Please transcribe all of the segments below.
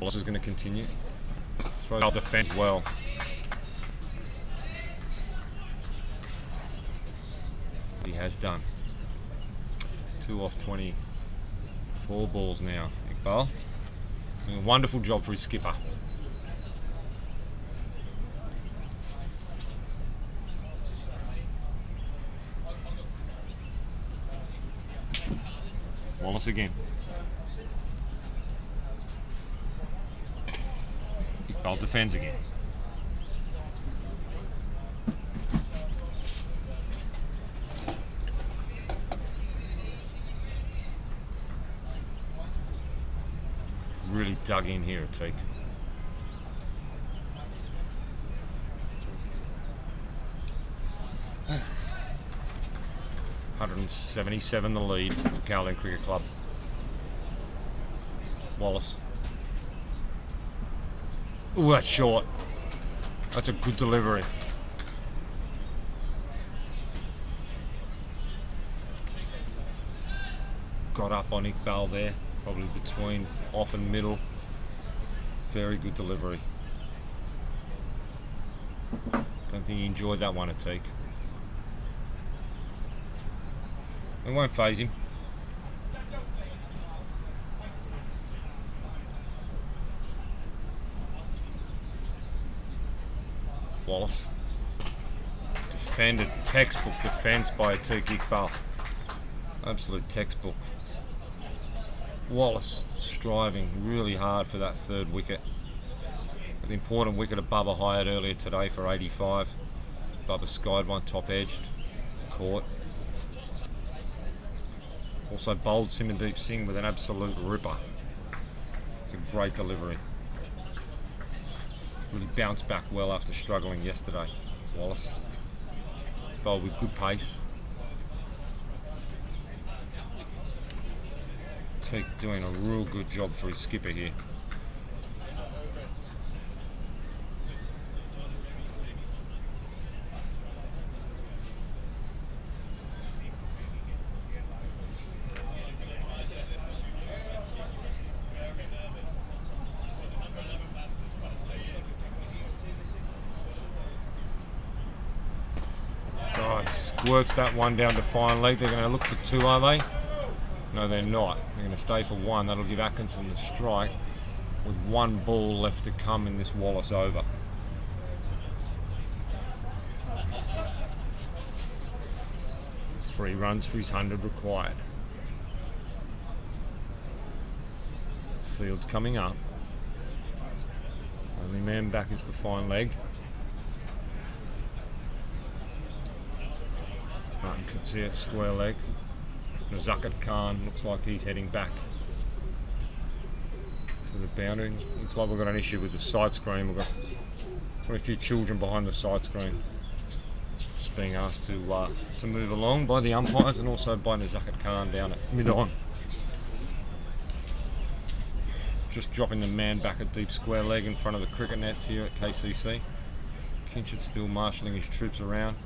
Wallace is going to continue. Throw defense well. He has done. 2 off 24 balls now. Iqbal doing a wonderful job for his skipper. Wallace again. Iqbal defends again. Really dug in here, Atik. $177 the lead for Kowloon Cricket Club. Wallace. Ooh, that's short. That's a good delivery. Got up on Iqbal there. Probably between off and middle. Very good delivery. Don't think he enjoyed that one, Atik. It won't faze him. Wallace. Defended. Textbook defense by Atik Iqbal. Absolute textbook. Wallace striving really hard for that third wicket. An important wicket that Bubba hired earlier today for 85. Bubba skied one top edged. Caught. Also bowled Simandeep Singh with an absolute ripper. It's a great delivery. Really bounced back well after struggling yesterday. Wallace. He's bowled with good pace. Atik doing a real good job for his skipper here. Squirts that one down to fine leg. They're going to look for 2, are they? No, they're not. They're going to stay for 1. That'll give Atkinson the strike with 1 ball left to come in this Wallace over. There's 3 runs for his 100 required. The field's coming up. Only man back is the fine leg. Martin Katsir, square leg. Nazakat Khan looks like he's heading back to the boundary. Looks like we've got an issue with the side screen. We've got a few children behind the side screen. Just being asked to move along by the umpires and also by Nazakat Khan down at mid-on. Just dropping the man back at deep square leg in front of the cricket nets here at KCC. Fincher still marshalling his troops around.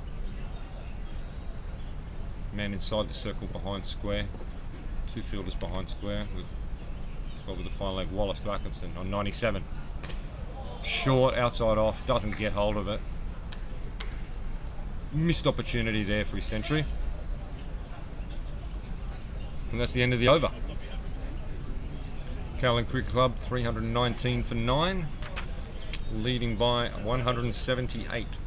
Man inside the circle behind square. 2 fielders behind square. With the final leg. Wallace to Atkinson on 97. Short, outside off. Doesn't get hold of it. Missed opportunity there for his century. And that's the end of the over. Kowloon Cricket Club 319 for 9. Leading by 178.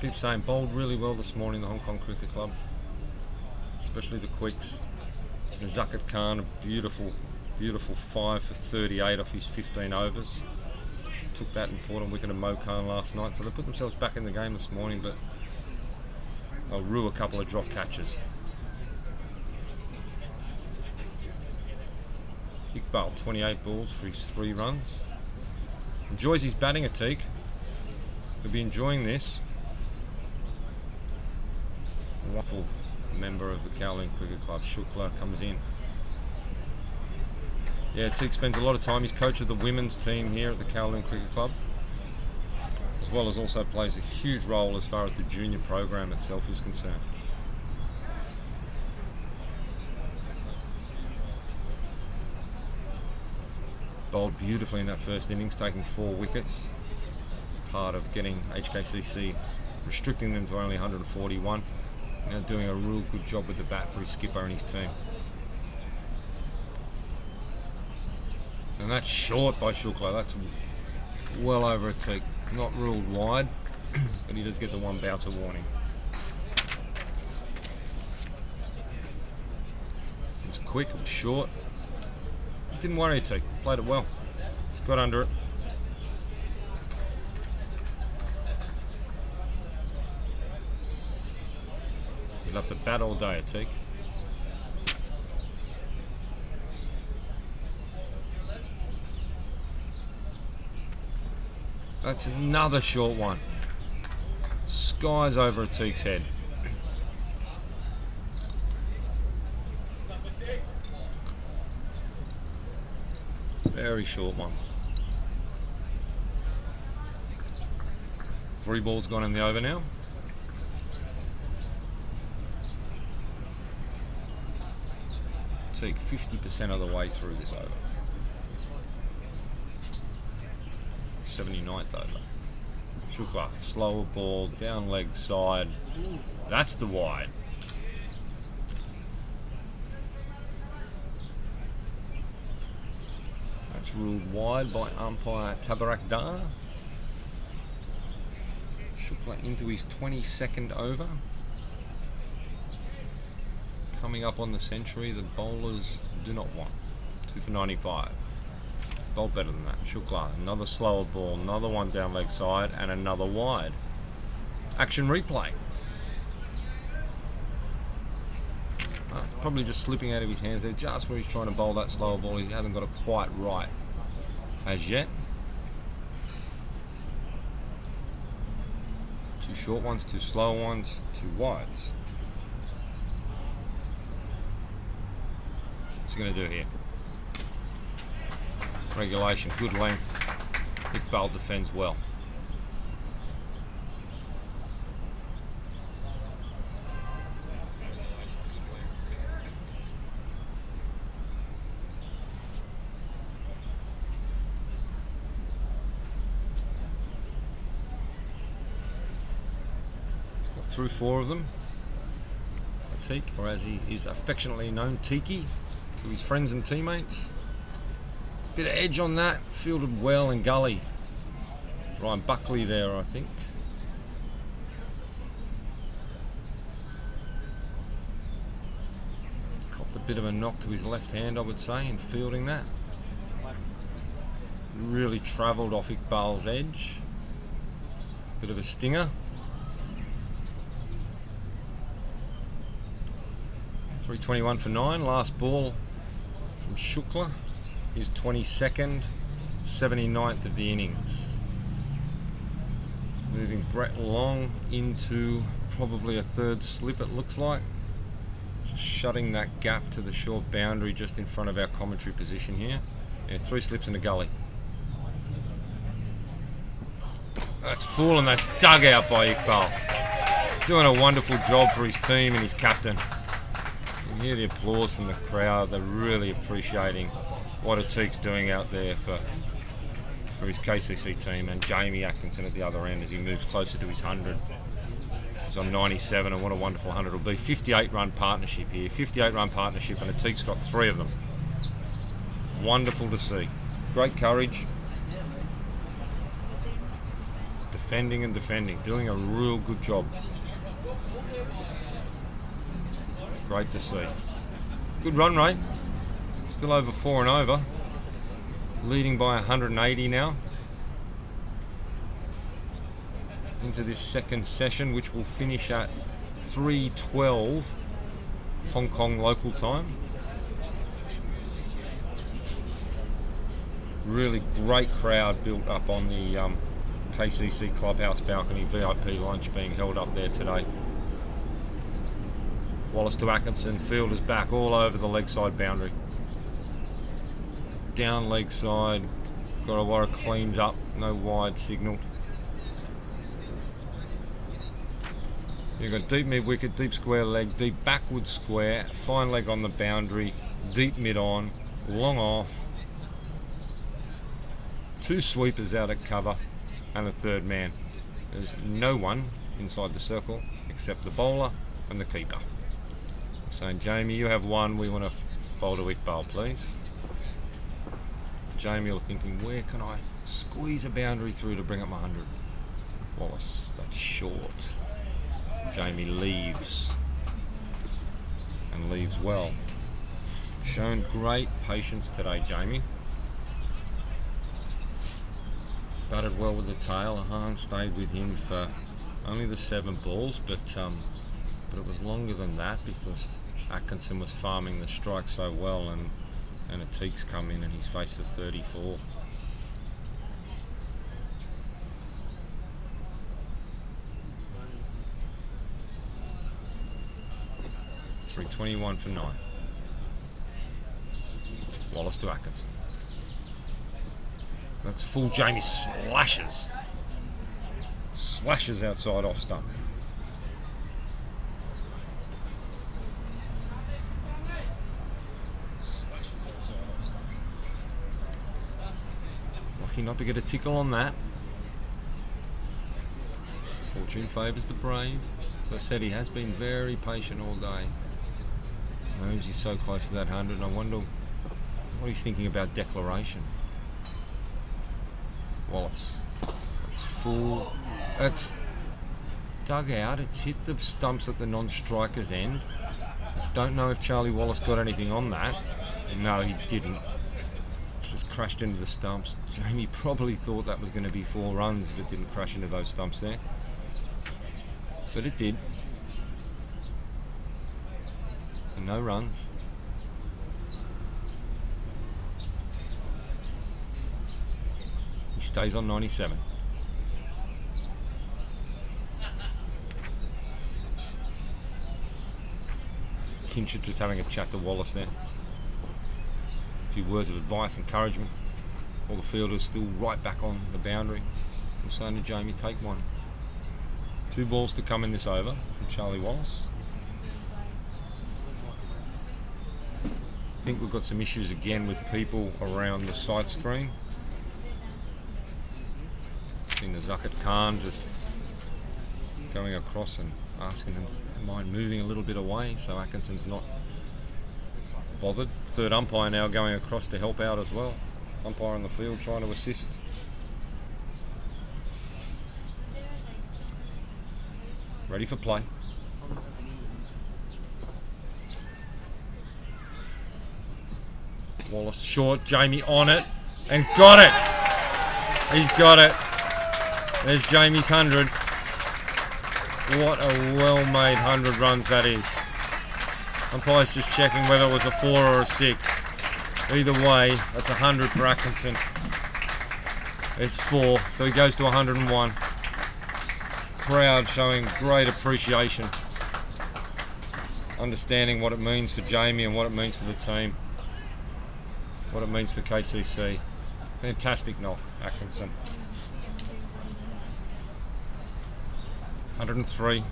Keep saying bowled really well this morning, the Hong Kong Cricket Club, especially the quicks. Nazakat Khan, a beautiful 5 for 38 off his 15 overs. Took that important wicket of Mo Khan last night, so they put themselves back in the game this morning, but they'll rue a couple of drop catches. Iqbal, 28 balls for his 3 runs. Enjoys his batting, Atik. He'll be enjoying this. Wonderful member of the Kowloon Cricket Club, Shukla, comes in. Yeah, Atik spends a lot of time. He's coach of the women's team here at the Kowloon Cricket Club, as well as also plays a huge role as far as the junior program itself is concerned. Bowled beautifully in that first innings, taking 4 wickets. Part of getting HKCC, restricting them to only 141. Now doing a real good job with the bat for his skipper and his team. And that's short by Shukla. That's well over a teak. Not ruled wide, but he does get the 1 bouncer warning. It was quick, it was short. It didn't worry a teak. Played it well. Just got under it. He's up to bat all day, a teak. That's another short one. Skies over a teak's head. Very short one. 3 balls gone in the over now. Teak 50% of the way through this over. 79th over. Shukla, slower ball, down leg side. That's the wide. That's ruled wide by umpire Tabarak Dar. Shukla into his 22nd over. Coming up on the century, the bowlers do not want. 2 for 95. Bowled better than that. Shukla, another slower ball, another one down leg side, and another wide. Action replay. Probably just slipping out of his hands there, just where he's trying to bowl that slower ball. He hasn't got it quite right as yet. 2 short ones, 2 slow ones, 2 wides. What's he going to do here? Regulation, good length. Iqbal defends well. He's got through 4 of them. Teak, or as he is affectionately known, Tiki, to his friends and teammates. Bit of edge on that, fielded well in gully. Ryan Buckley there, I think. Copped a bit of a knock to his left hand, I would say, in fielding that. Really travelled off Iqbal's edge. Bit of a stinger. 321 for 9, last ball from Shukla. His 22nd, 79th of the innings. It's moving Brett Long into probably a 3rd slip, it looks like. Just shutting that gap to the short boundary just in front of our commentary position here. Yeah, 3 slips in the gully. That's full and that's dug out by Iqbal. Doing a wonderful job for his team and his captain. You can hear the applause from the crowd. They're really appreciating what Atik's doing out there for his KCC team, and Jamie Atkinson at the other end as he moves closer to his 100. He's on 97, and what a wonderful 100 it'll be. 58-run partnership here. 58-run partnership, and Atik's got 3 of them. Wonderful to see. Great courage. He's defending and defending, doing a real good job. Great to see. Good run rate. Still over 4 and over. Leading by 180 now. Into this second session, which will finish at 3:12 Hong Kong local time. Really great crowd built up on the KCC clubhouse balcony. VIP lunch being held up there today. Wallace to Atkinson, fielders back all over the leg side boundary. Down leg side, Gorawara cleans up, no wide signalled. You've got deep mid wicket, deep square leg, deep backward square, fine leg on the boundary, deep mid on, long off. 2 sweepers out at cover and a third man. There's no one inside the circle except the bowler and the keeper. Saying, Jamie, you have 1, we want to bowl to Iqbal, please. Jamie are thinking, where can I squeeze a boundary through to bring up my 100? Wallace, that's short. Jamie leaves, and leaves well. Shown great patience today, Jamie. Batted well with the tail. Hahn stayed with him for only the 7 balls, but it was longer than that because Atkinson was farming the strike so well, and Atik's come in and he's faced the 34. .321 for 9. Wallace to Atkinson. That's full. Jamie slashes. Slashes outside off stump. Lucky not to get a tickle on that. Fortune favours the brave. As I said, he has been very patient all day. Knows he's so close to that 100, and I wonder what he's thinking about declaration. Wallace. It's full. It's dug out. It's hit the stumps at the non-striker's end. Don't know if Charlie Wallace got anything on that. No, he didn't. Just crashed into the stumps. Jamie probably thought that was going to be 4 runs if it didn't crash into those stumps there. But it did. And no runs. He stays on 97. Fincher just having a chat to Wallace there. A few words of advice, encouragement. All the fielders still right back on the boundary. Still saying to Jamie, take 1. 2 balls to come in this over from Charlie Wallace. I think we've got some issues again with people around the sight screen. I think the Zakat Khan just going across and asking them to mind moving a little bit away, so Atkinson's not bothered. Third umpire now going across to help out as well. Umpire in the field trying to assist. Ready for play. Wallace short, Jamie on it, and got it! He's got it. There's Jamie's 100. What a well-made 100 runs that is. Umpire's just checking whether it was a 4 or a 6. Either way, that's 100 for Atkinson. It's 4, so he goes to 101. Crowd showing great appreciation, understanding what it means for Jamie and what it means for the team, what it means for KCC. Fantastic knock, Atkinson. 103.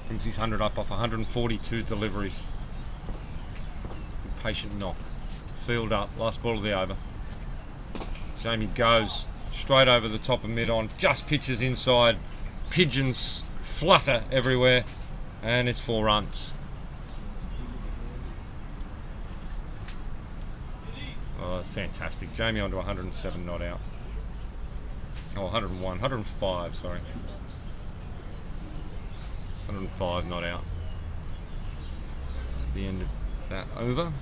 Brings his 100 up off 142 deliveries. Good patient knock. Field up, last ball of the over. Jamie goes straight over the top of mid-on, just pitches inside. Pigeons flutter everywhere, and it's 4 runs. Oh, that's fantastic. Jamie onto 107, not out. Oh, 101, 105, sorry. 105, not out. At the end of that over,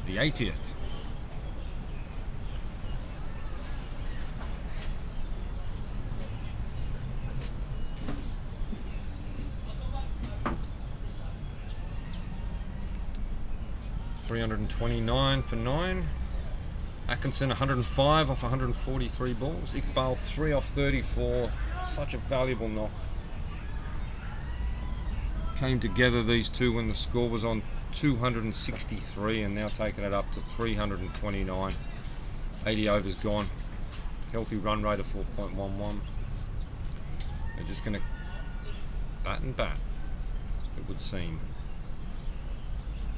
the 80th. $329 for 9. Atkinson 105 off 143 balls. Iqbal 3 off 34. Such a valuable knock. Came together, these two, when the score was on 263, and now taking it up to 329. 80 overs gone. Healthy run rate of 4.11. They're just going to bat and bat, it would seem.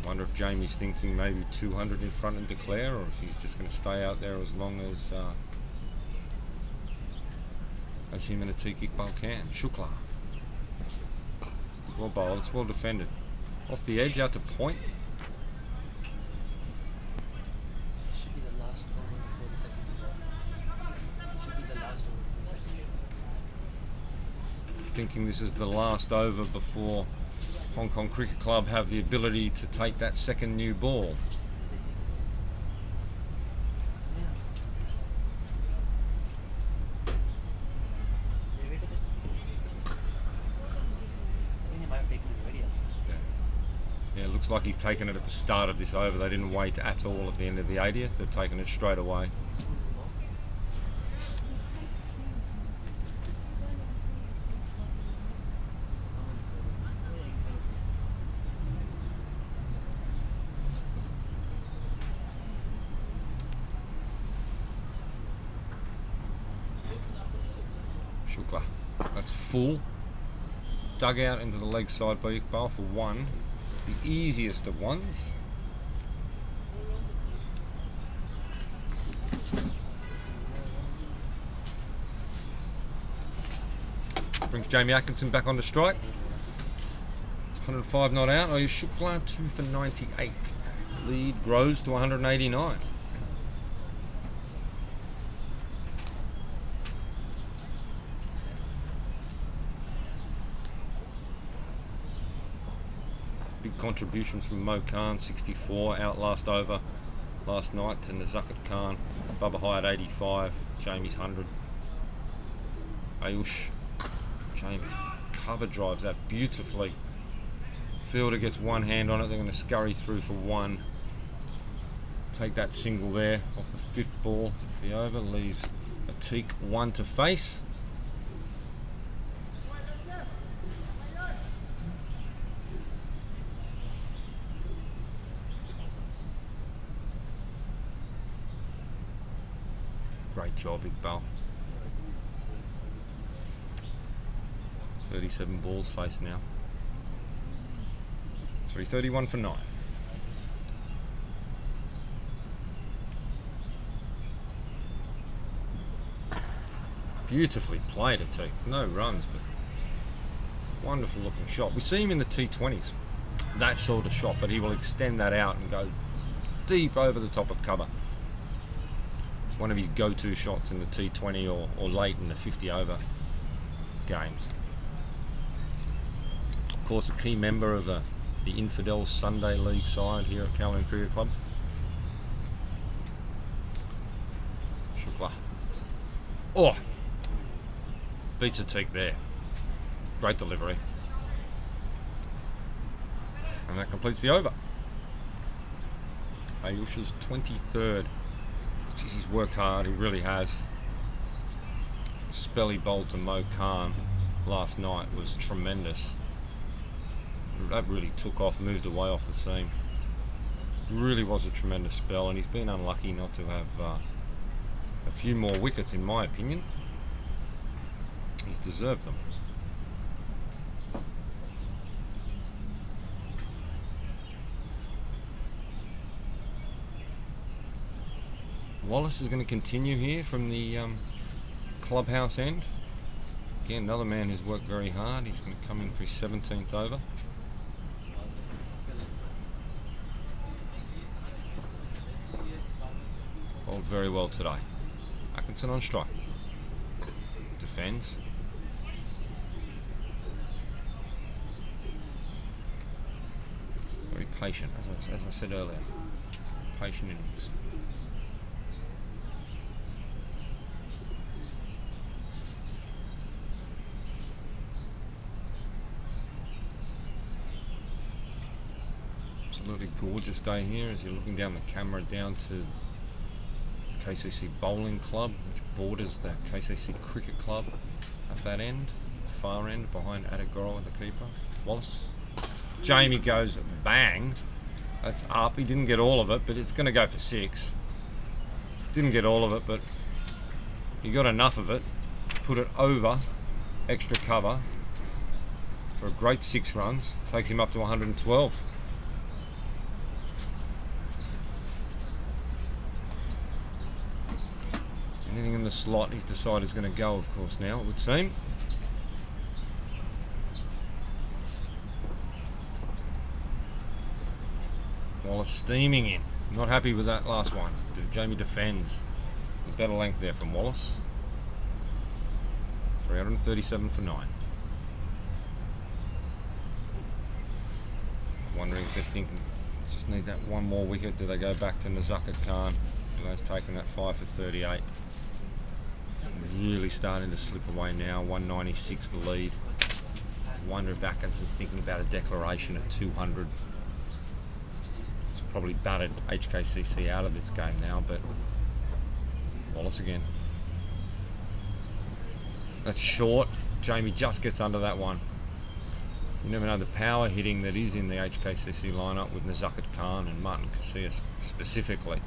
Wonder if Jamie's thinking maybe 200 in front and declare, or if he's just going to stay out there as long as him and a T Iqbal can. Shukla. It's well bowled, it's well defended. Off the edge, out to point. Should be the last over before the second ball. Should be the last over before the second ball. Thinking this is the last over before Hong Kong Cricket Club have the ability to take that second new ball. Yeah, it looks like he's taken it at the start of this over. They didn't wait at all at the end of the 80th. They've taken it straight away. Shukla. That's full. Dug out into the leg side by Iqbal for one. The easiest of ones. Brings Jamie Atkinson back on the strike. 105 not out. Oh, Shukla 2 for 98. Lead grows to 189. Big contributions from Mo Khan, 64, out last over last night to Nazakat Khan. Bubba Hyatt 85, Jamie's 100. Ayush, Jamie's cover drives that beautifully. Fielder gets one hand on it, they're going to scurry through for one. Take that single there off the fifth ball. The over leaves a Teak one to face. Great job, Iqbal. 37 balls face now. 331 for 9. Beautifully played, a Teak. No runs, but wonderful looking shot. We see him in the T20s, that sort of shot, but he will extend that out and go deep over the top of cover. One of his go-to shots in the T20 or late in the 50 over games. Of course, a key member of the Infidels Sunday League side here at Kowloon Cricket Club. Shukla. Oh! Beats a Teak there. Great delivery. And that completes the over. Ayush's 23rd. Jeez, he's worked hard, he really has. Spell he bowled to Mo Khan last night was tremendous. That really took off, moved away off the seam. Really was a tremendous spell, and he's been unlucky not to have a few more wickets, in my opinion. He's deserved them. Wallace is going to continue here from the clubhouse end. Again, another man who's worked very hard. He's going to come in for his 17th over. Bowled very well today. Atkinson on strike. Defends. Very patient, as I said earlier. Patient innings. Absolutely gorgeous day here as you're looking down the camera down to the KCC Bowling Club, which borders the KCC Cricket Club at that end, far end behind Adagoro, the keeper. Wallace. Jamie goes bang. That's up. He didn't get all of it, but it's going to go for 6. Didn't get all of it, but he got enough of it to put it over extra cover for a great 6 runs. Takes him up to 112. Anything in the slot, he's decided is going to go, of course, now, it would seem. Wallace steaming in. Not happy with that last one. Jamie defends. A better length there from Wallace. 337 for 9. Wondering if they're thinking, just need that one more wicket. Do they go back to Nazaka Khan? He's taken that 5 for 38. Really starting to slip away now. 196 the lead. Wonder if Atkinson's thinking about a declaration at 200. He's probably battered HKCC out of this game now, but Wallace again. That's short. Jamie just gets under that one. You never know the power hitting that is in the HKCC lineup with Nazakat Khan and Martin Casillas specifically.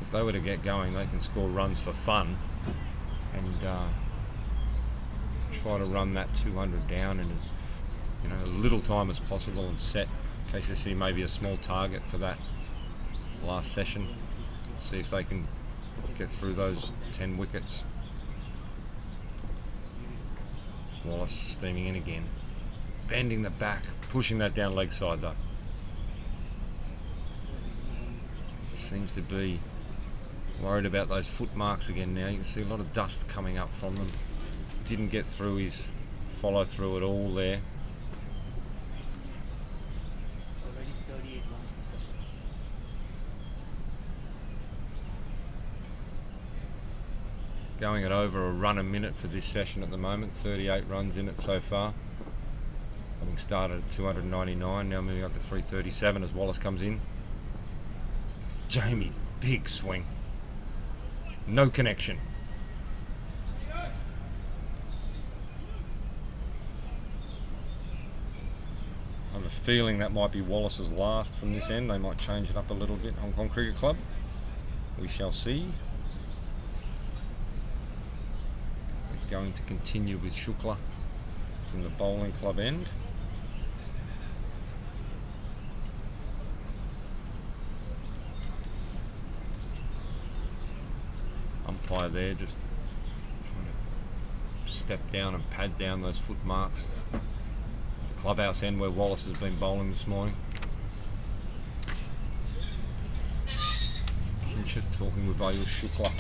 If they were to get going, they can score runs for fun and try to run that 200 down in as little time as possible and set KCC maybe a small target for that last session. See if they can get through those 10 wickets. Wallace steaming in again. Bending the back, pushing that down leg side though. Seems to be worried about those foot marks again now. You can see a lot of dust coming up from them. Didn't get through his follow through at all there. Already 38 runs this session. Going at over a run a minute for this session at the moment. 38 runs in it so far. Having started at 299, now moving up to 337 as Wallace comes in. Jamie, big swing. No connection. I have a feeling that might be Wallace's last from this end. They might change it up a little bit, Hong Kong Cricket Club. We shall see. They're going to continue with Shukla from the bowling club end. Umpire there just trying to step down and pad down those foot marks at the clubhouse end where Wallace has been bowling this morning. Fincher talking with Ayush Shukla,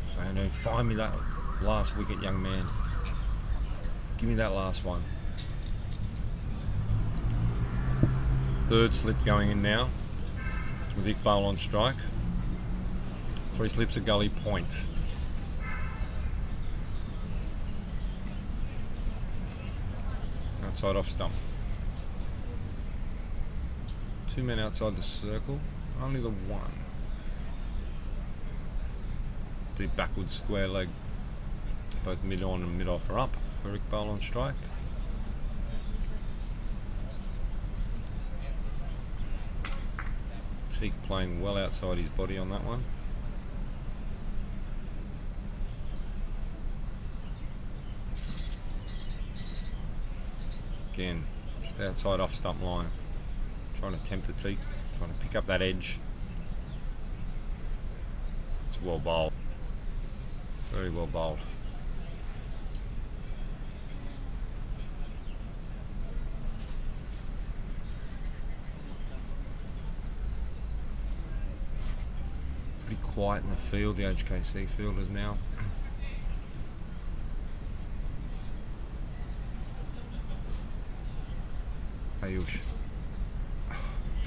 saying, "No, find me that last wicket, young man. Give me that last one." Third slip going in now with Iqbal on strike. 3 slips a gully point. Outside off stump. 2 men outside the circle. Only the one. Deep backwards square leg. Both mid on and mid off are up for Iqbal on strike. Teague playing well outside his body on that one. Again, just outside off stump line. Trying to tempt the Teague, trying to pick up that edge. It's well bowled. Very well bowled. Pretty quiet in the field, the HKC fielders now. Ayush.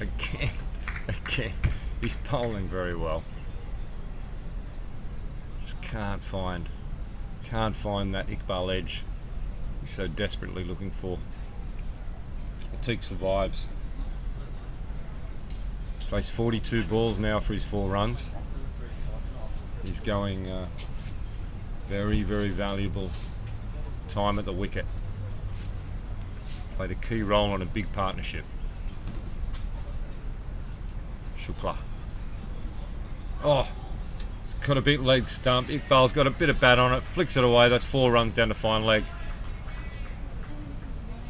Again, he's bowling very well. Just can't find that Iqbal edge he's so desperately looking for. Teague survives. He's faced 42 balls now for his 4 runs. He's going very, very valuable time at the wicket. Played a key role in a big partnership. Shukla. Oh, it's got a bit leg stump. Iqbal's got a bit of bat on it, flicks it away. That's 4 runs down to fine leg.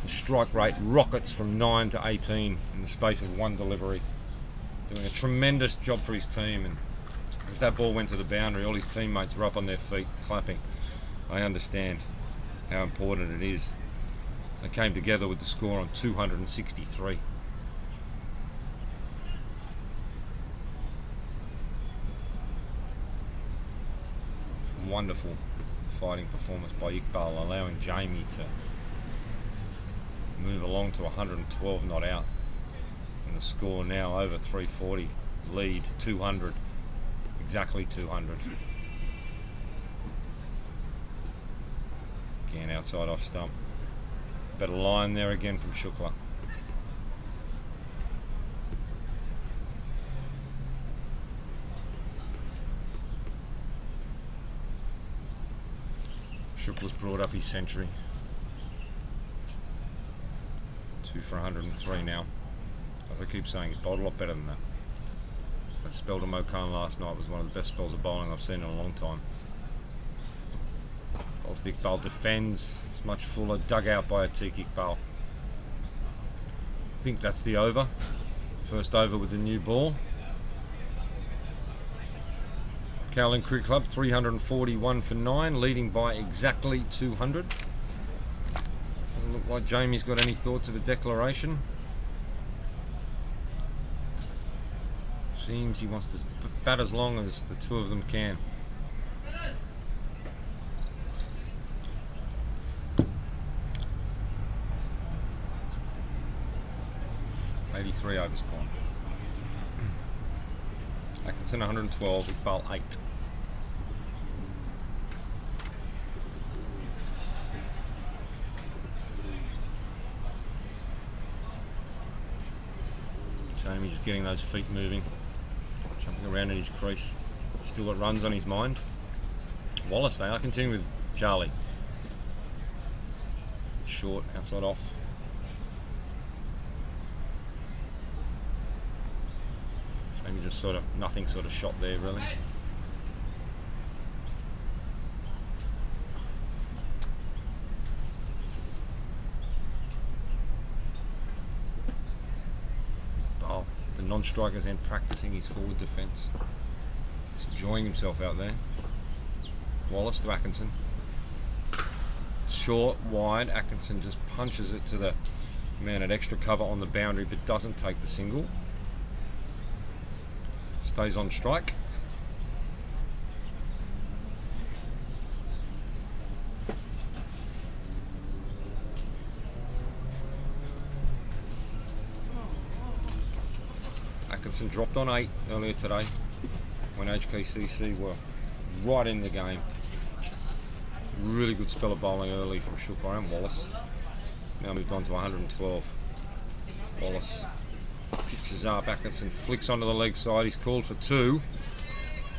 The strike rate rockets from 9 to 18 in the space of 1 delivery. Doing a tremendous job for his team, and As that ball went to the boundary, all his teammates were up on their feet clapping. I understand how important it is. They came together with the score on 263. Wonderful fighting performance by Iqbal, allowing Jamie to move along to 112 not out. And the score now over 340, lead 200, exactly 200. Again, outside off stump. Better line there again from Shukla. Shukla's brought up his century. 2 for 103 now. As I keep saying, he's bowled a lot better than that. That spell to Mokan last night was one of the best spells of bowling I've seen in a long time. Iqbal defends, it's much fuller, dug out by Atiq Iqbal. I think that's the over. First over with the new ball. Kowloon Cricket Club 341 for 9, leading by exactly 200. Doesn't look like Jamie's got any thoughts of a declaration. Seems he wants to bat as long as the two of them can. Three overs gone. Atkinson 112, Iqbal 8. Jamie just getting those feet moving, jumping around in his crease. Still got runs on his mind. Wallace, they are continuing with Charlie. It's short, outside off. Maybe just sort of nothing sort of shot there really. Oh, the non-striker's end practicing his forward defence. He's enjoying himself out there. Wallace to Atkinson. Short, wide. Atkinson just punches it to the man at extra cover on the boundary but doesn't take the single. Stays on strike. Atkinson dropped on 8 earlier today when HKCC were right in the game. Really good spell of bowling early from Shukla and Wallace. It's now moved on to 112. Wallace pitches up, Atkinson flicks onto the leg side, he's called for 2.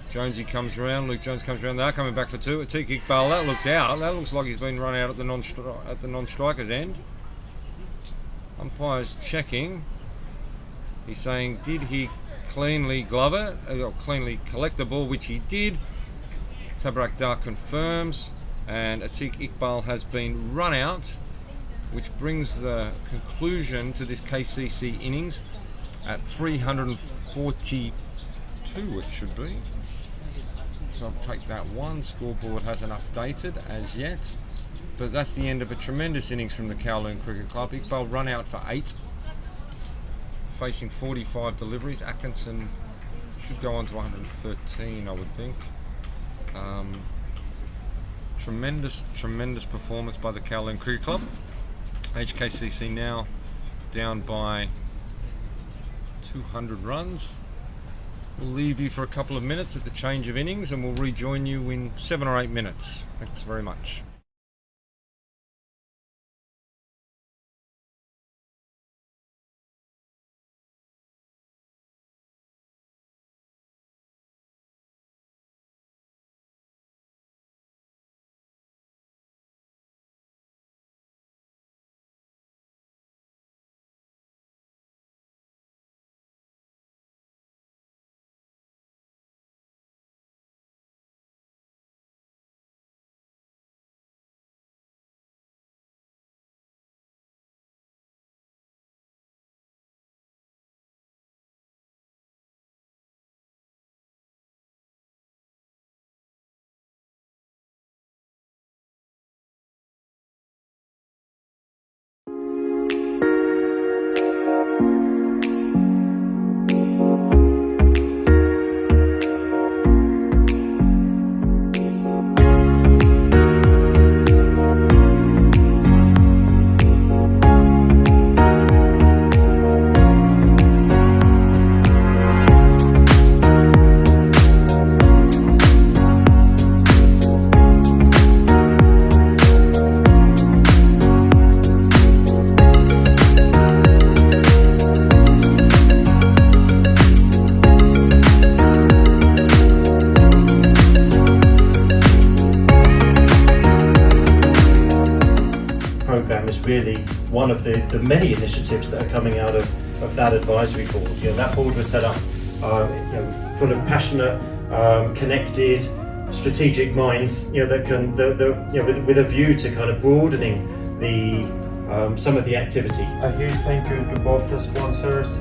Jonesy comes around, Luke Jones comes around, they're coming back for 2. Atiq Iqbal, that looks out, that looks like he's been run out at the non-striker's end. Umpire's checking, he's saying did he cleanly glove it, or cleanly collect the ball, which he did. Tabarak Dar confirms, and Atiq Iqbal has been run out, which brings the conclusion to this KCC innings at 342 it should be. So I'll take that one. Scoreboard hasn't updated as yet. But that's the end of a tremendous innings from the Kowloon Cricket Club. Iqbal run out for 8. Facing 45 deliveries. Atkinson should go on to 113 I would think. Tremendous performance by the Kowloon Cricket Club. HKCC now down by 200 runs. We'll leave you for a couple of minutes at the change of innings and we'll rejoin you in 7 or 8 minutes. Thanks very much. one of the many initiatives that are coming out of that advisory board. That board was set up full of passionate, connected, strategic minds that can, with a view to kind of broadening the some of the activity. A huge thank you to both the sponsors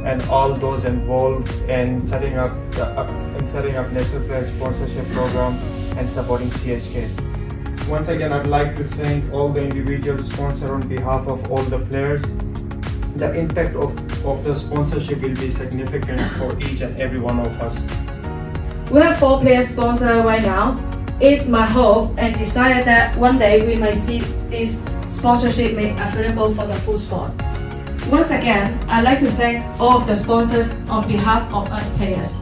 and all those involved in setting up National Player Sponsorship Program and supporting CHK. Once again, I'd like to thank all the individual sponsors on behalf of all the players. The impact of the sponsorship will be significant for each and every one of us. We have 4 player sponsors right now. It's my hope and desire that one day we might see this sponsorship made available for the full sport. Once again, I'd like to thank all of the sponsors on behalf of us players.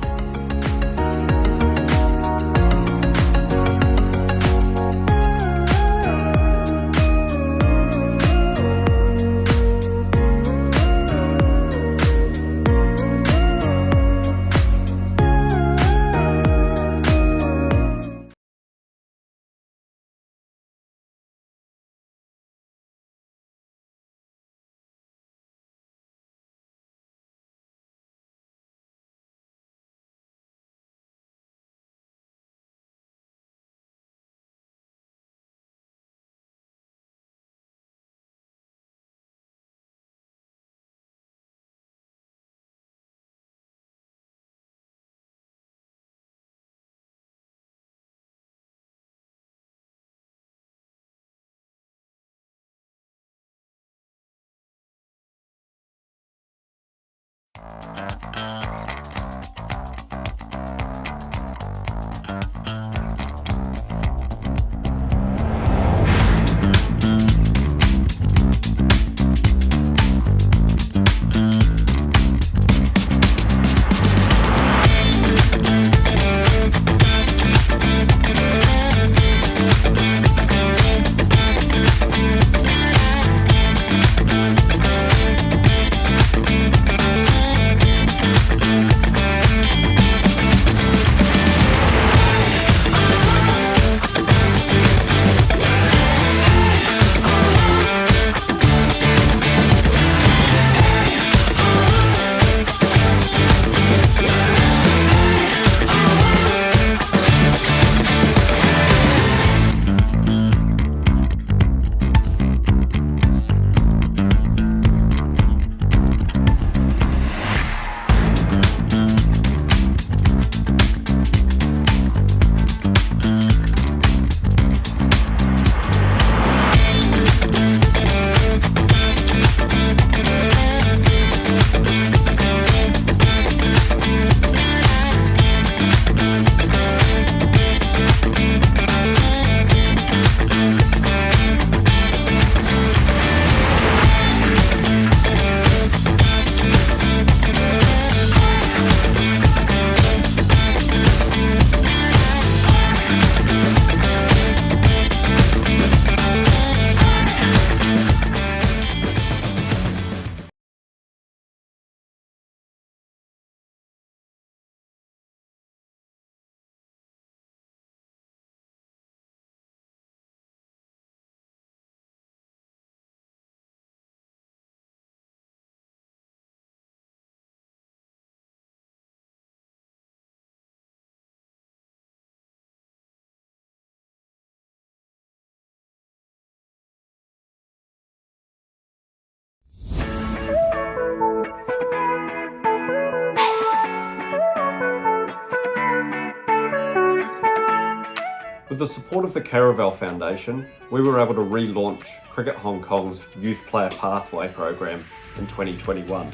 With the support of the Caravel Foundation, we were able to relaunch Cricket Hong Kong's Youth Player Pathway program in 2021.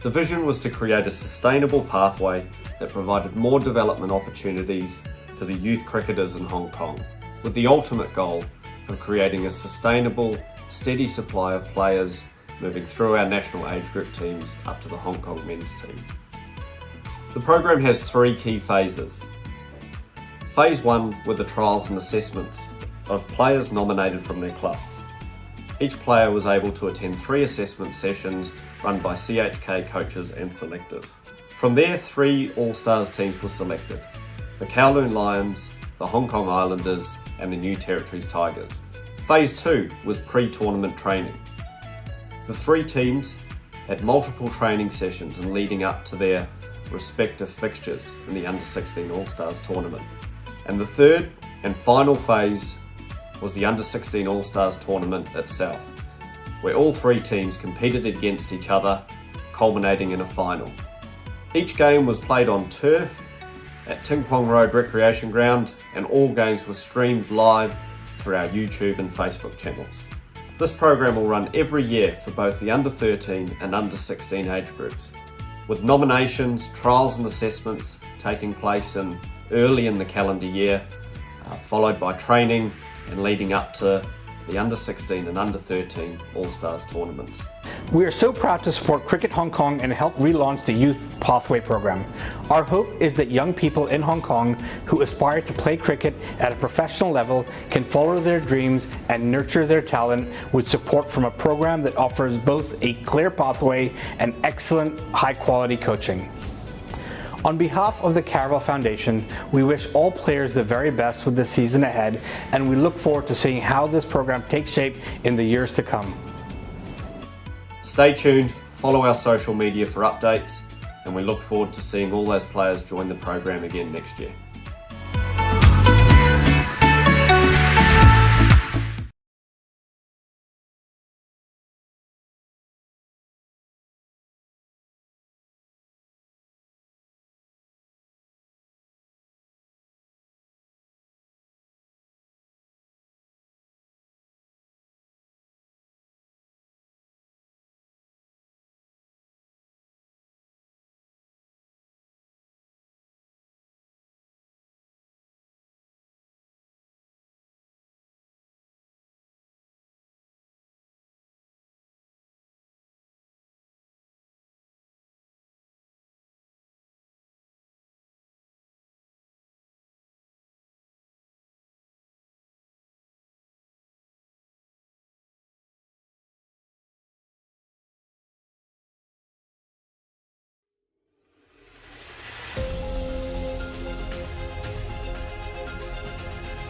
The vision was to create a sustainable pathway that provided more development opportunities to the youth cricketers in Hong Kong, with the ultimate goal of creating a sustainable, steady supply of players moving through our national age group teams up to the Hong Kong men's team. The program has 3 key phases. Phase 1 were the trials and assessments of players nominated from their clubs. Each player was able to attend 3 assessment sessions run by CHK coaches and selectors. From there, 3 All-Stars teams were selected: the Kowloon Lions, the Hong Kong Islanders and the New Territories Tigers. Phase 2 was pre-tournament training. The three teams had multiple training sessions and leading up to their respective fixtures in the Under-16 All-Stars tournament. And the third and final phase was the Under-16 All-Stars tournament itself, where all three teams competed against each other, culminating in a final. Each game was played on turf at Ting Pong Road Recreation Ground, and all games were streamed live through our YouTube and Facebook channels. This program will run every year for both the Under-13 and Under-16 age groups, with nominations, trials and assessments taking place early in the calendar year, followed by training and leading up to the Under-16 and Under-13 All-Stars tournaments. We are so proud to support Cricket Hong Kong and help relaunch the Youth Pathway program. Our hope is that young people in Hong Kong who aspire to play cricket at a professional level can follow their dreams and nurture their talent with support from a program that offers both a clear pathway and excellent high-quality coaching. On behalf of the Caravel Foundation, we wish all players the very best with the season ahead, and we look forward to seeing how this program takes shape in the years to come. Stay tuned, follow our social media for updates, and we look forward to seeing all those players join the program again next year.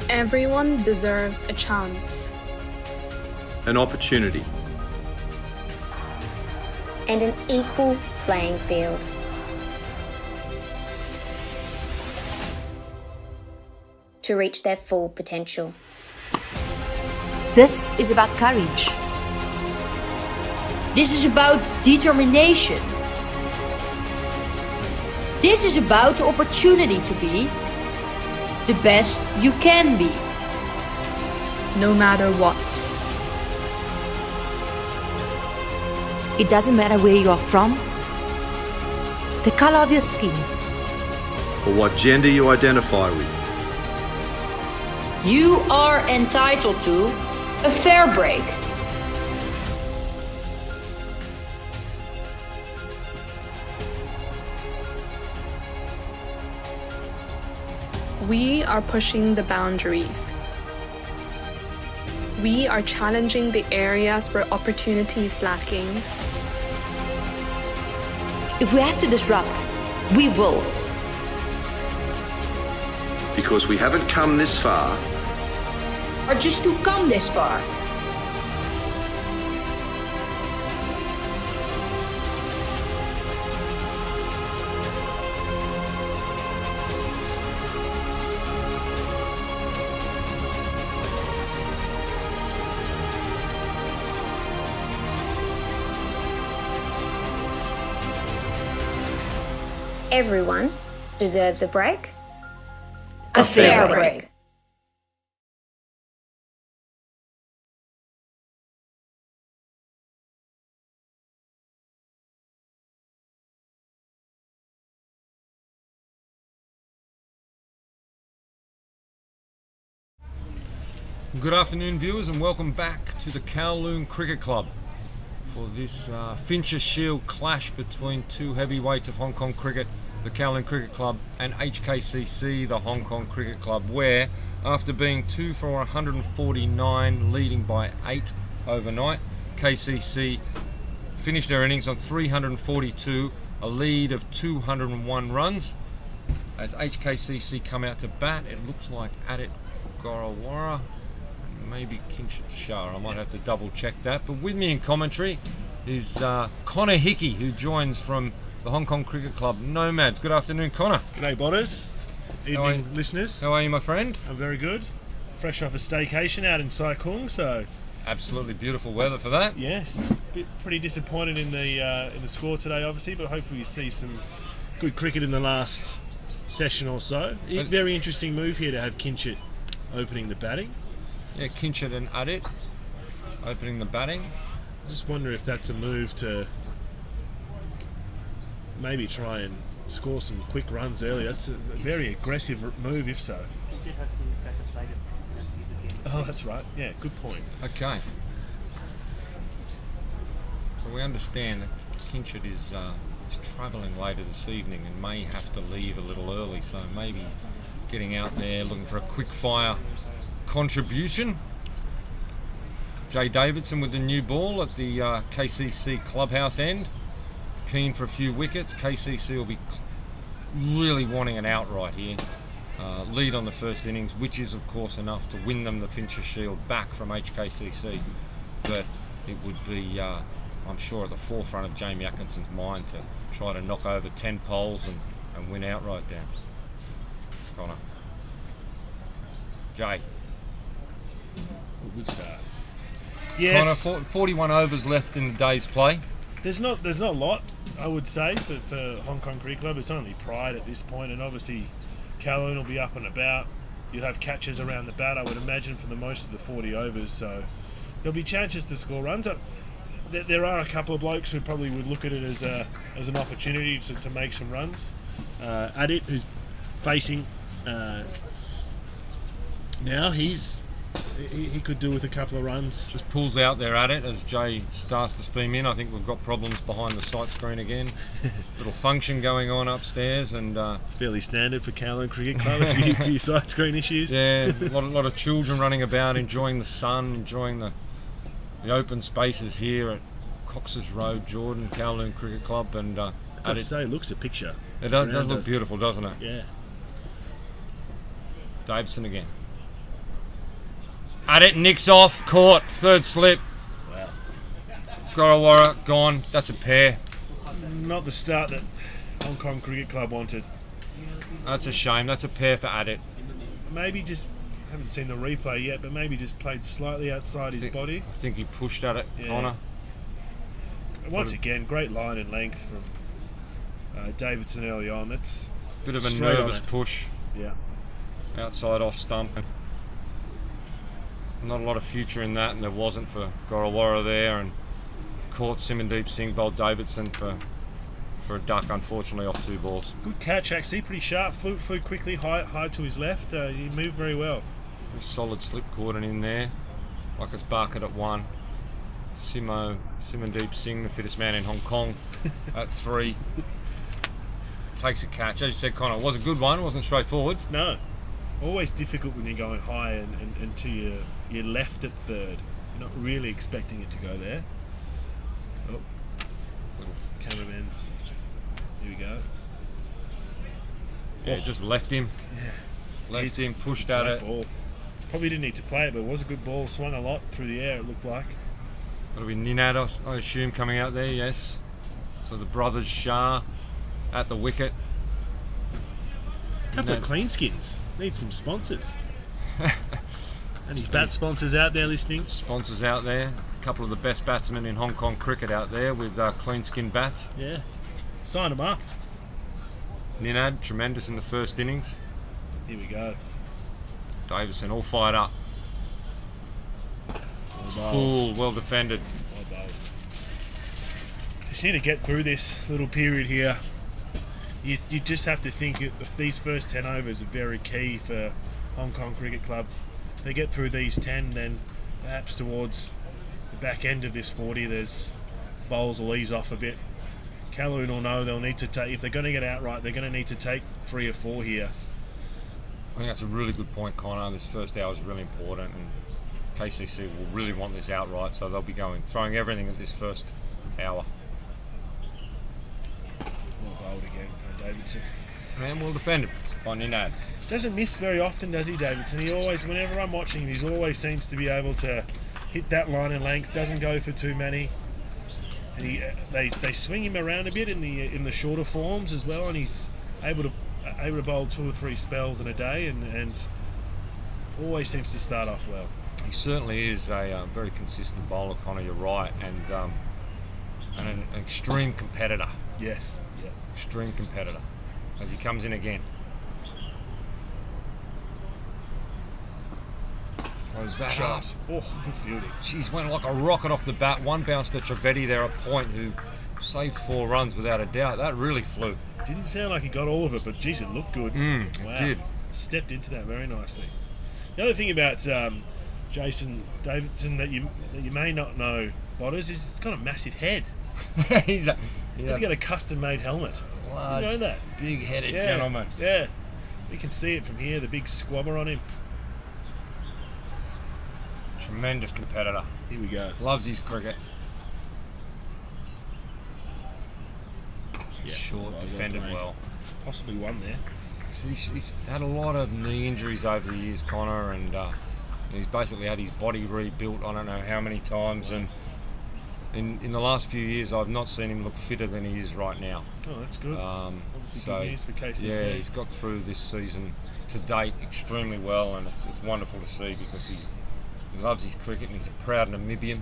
Everyone deserves a chance. An opportunity. And an equal playing field. To reach their full potential. This is about courage. This is about determination. This is about the opportunity to be the best you can be. No matter what. It doesn't matter where you are from, the color of your skin, or what gender you identify with. You are entitled to a fair break. We are pushing the boundaries. We are challenging the areas where opportunity is lacking. If we have to disrupt, we will. Because we haven't come this far. Or just to come this far. Everyone deserves a break. A fair break. Good afternoon, viewers, and welcome back to the Kowloon Cricket Club for this Fincher Shield clash between two heavyweights of Hong Kong cricket, the Kowloon Cricket Club and HKCC, the Hong Kong Cricket Club, where after being 2 for 149, leading by 8 overnight, KCC finished their innings on 342, a lead of 201 runs. As HKCC come out to bat, it looks like Adit Gorawara, maybe Kinshit Shah. I might have to double check that. But with me in commentary, is Connor Hickey, who joins from the Hong Kong Cricket Club Nomads. Good afternoon, Connor. G'day, Botters. Evening, listeners. How are you, my friend? I'm very good. Fresh off a staycation out in Sai Kung, so absolutely beautiful weather for that. Yes, pretty disappointed in the score today, obviously, but hopefully you see some good cricket in the last session or so. Very interesting move here to have Kinchett opening the batting. Yeah, Kinchett and Adit opening the batting. I just wonder if that's a move to maybe try and score some quick runs earlier. It's a very aggressive move, if so. Kinchett has to catch a flight as he leads the game. Oh, that's right. Yeah, good point. Okay. So we understand that Kinchett is travelling later this evening and may have to leave a little early, so maybe getting out there looking for a quick fire contribution. Jay Davidson with the new ball at the KCC clubhouse end, keen for a few wickets. KCC will be really wanting an outright here. Lead on the first innings, which is of course enough to win them the Fincher Shield back from HKCC, but it would be I'm sure at the forefront of Jamie Atkinson's mind to try to knock over 10 poles and win outright down. Connor. Jay. Well, good start. Yes. Connor, 41 overs left in the day's play. There's not a lot, I would say, for Hong Kong Cricket Club. It's only pride at this point, and obviously Calhoun will be up and about. You'll have catches around the bat, I would imagine, for the most of the 40 overs, so there'll be chances to score runs. There are a couple of blokes who probably would look at it as an opportunity to make some runs. Adit, who's facing now, he could do with a couple of runs. Just pulls out there at it as Jay starts to steam in. I think we've got problems behind the sight screen again. Little function going on upstairs, and fairly standard for Calhoun Cricket Club. a few sight screen issues. Yeah, a lot of children running about, enjoying the sun, enjoying the open spaces here at Cox's Road, Jordan, Kowloon Cricket Club, and I've got to say, it looks a picture. It does look beautiful, doesn't it? Yeah. Davidson again. At it, nicks off, caught, third slip. Wow. Gorawara gone. That's a pair. Not the start that Hong Kong Cricket Club wanted. That's a shame. That's a pair for Adit. Maybe just, haven't seen the replay yet, but maybe just played slightly outside his body. I think he pushed at it, yeah. Connor. Once again, great line and length from Davidson early on. That's bit of a nervous push. Yeah. Outside off stump. Not a lot of future in that, and there wasn't for Gorawara there, and caught Simandeep Singh, bowled Davidson for a duck, unfortunately off 2 balls. Good catch actually, pretty sharp, flew quickly, high to his left. He moved very well. A solid slip caught in there. Marcus Barkett at 1. Simandeep Singh, the fittest man in Hong Kong, at 3. Takes a catch. As you said, Connor, it was a good one. It wasn't straightforward. No. Always difficult when you're going high and to your left at third. You're not really expecting it to go there. Oh, little cameraman's. Here we go. Yeah, just left him. Yeah. Left him, pushed at it. Ball. Probably didn't need to play it, but it was a good ball. Swung a lot through the air, it looked like. That'll be Ninad, I assume, coming out there, yes. So the brothers Shah at the wicket. A couple of clean skins. Need some sponsors. And his bat sponsors out there listening. Sponsors out there. A couple of the best batsmen in Hong Kong cricket out there with clean skin bats. Yeah. Sign them up. Ninad, tremendous in the first innings. Here we go. Davison all fired up. Full, well defended. Well bowled. Just need to get through this little period here. You just have to think if these first 10 overs are very key for Hong Kong Cricket Club. If they get through these 10, then perhaps towards the back end of this 40, there's bowls will ease off a bit. Calhoun will know they'll need to take, if they're going to get outright, they're going to need to take 3 or 4 here. I think that's a really good point, Connor. This first hour is really important, and KCC will really want this outright, so they'll be throwing everything at this first hour. Well bowled again by Davidson. And well defended by Ninad. Doesn't miss very often, does he, Davidson? He always, whenever I'm watching him, he always seems to be able to hit that line and length. Doesn't go for too many. and they swing him around a bit in the shorter forms as well, and he's able to bowl 2 or 3 spells in a day, and always seems to start off well. He certainly is a very consistent bowler, Connor. You're right, and an extreme competitor. Yes, yeah, extreme competitor. As he comes in again, throws that shot. up. Oh, good fielding. Jeez, went like a rocket off the bat. One bounce to Trivedi there at point, who saved 4 runs without a doubt. That really flew. Didn't sound like he got all of it, but geez, it looked good. It did. Stepped into that very nicely. The other thing about Jason Davidson that you may not know, Botters, is he's got a massive head. He's got a custom-made helmet. Large, you know that? big-headed gentleman. Yeah, you can see it from here. The big squabber on him. Tremendous competitor. Here we go. Loves his cricket. Yeah, short, defended well. Possibly one there. So he's had a lot of knee injuries over the years, Connor, and he's basically had his body rebuilt I don't know how many times, and in the last few years I've not seen him look fitter than he is right now. Oh, that's good. Obviously So good news for KCC. yeah, he's got through this season to date extremely well, and it's wonderful to see, because he loves his cricket and he's a proud Namibian.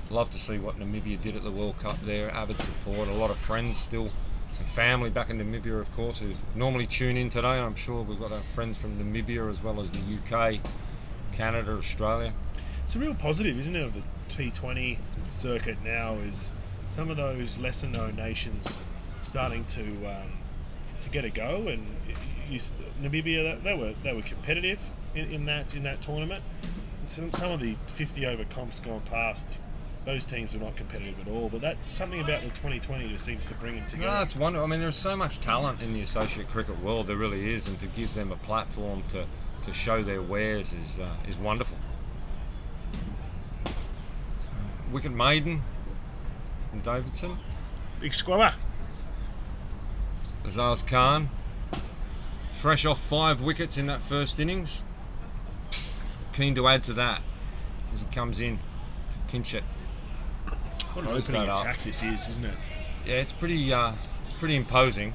Love to see what Namibia did at the World Cup there. Avid support, a lot of friends still, and family back in Namibia, of course, who normally tune in today. I'm sure we've got our friends from Namibia as well as the UK, Canada, Australia. It's a real positive, isn't it, of the T20 circuit now, is some of those lesser known nations starting to get a go, and Namibia, they were competitive in that tournament. Some of the 50 over comps gone past, those teams are not competitive at all, but that's something about the 2020 just seems to bring them together. No, it's wonderful. I mean, there's so much talent in the associate cricket world, there really is, and to give them a platform to show their wares is wonderful. Wicket maiden from Davidson. Big squabber. Azaz Khan, fresh off 5 wickets in that first innings. Keen to add to that as he comes in to pinch it. What an opening attack this is, isn't it? Yeah, it's pretty imposing.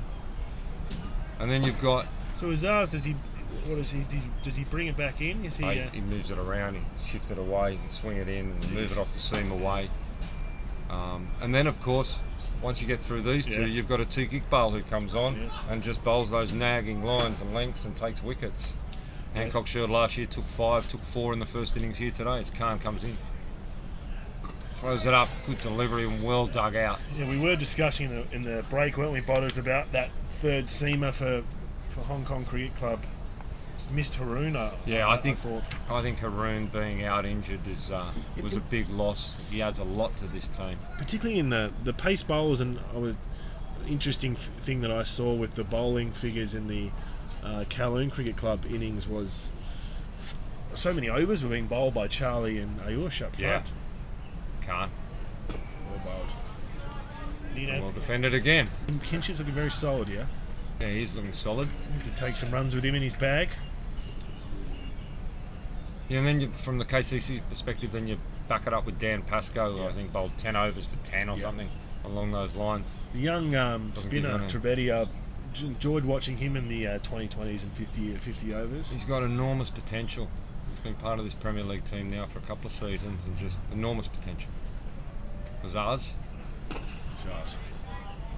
And then you've got. So Azaz, does he bring it back in? Is he? He moves it around. He shift it away. He swing it in and move it off the seam away. And then of course, once you get through these two, you've got a Tik Iqbal who comes on and just bowls those nagging lines and lengths and takes wickets. Hancock Shield last year took 5, took 4 in the first innings here today as Khan comes in. Throws it up, good delivery and well dug out. Yeah, we were discussing in the break, weren't we, Botters, about that third seamer for Hong Kong Cricket Club. Just missed Haroon. Yeah, I think Haroon being out injured was a big loss. He adds a lot to this team. Particularly in the pace bowlers, and interesting thing that I saw with the bowling figures in the Kowloon Cricket Club innings was so many overs were being bowled by Charlie and Ayush up front. Can't. Well bowled. Well defended again. Kinch looking very solid here. Yeah, he's looking solid. Need to take some runs with him in his bag. Yeah, and then from the KCC perspective, then you back it up with Dan Pascoe, who I think bowled 10 overs for 10 or something along those lines. The young spinner, Trivedi, enjoyed watching him in the 2020s and 50 overs. He's got enormous potential. He's been part of this Premier League team now for a couple of seasons and just enormous potential. Azaz. Shot.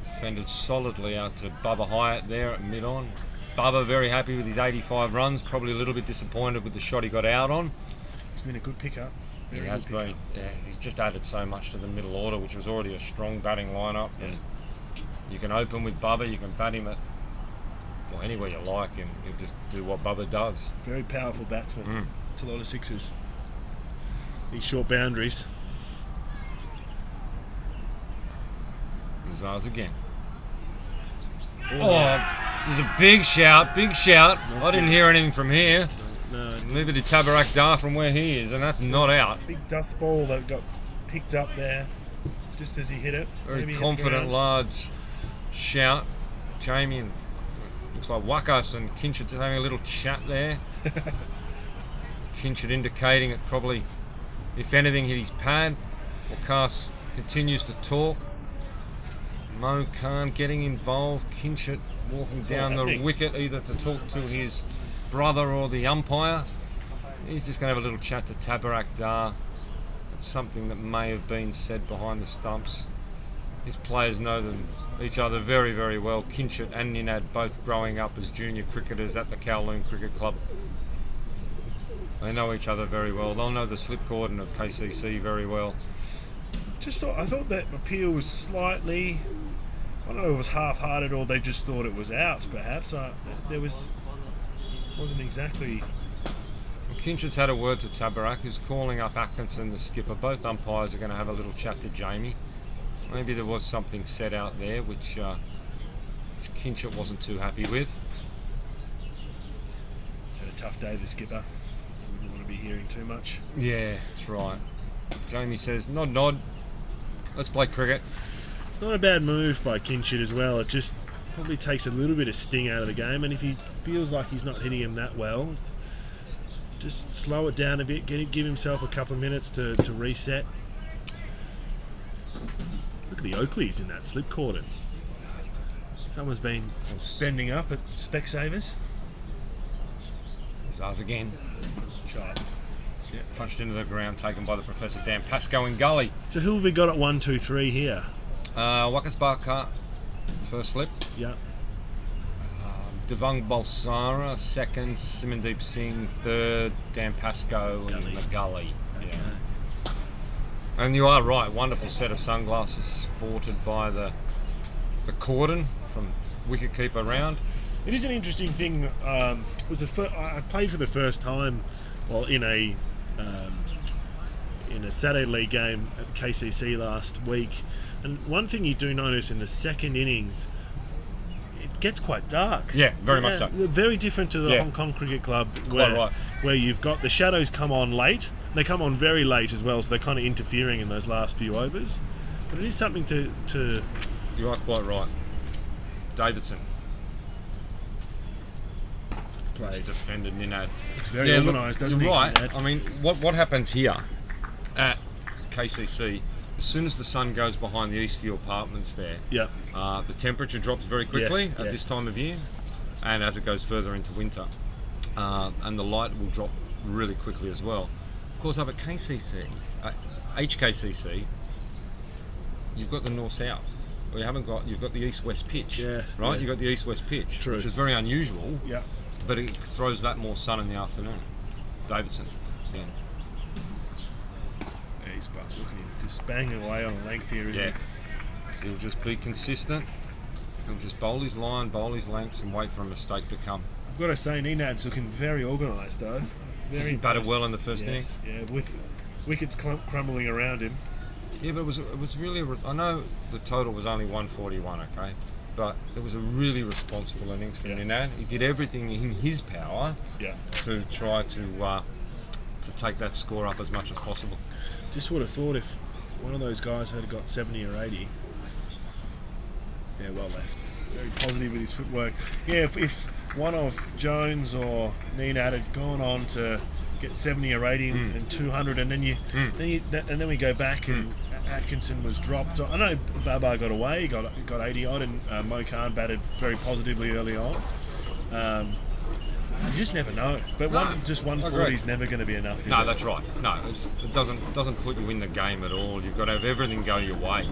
Defended solidly out to Bubba Hyatt there at mid-on. Bubba very happy with his 85 runs, probably a little bit disappointed with the shot he got out on. It's been a good pickup. He has been. Yeah, he's just added so much to the middle order, which was already a strong batting lineup. Yeah. And you can open with Bubba, you can bat him at anywhere you like, and he'll just do what Bubba does. Very powerful batsman. It's a lot of sixes. These short boundaries. Azaz again. There's a big shout. I didn't hear anything from here. No. Liberty Tabarak Dar from where he is, and that's not out. Big dust ball that got picked up there just as he hit it. Very confident, large shout. Jamie and looks like Wakas and Kinchard just having a little chat there. Kinchard indicating it probably, if anything, hit his pad. Wakas continues to talk. Mo Khan getting involved. Kinchett walking down the wicket either to talk to his brother or the umpire. He's just going to have a little chat to Tabarak Dar. It's something that may have been said behind the stumps. His players know each other very, very well. Kinchett and Ninad both growing up as junior cricketers at the Kowloon Cricket Club. They know each other very well. They'll know the slip cordon of KCC very well. I thought that appeal was slightly, I don't know if it was half-hearted or they just thought it was out, perhaps. Wasn't exactly... Kinchett's had a word to Tabarak, who's calling up Atkinson, the skipper. Both umpires are going to have a little chat to Jamie. Maybe there was something said out there which Kinchett wasn't too happy with. He's had a tough day, the skipper. I wouldn't want to be hearing too much. Yeah, that's right. Jamie says, nod. Let's play cricket. It's not a bad move by Kinchett as well. It just probably takes a little bit of sting out of the game, and if he feels like he's not hitting him that well, just slow it down a bit, give himself a couple of minutes to reset. Look at the Oakleys in that slip cordon. Someone's been spending up at Specsavers. It's ours again. Shot. Yeah, punched into the ground, taken by the Professor Dan Pascoe in gully. So who have we got at 1, 2, 3 here? Wakas Barkar, first slip. Yeah. Devang Balsara, second. Simandeep Singh, third. Dan Pascoe in the gully. Okay. Yeah. And you are right, wonderful set of sunglasses sported by the cordon from wicketkeeper round. It is an interesting thing. I played for the first time, in a Saturday League game at KCC last week, and one thing you do notice in the second innings, it gets quite dark. Yeah, very much so. Very different to the Hong Kong Cricket Club, where you've got the shadows come on late. They come on very late as well, so they're kind of interfering in those last few overs. But it is something to... You are quite right. Davidson. He's defended Ninad. Very organised, doesn't he? You're right. Ninad? I mean, what happens here at KCC, as soon as the sun goes behind the Eastview apartments there, the temperature drops very quickly at this time of year, and as it goes further into winter, and the light will drop really quickly as well. Of course, up at KCC, HKCC, you've got the north-south. Well, you've got the east-west pitch, right? You've got the east-west pitch, which is very unusual. Yeah. But it throws that more sun in the afternoon. Davidson, yeah. He's look at him, just banging away on a length here, isn't he? He'll just be consistent. He'll just bowl his line, bowl his lengths, and wait for a mistake to come. I've got to say, Ninad's looking very organised though. He batted well in the first innings. Yeah, with wickets crumbling around him. Yeah, but it was really. I know the total was only 141, okay, but it was a really responsible innings for Ninad. He did everything in his power to try to take that score up as much as possible. Just would have thought if one of those guys had got 70 or 80. Yeah, well left. Very positive with his footwork. Yeah, if one of Jones or Ninad had gone on to get 70 or 80 and 200, and then we go back and Atkinson was dropped. I know Babar got away, got 80 odd, and Mo Khan batted very positively early on. You just never know. But 140 is never going to be enough. Is No, it? that's right. No, it doesn't put you in the game at all. You've got to have everything go your way.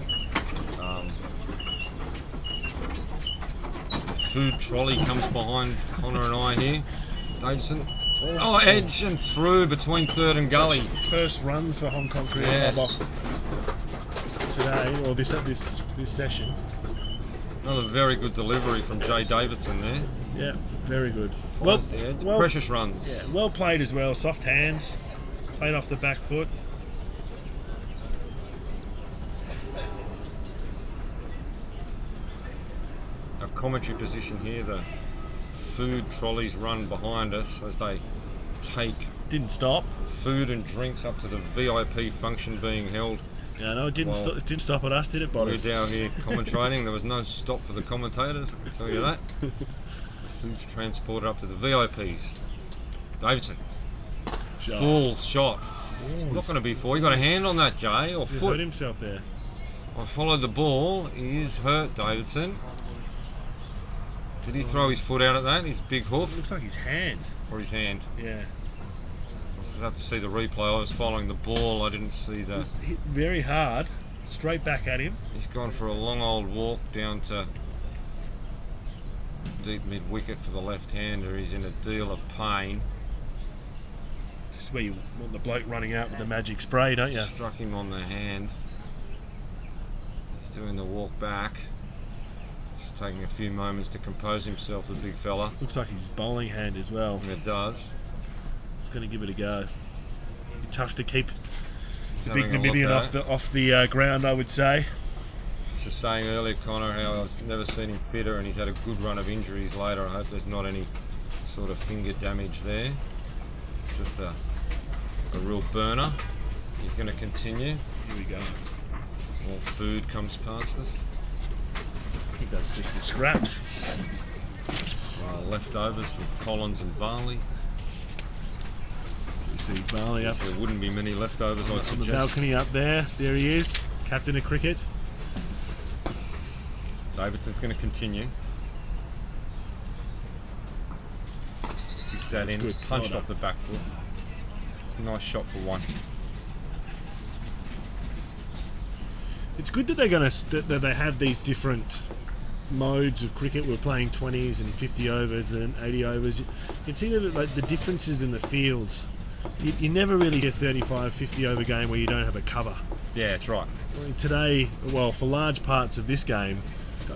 The food trolley comes behind Connor and I here. Davidson. Oh, edge and through between third and gully. First runs for Hong Kong Cricket Club off today, or this session. Another very good delivery from Jay Davidson there. Yeah, very good. Precious runs. Yeah, well played as well. Soft hands, played off the back foot. Our commentary position here, the food trolleys run behind us as they take didn't stop food and drinks up to the VIP function being held. Yeah, no, it didn't stop at us, did it, Boris? We're down here commentating. There was no stop for the commentators, I can tell you that. The food's transported up to the VIPs. Davidson. Full shot. Not going to be four. You got a hand on that, Jay, or He foot? hurt himself there. I followed the ball. He's hurt, Davidson. Did he throw his foot out at that? His big hoof? It looks like his hand. Or his hand? Yeah. I just have to see the replay. I was following the ball. I didn't see It that. was hit very hard, straight back at him. He's gone for a long old walk down to deep mid wicket for the left-hander. He's in a deal of pain. This is where you want the bloke running out with the magic spray, don't you? Struck him on the hand. He's doing the walk back. Just taking a few moments to compose himself, the big fella. Looks like his bowling hand as well. It does. It's going to give it a go. Be tough to keep the Having big a look Namibian off the ground, I would say. Just saying earlier, Connor, how I've never seen him fitter, and he's had a good run of injuries later. I hope there's not any sort of finger damage there. Just a real burner. He's going to continue. Here we go. More food comes past us. I think that's just the scraps. Leftovers from Collins and Varley. We see Varley up. There wouldn't be many leftovers, I'd On suggest. the balcony up there. There he is, captain of cricket. Davidson's going to continue. Digs that in. good. It's punched Well off the back foot. It's a nice shot for one. It's good that they're going to that they have these different modes of cricket. We're playing 20s and 50 overs, then 80 overs. You can see that like the differences in the fields. You never really get a 35, 50 over game where you don't have a cover. Yeah, that's right. I mean, today, well, for large parts of this game,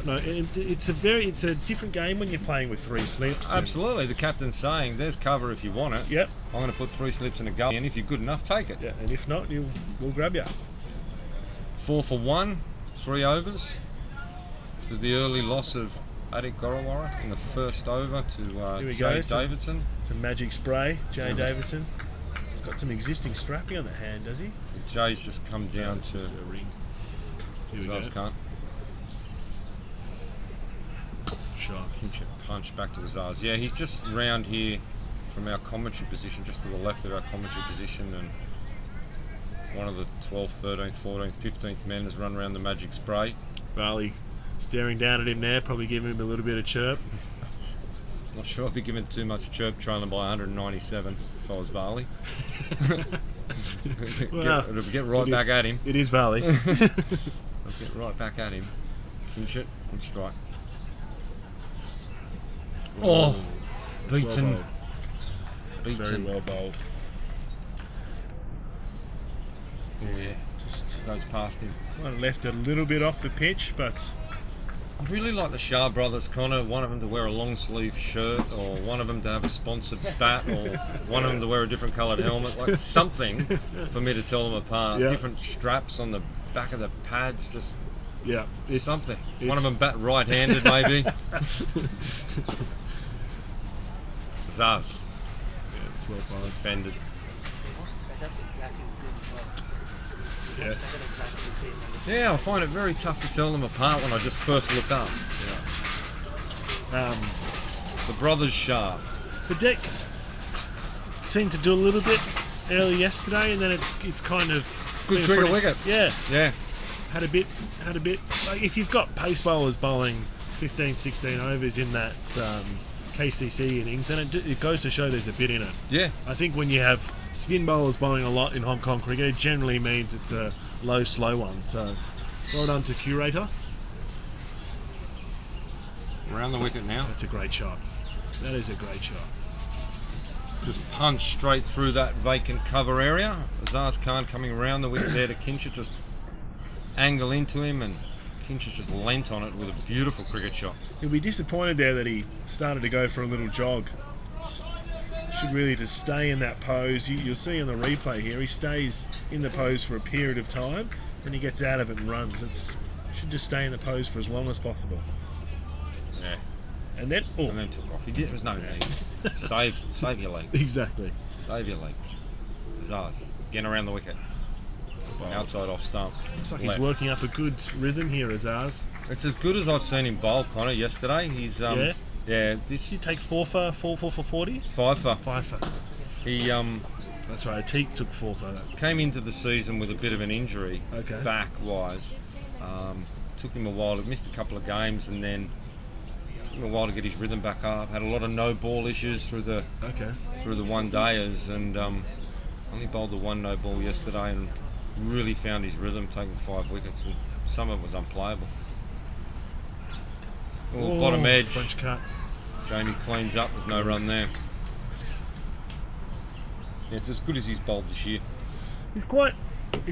no, it's a different game when you're playing with 3 slips. Absolutely. The captain's saying, there's cover if you want it. Yep. I'm going to put 3 slips in a gully, and if you're good enough, take it. Yeah, and if not, we'll grab you. 4 for 1, 3 overs. After the early loss of Adik Gorawara in the first over to Here we Jay go. Davidson. Some magic spray, Jay Davidson. He's got some existing strapping on the hand, does he? Jay's just come down It's to just a ring. Here we go. Azaz Shot. Kinch punch back to Azaz. Yeah, he's just round here from our commentary position, just to the left of our commentary position, and one of the 12th, 13th, 14th, 15th men has run around the magic spray. Varley staring down at him there, probably giving him a little bit of chirp. Not sure I'd be giving too much chirp, trailing by 197 if I was Varley. Well, it'll get right back at him. It is Varley. I'll get right back at him. Kinch it and strike. Oh, beaten. Well Beaten. very well bowled. Yeah, just goes past him. Might have left it a little bit off the pitch, but I really like the Shah brothers, Connor. One of them to wear a long sleeve shirt, or one of them to have a sponsored bat, or one of them to wear a different coloured helmet. Like something for me to tell them apart. Yeah. Different straps on the back of the pads, just yeah, it's something. One of them bat right-handed, maybe. Zaz. Yeah, it's well Just bowled. defended. Set up exactly the same as well. Yeah. Set up exactly the same. Yeah, I find it very tough to tell them apart when I just first look up. The brothers Shah. The deck seemed to do a little bit early yesterday, and then it's kind of Good been cricket pretty- wicket. Yeah, Yeah. had a bit. Like if you've got pace bowlers bowling 15, 16 overs in that KCC innings, then it goes to show there's a bit in it. Yeah. I think when you have spin bowlers bowling a lot in Hong Kong cricket, it generally means it's a low, slow one. So, well done to Curator. Around the wicket now. That's a great shot. That is a great shot. Just punch straight through that vacant cover area. Azaz Khan coming around the wicket there to Kincher, just angle into him, and Kincher's just leant on it with a beautiful cricket shot. He'll be disappointed there that he started to go for a little jog. Should really just stay in that pose. You'll see in the replay here, he stays in the pose for a period of time, then he gets out of it and runs. Should just stay in the pose for as long as possible. Yeah. And then took off. There was no need. Save your legs. Exactly. Save your legs. Azaz, getting around the wicket. Outside off stump. Looks like he's Left. working up a good rhythm here, Azaz. It's as good as I've seen him bowl, Connor, yesterday. He's this you take 4 for 40? 5 for. 5 for. He That's right, Teak took 4 for that. came into the season with a bit of an injury, Okay. back wise, Took him a while. He missed a couple of games, and then took him a while to get his rhythm back up. Had a lot of no ball issues through the one dayers, and only bowled the one no ball yesterday, and really found his rhythm, taking 5 wickets. And some of it was unplayable. Bottom edge. French cut. Jamie cleans up. There's no run there. Yeah, it's as good as he's bowled this year. He's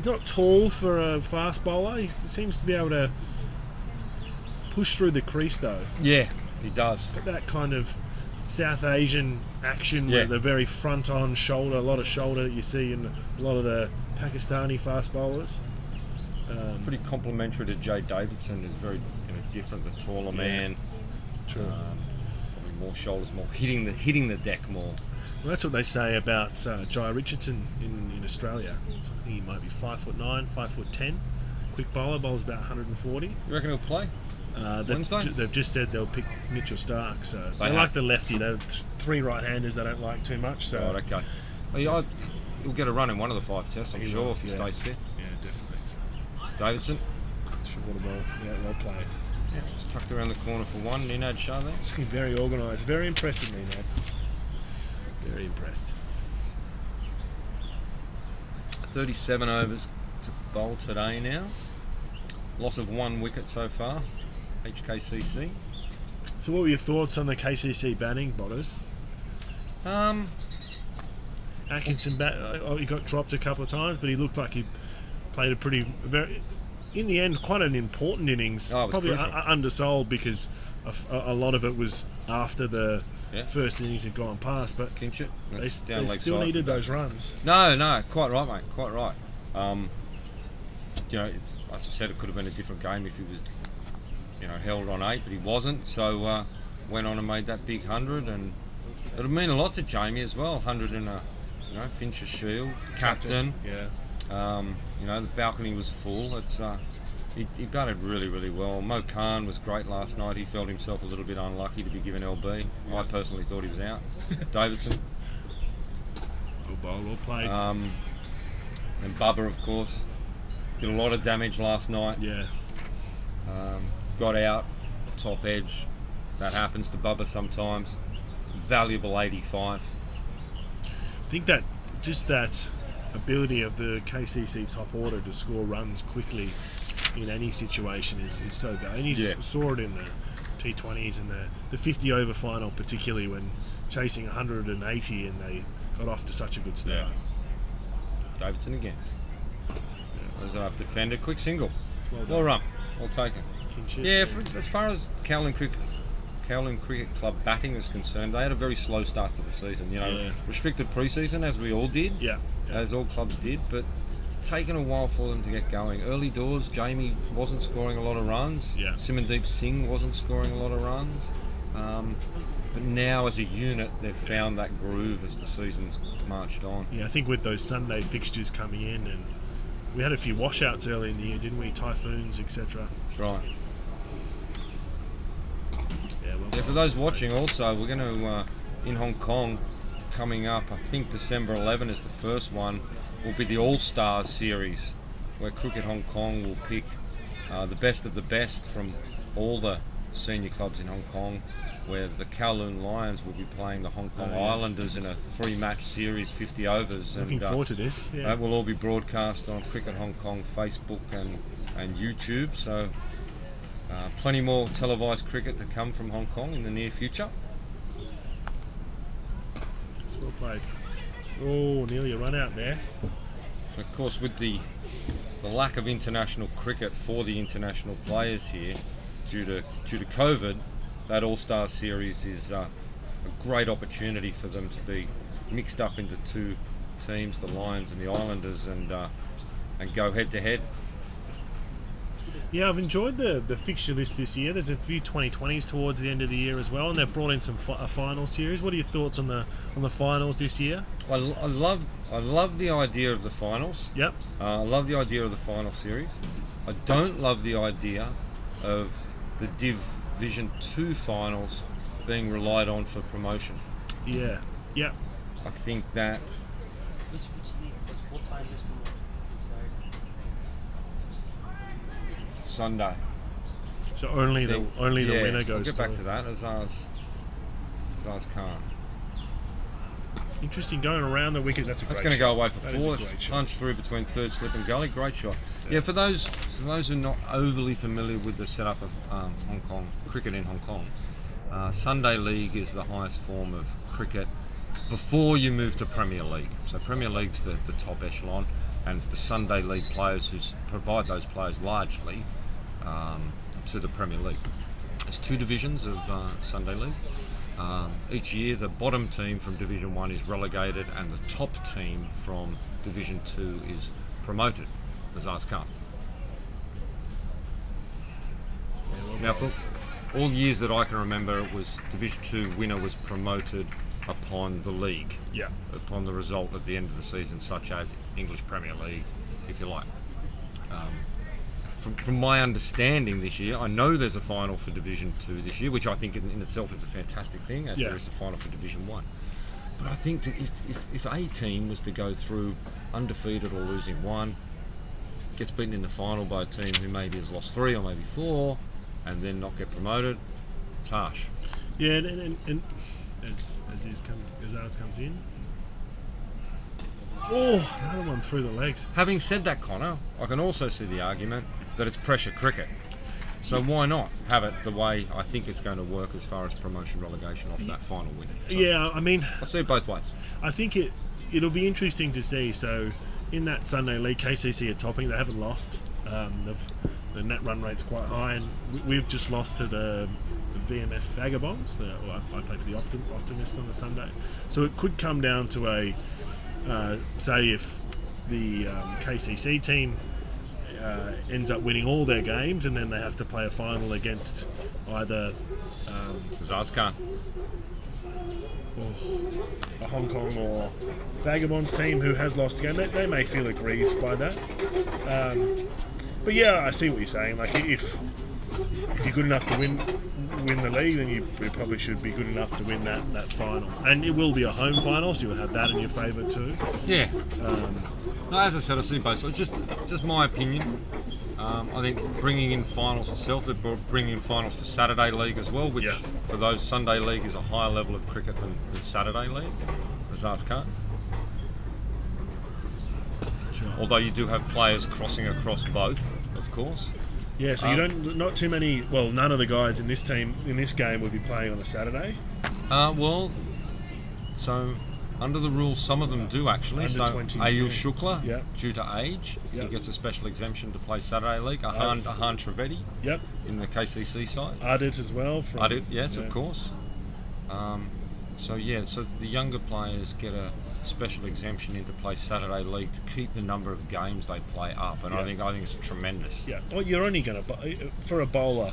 not tall for a fast bowler. He seems to be able to push through the crease though. Yeah, he does. Got that kind of South Asian action with the very front on shoulder, a lot of shoulder that you see in a lot of the Pakistani fast bowlers. Pretty complimentary to Jay Davidson. Is very different, the taller man. True. Probably more shoulders, more hitting the deck more. Well, that's what they say about Jai Richardson in Australia. I think he might be 5'9", 5'10". Quick bowler, bowls about 140. You reckon he'll play? They've just said they'll pick Mitchell Stark, so they like the lefty. They're 3 right-handers they don't like too much. So okay. Well, he'll get a run in one of the 5 tests, I'm sure, if he stays fit. Yeah, definitely. Davidson. Short ball. Yeah, well played. Yeah, just tucked around the corner for one. Ninad Shah there. It's looking very organised. Very impressed with Ninad. Very impressed. 37 overs to bowl today now. Loss of 1 wicket so far. HKCC. So what were your thoughts on the KCC batting, Bottas? Atkinson he got dropped a couple of times, but he looked like he played in the end, quite an important innings. Probably undersold because a lot of it was after the first innings had gone past, but clinch it. They still needed those runs. No, quite right, mate. Quite right. As I said, it could have been a different game if he was, held on 8, but he wasn't. So went on and made that big 100, and it'll mean a lot to Jamie as well. 100 in a, Fincher Shield, captain. Yeah. The balcony was full. It's he batted really, really well. Mo Khan was great last night. He felt himself a little bit unlucky to be given LB. I personally thought he was out. Davidson. Well bowled, well played. And Bubba, of course, did a lot of damage last night. Yeah. Got out, top edge. That happens to Bubba sometimes. Valuable 85. I think that ability of the KCC top order to score runs quickly in any situation is so good. And you saw it in the T20s and the 50 over final, particularly when chasing 180 and they got off to such a good start. Yeah. Davidson again. Was it up defender? Quick single. Well run. Well taken. As far as Kowloon Cricket Club batting is concerned, they had a very slow start to the season. Restricted pre-season, as we all did. Yeah. As all clubs did, but it's taken a while for them to get going. Early doors, Jamie wasn't scoring a lot of runs. Yeah. Simandeep Singh wasn't scoring a lot of runs. But now, as a unit, they've found that groove as the season's marched on. Yeah, I think with those Sunday fixtures coming in, and we had a few washouts early in the year, didn't we? Typhoons, etc. That's right. Yeah, for those watching also, we're going to, in Hong Kong, coming up, I think December 11 is the first one, will be the All-Stars series, where Cricket Hong Kong will pick the best of the best from all the senior clubs in Hong Kong, where the Kowloon Lions will be playing the Hong Kong Islanders in a 3-match series, 50 overs. Looking forward to this. Yeah. That will all be broadcast on Cricket Hong Kong Facebook and YouTube, so plenty more televised cricket to come from Hong Kong in the near future. Well played. Oh, nearly a run out there. Of course, with the lack of international cricket for the international players here, due to COVID, that All-Star series is a great opportunity for them to be mixed up into 2 teams, the Lions and the Islanders, and go head to head. Yeah, I've enjoyed the fixture list this year. There's a few 2020s towards the end of the year as well, and they've brought in a final series. What are your thoughts on the finals this year? I love the idea of the finals. Yep. I love the idea of the final series. I don't love the idea of the Division 2 finals being relied on for promotion. Yeah. Yep. I think that. Which league was both finalists from inside? Sunday. So only the winner goes. We'll get back through. to that. Azaz Khan. Interesting, going around the wicket. That's going to go away for That is a 4. great shot. Punch through between third slip and gully. Great shot. Yeah, for those who are not overly familiar with the setup of Hong Kong cricket in Hong Kong, Sunday League is the highest form of cricket before you move to Premier League. So Premier League's the top echelon, and it's the Sunday League players who provide those players largely to the Premier League. There's 2 divisions of Sunday League. Each year the bottom team from Division 1 is relegated and the top team from Division 2 is promoted. Azaz Khan. Now for all years that I can remember, it was Division 2 winner was promoted upon the league. Yeah. Upon the result at the end of the season, such as English Premier League, if you like. From my understanding this year, I know there's a final for Division 2 this year, which I think in itself is a fantastic thing, as there is a final for Division 1. But I think if a team was to go through undefeated or losing 1, gets beaten in the final by a team who maybe has lost 3 or maybe 4, and then not get promoted, it's harsh. Yeah, and as Azaz comes in. Oh, another one through the legs. Having said that, Connor, I can also see the argument that it's pressure cricket. So why not have it the way I think it's going to work as far as promotion relegation off that final win? So Yeah, I mean, I see it both ways. I think it'll be interesting to see. So in that Sunday League, KCC are topping. They haven't lost. The net run rate's quite high, and we've just lost to the VMF Vagabonds. I play for the Optimists on the Sunday. So it could come down to a say if the KCC team ends up winning all their games, and then they have to play a final against either Azaz Khan, a Hong Kong or Vagabonds team who has lost a game, they may feel aggrieved by that. But yeah, I see what you're saying. Like if you're good enough to win the league, then you probably should be good enough to win that final. And it will be a home final, so you'll have that in your favour too. Yeah. No, as I said, I see both. So it's just my opinion. I think bringing in finals itself, they're bringing in finals for Saturday League as well, which for those Sunday League is a higher level of cricket than Saturday League. Azaz Khan. Sure. Although you do have players crossing across both, of course. Yeah, so you not too many. Well, none of the guys in this team in this game would be playing on a Saturday. Well, so under the rules, some of them do actually. Under So 20s, Ayush Shukla, Yep. due to age, he Yep. gets a special exemption to play Saturday League. Ahan Trivedi, Yep. in the KCC side. Ardit as well. Ardit, yes, of course. So the younger players get a special exemption in to play Saturday League to keep the number of games they play up, and I think it's tremendous. Yeah. Well, you're only going to for a bowler,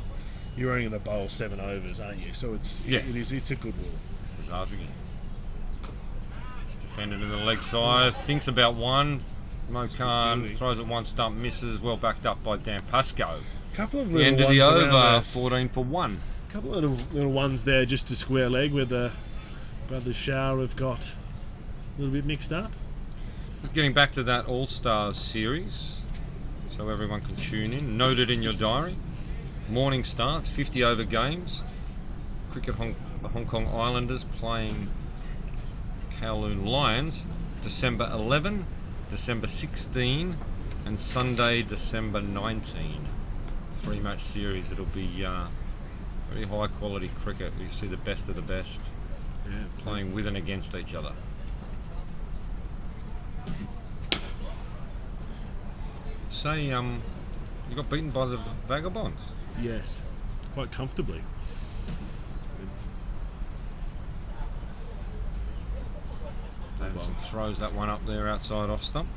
you're only going to bowl 7 overs, aren't you? So it's a good rule. Azaz again. It's defended in the leg side, thinks about one. Mo Khan throws at one stump, misses, well backed up by Dan Pascoe. Couple of the little end of the ones over, around that. 14 for 1. A couple of little ones there just to square leg where the brothers Shower have got a little bit mixed up. Just getting back to that All-Stars series, so everyone can tune in. Note it in your diary. Morning starts, 50 over games. The Hong Kong Islanders playing Kowloon Lions, December 11, December 16, and Sunday, December 19. 3-match series. It'll be very high quality cricket. We see the best of the best playing with and against each other. Say, you got beaten by the Vagabonds. Yes, quite comfortably. Davison throws that one up there outside off stump.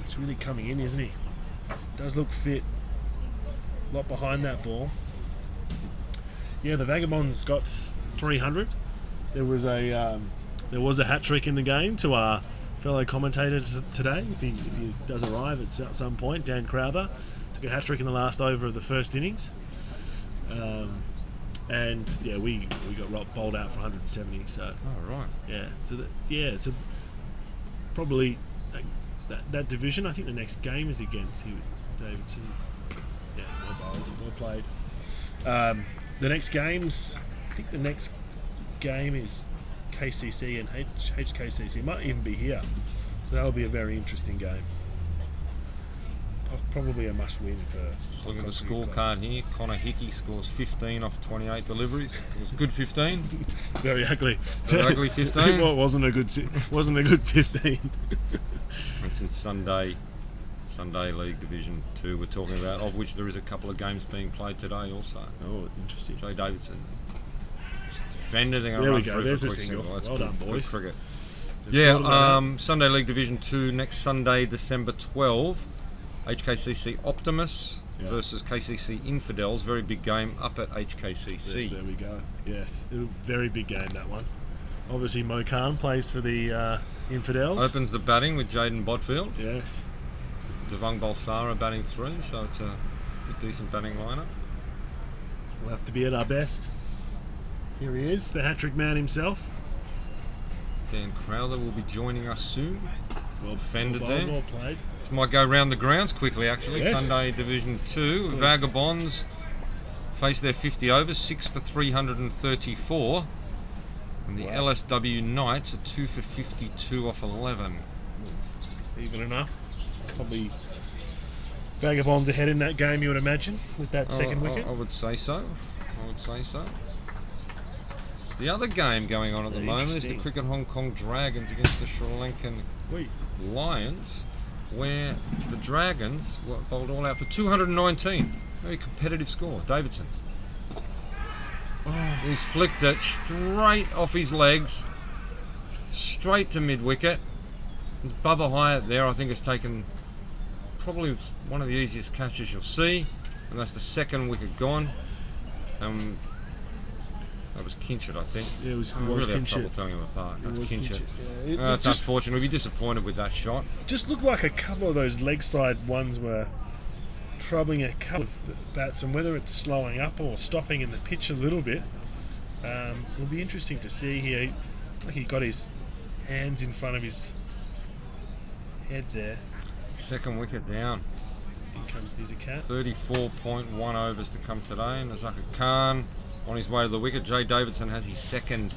He's really coming in, isn't he? Does look fit. A lot behind that ball. Yeah, the Vagabonds got 300. There was a hat trick in the game to our fellow commentator today. If he does arrive at some point, Dan Crowther took a hat trick in the last over of the first innings. And yeah, we got bowled out for 170. So right. Yeah. So it's probably that division. I think the next game is against Davidson. Yeah. Well played. The next games, I think the next game is KCC and HKCC. It might even be here, so that'll be a very interesting game. Probably a must-win for. Just looking at the scorecard here. Connor Hickey scores 15 off 28 deliveries. It was a good 15. Very ugly. Very ugly 15. Well, wasn't a good 15. That's in Sunday League Division 2 we're talking about, of which there is a couple of games being played today also. Oh, interesting. Jay Davidson defended. There we go. There's a single. That's well good, done, boys. Good cricket. They've Sunday League Division 2 next Sunday, December 12. HKCC Optimus versus KCC Infidels. Very big game up at HKCC. There we go. Yes, very big game, that one. Obviously, Mo Khan plays for the Infidels. Opens the batting with Jaden Bodfield. Yes. Devang Balsara batting 3, so it's a decent batting lineup. We'll have to be at our best. Here he is, the hat-trick man himself. Dan Crowther will be joining us soon. Well defended well, there. Well played. This might go round the grounds quickly, actually. Yes. Sunday Division 2. Vagabonds face their 50 overs, 6 for 334. And the LSW Knights are 2 for 52 off 11. Even enough. Probably Vagabonds ahead in that game, you would imagine, with that second wicket. I would say so. The other game going on at the moment is the Cricket Hong Kong Dragons against the Sri Lankan Lions, where the Dragons were bowled all out for 219. Very competitive score. Davidson. He's flicked it straight off his legs, straight to mid-wicket. There's Bubba Hyatt there, I think has taken probably one of the easiest catches you'll see, and that's the second wicket gone. That was Kinchett, I think. Yeah, it was really have Kinchett. trouble telling them apart. That's Kinchett. Yeah, it's unfortunate. We'll be disappointed with that shot. Just looked like a couple of those leg side ones were troubling a couple of batsmen, whether it's slowing up or stopping in the pitch a little bit. It'll be interesting to see here. It's like he got his hands in front of his head there. Second wicket down. In comes Nizakat. 34.1 overs to come today. And Nazaka Khan on his way to the wicket. Jay Davidson has his second,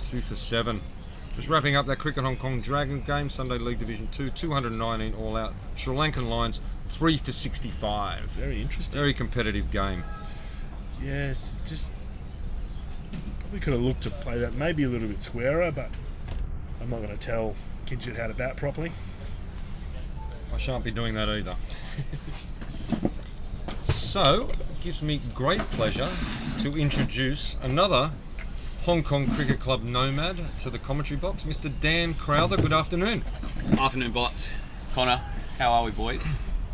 2 for 7. Just wrapping up that Cricket Hong Kong Dragon game, Sunday League Division 2, 219 all out. Sri Lankan Lions, 3 for 65. Very interesting. Very competitive game. Yeah, it's just probably could have looked to play that maybe a little bit squarer, but I'm not going to tell Kinchett how to bat properly. I shan't be doing that either. So, it gives me great pleasure to introduce another Hong Kong Cricket Club nomad to the commentary box, Mr. Dan Crowther. Good afternoon. Afternoon, Bots. Connor, how are we, boys?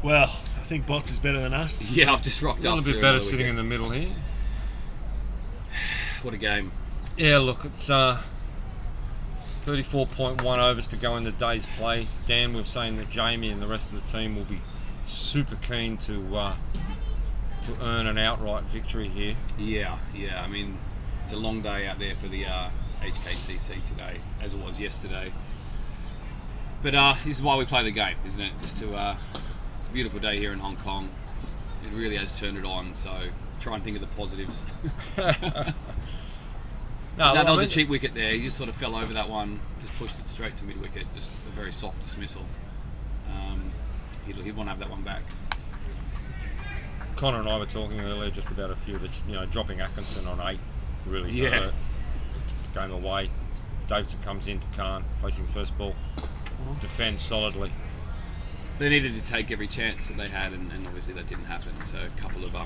Well, I think Bots is better than us. Yeah, I've just rocked up. A little bit better sitting in the middle here. What a game. Yeah, look, it's 34.1 overs to go in the day's play. Dan, we're saying that Jamie and the rest of the team will be super keen to earn an outright victory here. Yeah. I mean, it's a long day out there for the HKCC today, as it was yesterday. But this is why we play the game, isn't it? Just to it's a beautiful day here in Hong Kong. It really has turned it on. So try and think of the positives. That was a cheap wicket there. He just sort of fell over that one, just pushed it straight to mid-wicket. Just a very soft dismissal. He'd want to have that one back. Connor and I were talking earlier just about a few that, dropping Atkinson on 8 really hurt the game away. Davidson comes in to Khan, facing first ball, defends solidly. They needed to take every chance that they had, and obviously that didn't happen. So a couple of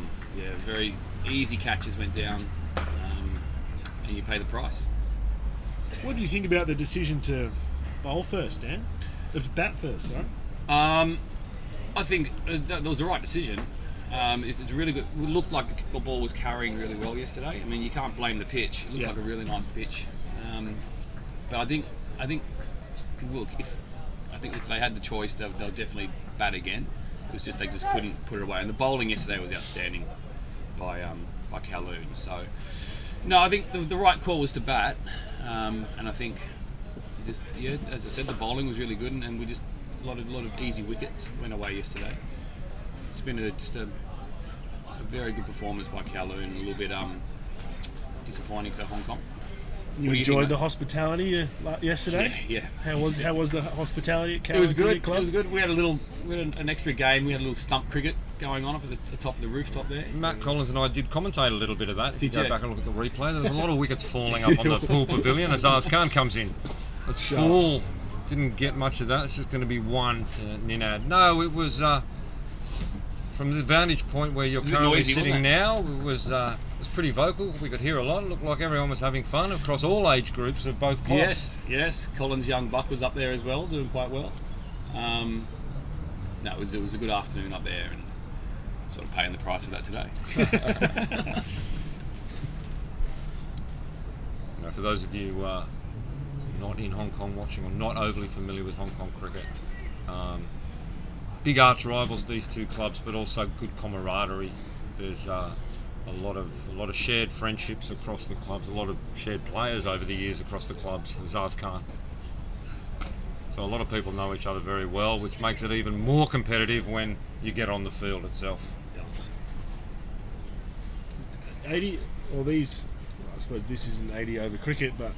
very easy catches went down, and you pay the price. What do you think about the decision to bowl first, Dan? To bat first, sorry? I think that was the right decision. It's really good. It looked like the ball was carrying really well yesterday. I mean, you can't blame the pitch. It looks like a really nice pitch. But I think, look, if they had the choice, they'll definitely bat again. It was just they just couldn't put it away. And the bowling yesterday was outstanding by Kowloon. So, no, I think the right call was to bat. And I think as I said, the bowling was really good, and we just a lot of easy wickets went away yesterday. It's been just a a very good performance by Kowloon. A little bit disappointing for Hong Kong. You enjoyed the hospitality yesterday? Yeah. How was the hospitality at Kowloon It was good. Cricket Club? It was good. We had an extra game. We had a little stump cricket going on up at the top of the rooftop there. Matt Collins and I did commentate a little bit of that. If Did you go you? back and look at the replay, there was a lot of wickets falling up on the pool pavilion as Azaz Khan comes in. It's full. Didn't get much of that. It's just going to be one to Ninad. No, it was from the vantage point where you're currently noisy, sitting wasn't it? now. It was pretty vocal. We could hear a lot. It looked like everyone was having fun across all age groups of both clubs. Yes. Collins' young buck was up there as well, doing quite well. No, it was a good afternoon up there, and sort of paying the price of that today. Now, for those of you not in Hong Kong watching or not overly familiar with Hong Kong cricket, big arch rivals, these two clubs, but also good camaraderie. There's a lot of shared friendships across the clubs, a lot of shared players over the years across the clubs. Azaz Khan. So a lot of people know each other very well, which makes it even more competitive when you get on the field itself. It does. 80, or these, I suppose this isn't 80 over cricket, but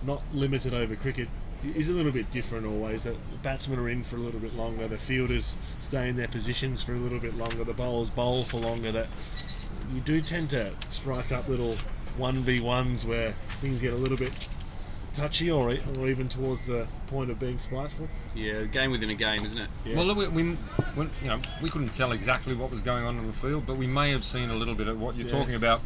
not limited over cricket, is a little bit different always. That the batsmen are in for a little bit longer, the fielders stay in their positions for a little bit longer, the bowlers bowl for longer. That you do tend to strike up little 1v1s where things get a little bit touchy, or even towards the point of being spiteful. Yeah, a game within a game, isn't it? Yes. Well, we couldn't tell exactly what was going on in the field, but we may have seen a little bit of what you're talking about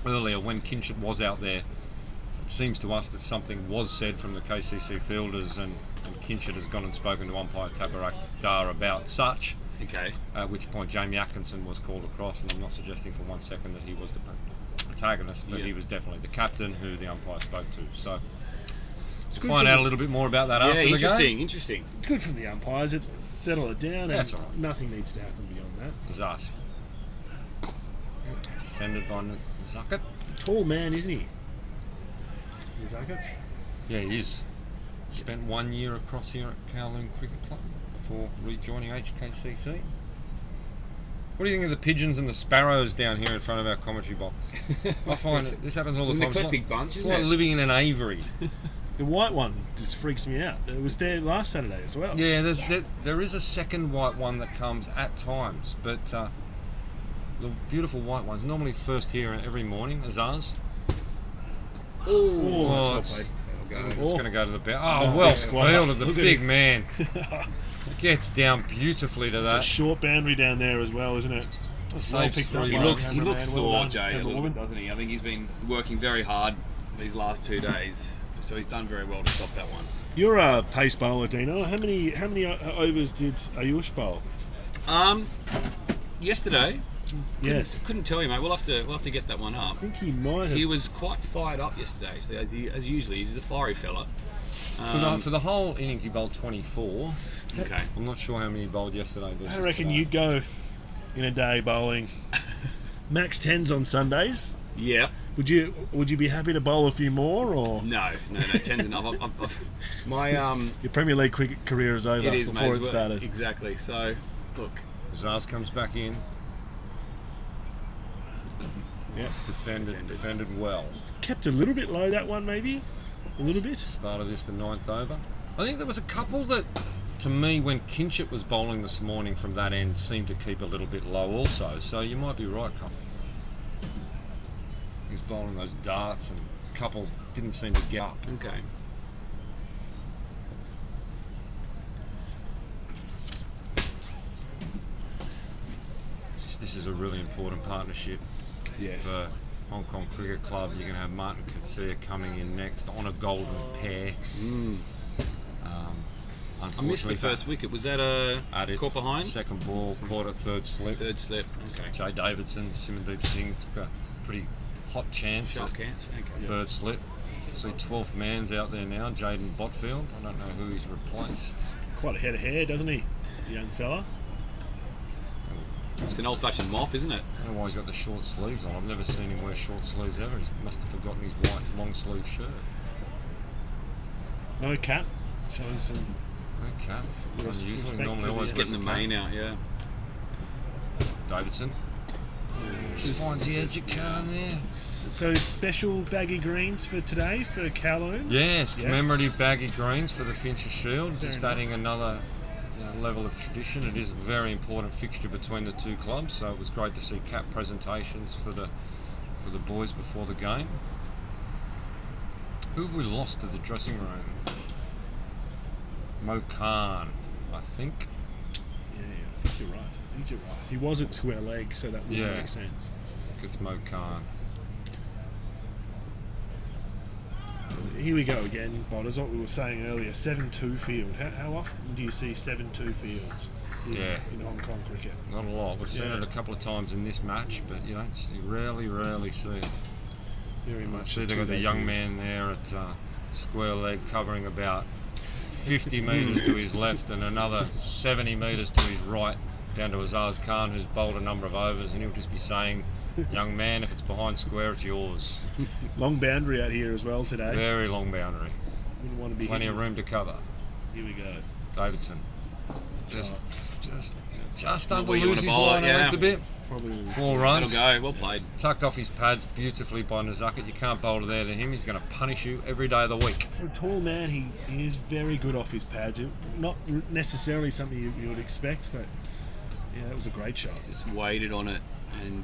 earlier when Kinship was out there. It seems to us that something was said from the KCC fielders, and Kinship has gone and spoken to umpire Tabarak Dar about such. Okay. At which point Jamie Atkinson was called across, and I'm not suggesting for 1 second that he was the protagonist, but he was definitely the captain who the umpire spoke to. So we'll find out a little bit more about that after the game. Interesting. Good from the umpires. Settle it down. That's and all right. Nothing needs to happen beyond that. Zas. Defended by Zakat. Tall man, isn't he? Is he Zakat? Yeah, he is. Spent 1 year across here at Kowloon Cricket Club before rejoining HKCC. What do you think of the pigeons and the sparrows down here in front of our commentary box? I find this happens all the time. An eclectic bunch, it's isn't like it? living in an aviary. The white one just freaks me out. It was there last Saturday as well. Yeah, there is a second white one that comes at times, but the beautiful white one's normally first here every morning, Azaz. Oh, it's Goes. going to go to the bow. Oh, well fielded, the Look at big him. man. Gets down beautifully to It's that. a short boundary down there as well, isn't it? Saves picked up three. by He the looks cameraman. sore, Well done, Jay, a Kevin little bit, Morgan. doesn't he? I think he's been working very hard these last 2 days, so he's done very well to stop that one. You're a pace bowler, Dino. How many overs did Ayush bowl? Yesterday, Yes. couldn't tell you, mate. We'll have to get that one up. I think he might have. He was quite fired up yesterday, so as usually, he's a fiery fella. For the whole innings, he bowled 24. Okay. I'm not sure how many he bowled yesterday. Versus I reckon today. you'd go in a day bowling max 10s on Sundays. Yeah. Would you be happy to bowl a few more, or No, 10's enough. My your Premier League cricket career is over it is, before mate. it started? Exactly. So, look. Zaz comes back in. Yes. Defended well. Kept a little bit low, that one, maybe a little bit. Started this the 9th over. I think there was a couple that, to me, when Kinship was bowling this morning from that end, seemed to keep a little bit low also. So you might be right, Colin. He was bowling those darts, and a couple didn't seem to get up. Okay. This is a really important partnership for Hong Kong Cricket Club. You're going to have Martin Kasia coming in next on a golden pair. I missed the first wicket. Was that a caught behind? Second ball, caught at third slip. Third slip. Okay. Jay Davidson, Simandeep Singh took a pretty hot chance. Shot catch. Okay. Third slip. See 12th man's out there now, Jaden Botfield. I don't know who he's replaced. Quite a head of hair, doesn't he, the young fella? It's an old-fashioned mop, isn't it? I don't know why he's got the short sleeves on. I've never seen him wear short sleeves ever. He must have forgotten his white long sleeve shirt. No cap, showing some. No cap. Unusual. respect Normally to always the- gets Getting the the cap. mane out, yeah. Davidson. Just finds the edge of Carn there. So special baggy greens for today for Kowloon? Yes, commemorative baggy greens for the Fincher Shield. Very Just nice. adding another level of tradition. It is a very important fixture between the two clubs, so it was great to see cap presentations for the boys before the game. Who have we lost to the dressing room? Mo Khan, I think. Yeah, I think you're right. He was at square leg, so that would make sense. I think it's Mo Khan. Here we go again, Bodders, what we were saying earlier, 7-2 field. How often do you see 7-2 fields in Hong Kong cricket? Not a lot. We've seen it a couple of times in this match, but you rarely see it. Very much. See they've got the young man there at square leg covering about 50 metres to his left and another 70 metres to his right down to Azaz Khan, who's bowled a number of overs, and he'll just be saying, young man, if it's behind square, it's yours. Long boundary out here as well today. Very long boundary. Wouldn't want to be Plenty of room to cover. Here we go. Davidson. Just under where you lose wanna his bowl line it, a bit. Probably 4 runs. That'll go. Well played. Tucked off his pads beautifully by Nazaket. You can't bowl there to him. He's going to punish you every day of the week. For a tall man, he is very good off his pads. Not necessarily something you would expect, but yeah, that was a great shot. Just waited on it, and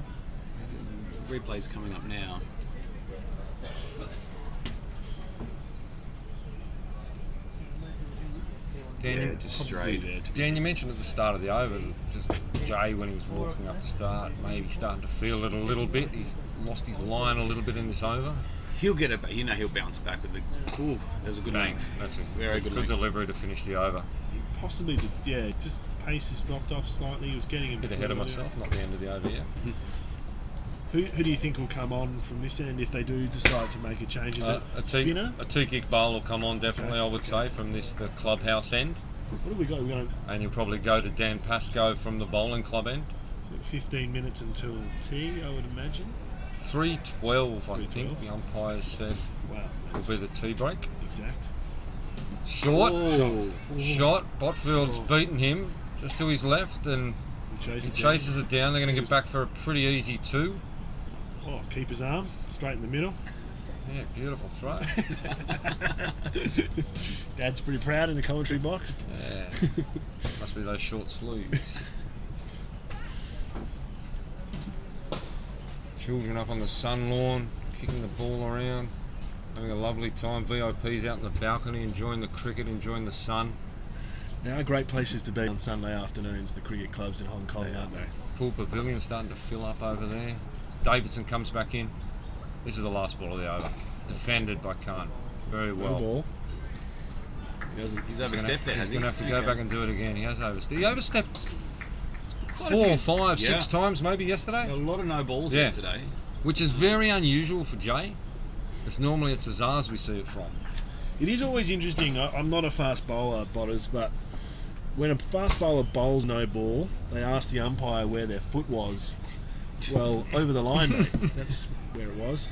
replay's coming up now. Dan, just straight. Dan, you mentioned at the start of the over, just Jay when he was walking up to start, maybe starting to feel it a little bit. He's lost his line a little bit in this over. He'll get it back. He'll bounce back with the. Ooh, that was a good length. That's a very good length. delivery to finish the over. Possibly, just pace has dropped off slightly. He was getting him. Bit ahead of myself, not the end of the over yet. Who do you think will come on from this end if they do decide to make a change? Is it a spinner? A two-kick bowl will come on definitely, I would say, from the clubhouse end. What do we got? And you'll probably go to Dan Pascoe from the bowling club end. So 15 minutes until tea, I would imagine. 3:12, I think the umpires said. Wow, will be the tea break. Exact. Shot. Botfield's beaten him just to his left, and he chases it down. They're going to get back for a pretty easy 2. Oh, keeper's arm, straight in the middle. Yeah, beautiful throw. Dad's pretty proud in the commentary box. Yeah, must be those short sleeves. Children up on the sun lawn, kicking the ball around, having a lovely time. VIPs out in the balcony, enjoying the cricket, enjoying the sun. They are great places to be on Sunday afternoons, the cricket clubs in Hong Kong, aren't they? Pool pavilion starting to fill up over there. Davidson comes back in. This is the last ball of the over. Defended by Khan. Very well. Ball. He's overstepped there, He's hasn't going to he? have to go back and do it again. He has overstepped. He overstepped Quite 4, 5, 6 Yeah. times maybe yesterday. A lot of no balls yesterday. Which is very unusual for Jay. It's normally it's Azars we see it from. It is always interesting. I'm not a fast bowler, Botters, but when a fast bowler bowls no ball, they ask the umpire where their foot was. Well, over the line, mate. That's where it was.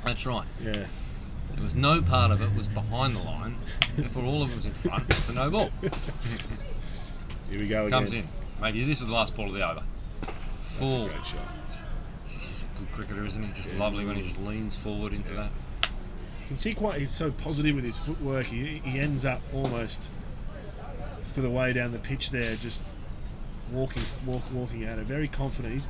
That's right. Yeah. There was no part of it was behind the line. Therefore, all of it was in front. It's a no ball. Here we go again. Comes in. Maybe this is the last ball of the over. Full. That's a great shot. He's a good cricketer, isn't he? Just lovely when he just leans forward into that. You can see he's so positive with his footwork. He ends up almost for the way down the pitch there, just walking at it. Very confident. He's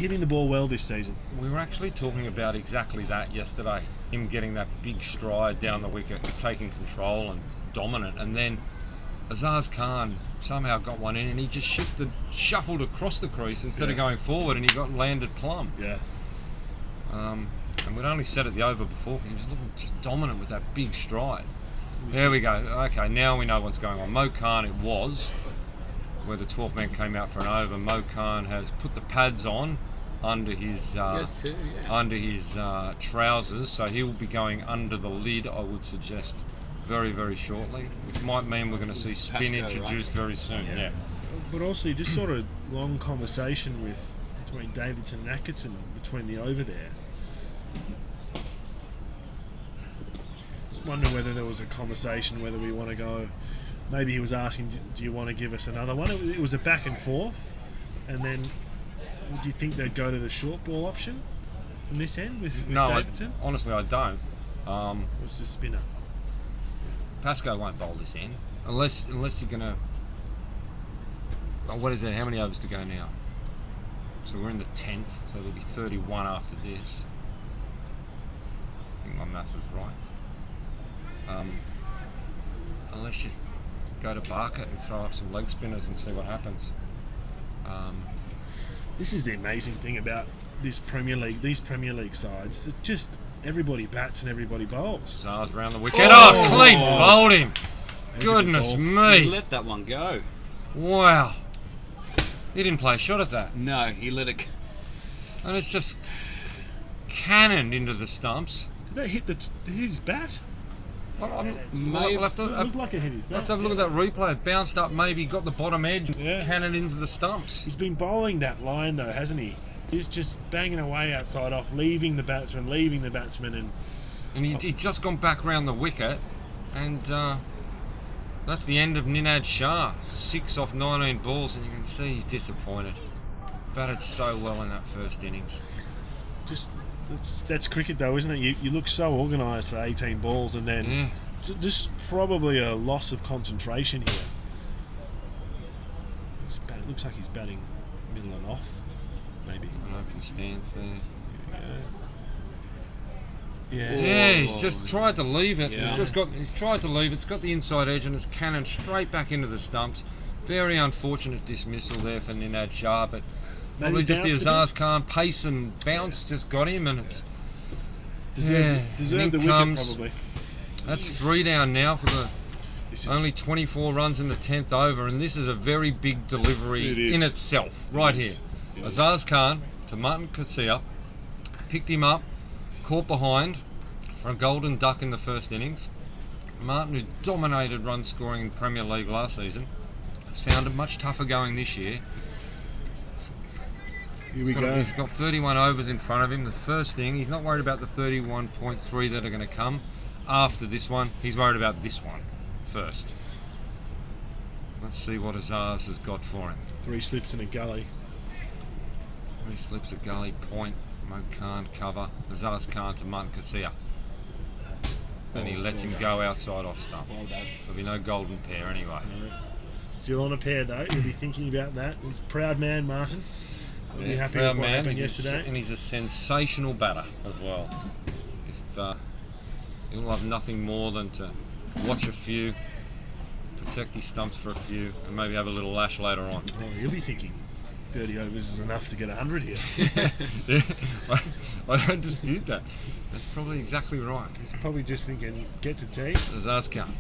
hitting the ball well this season. We were actually talking about exactly that yesterday. Him getting that big stride down the wicket, taking control and dominant. And then Azaz Khan somehow got one in and he just shuffled across the crease instead of going forward, and he got landed plumb. Yeah. And we'd only said it the over before because he was looking just dominant with that big stride. There we go. Okay, now we know what's going on. Mo Khan it was, where the 12th man came out for an over. Mo Khan has put the pads on under his trousers, so he will be going under the lid, I would suggest, very, very shortly, which might mean we're going to see spin introduced very soon. Yeah. But also just sort of long conversation between Davidson and Atkinson between the over there. Just wonder whether there was a conversation whether we want to go. Maybe he was asking, do you want to give us another one? It was a back and forth, and then Do you think they'd go to the short ball option from this end with No, Davidson? honestly, I don't. What's the spinner? Pascoe won't bowl this in unless you're gonna. Oh, what is that? How many overs to go now? So we're in the 10th, so there'll be 31 after this. I think my maths is right. Unless you go to Barker and throw up some leg spinners and see what happens. This is the amazing thing about these Premier League sides. That just everybody bats and everybody bowls. Zars round the wicket. Oh, clean bowled him. Goodness He me. let that one go. Wow. He didn't play a shot at that. No, he let it. And it's just cannoned into the stumps. Did they hit his bat? We'll have to Looked like it hit his bat. have to have a look at that replay. It bounced up, maybe got the bottom edge, cannoned into the stumps. He's been bowling that line though, hasn't he? He's just banging away outside off, leaving the batsman, and he's just gone back round the wicket, and that's the end of Ninad Shah. 6 off 19 balls, and you can see he's disappointed. Batted so well in that first innings. That's cricket though, isn't it? You look so organised for 18 balls, and then just probably a loss of concentration here. It looks like he's batting middle and off, maybe. An open stance there. Yeah, he's just tried to leave it. Yeah. He's tried to leave it. It's got the inside edge and it's cannoned straight back into the stumps. Very unfortunate dismissal there for Ninad Shah, but probably just the Azaz Khan pace and bounce just got him, and it's deserved the wicket probably. That's 3 down now for the only 24 runs in the 10th over, and this is a very big delivery in itself, right here. Azaz Khan to Martin Kasia, picked him up, caught behind for a golden duck in the first innings. Martin, who dominated run scoring in Premier League last season, has found it much tougher going this year. He's got 31 overs in front of him. The first thing, he's not worried about the 31.3 that are going to come after this one. He's worried about this one first. Let's see what Azaz has got for him. 3 slips in a gully. 3 slips, a gully, point, Mo Khan cover, Azaz Khan to Martin Kasia. And he lets him go outside off stump. Well done. There'll be no golden pair anyway. No. Still on a pair though, you'll be thinking about that. He's a proud man, Martin. I'll be happy with what happened yesterday. And he's a sensational batter as well. He'll have nothing more than to watch a few, protect his stumps for a few, and maybe have a little lash later on. Oh, you'll be thinking 30 overs is enough to get 100 here. Yeah, I don't dispute that. That's probably exactly right. He's probably just thinking, get to tea. Azaz Khan.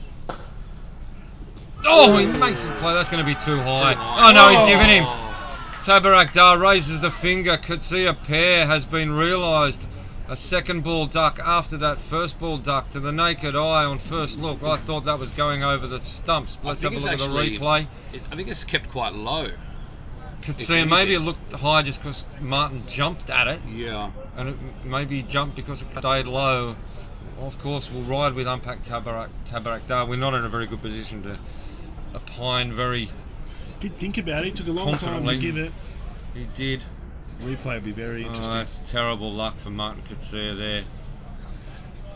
Oh, he makes him play. That's going to be too high. Oh no, he's given him. Tabarak Dar raises the finger. Could see a pair has been realised. A second ball duck after that first ball duck to the naked eye on first look. I thought that was going over the stumps. Let's have a look at the replay. I think it's kept quite low. Could see, maybe it looked high just because Martin jumped at it. Yeah. And maybe he jumped because it stayed low. Of course, we'll ride with Unpack Tabarak Dar. We're not in a very good position to opine very. Did think about it. Took a long time to give it. He did. Replay will be very interesting. That's terrible luck for Martin Katsir there.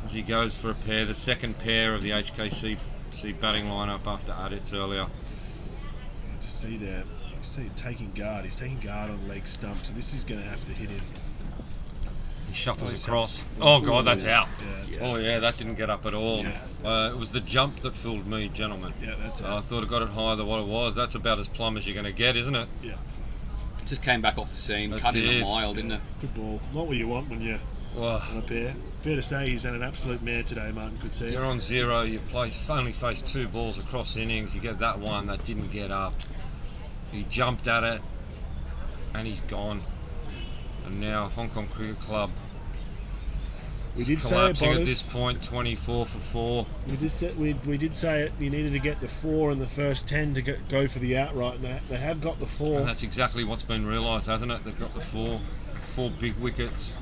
As he goes for a pair, the second pair of the HKCC batting lineup after Aditz earlier. Just see there. You see taking guard. He's taking guard on the leg stump, so this is going to have to hit him. He shuffles across. Oh God, that's out. Yeah, oh yeah, that didn't get up at all. Yeah. It was the jump that fooled me, gentlemen. Yeah, that's I thought it got it higher than what it was. That's about as plumb as you're going to get, isn't it? Yeah. Just came back off the seam, cut in a mile, didn't it? Good ball. Not what you want when you're on a pair. Fair to say he's had an absolute mare today, Martin could see. You're on 0, you've only faced 2 balls across innings, you get that one that didn't get up. He jumped at it and he's gone. And now Hong Kong Cricket Club we did collapsing say at this point, 24 for 4. We did say it. You needed to get the 4 in the first 10 to go for the outright. And they have got the 4. And that's exactly what's been realised, hasn't it? They've got the 4 big wickets.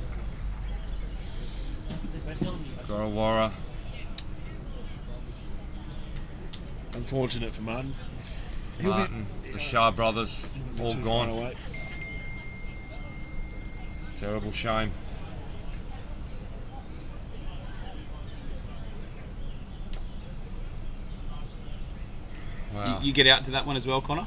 Gorawara. Unfortunate for Martin. The Shah brothers, all gone. Terrible shame. Wow. You get out to that one as well, Connor?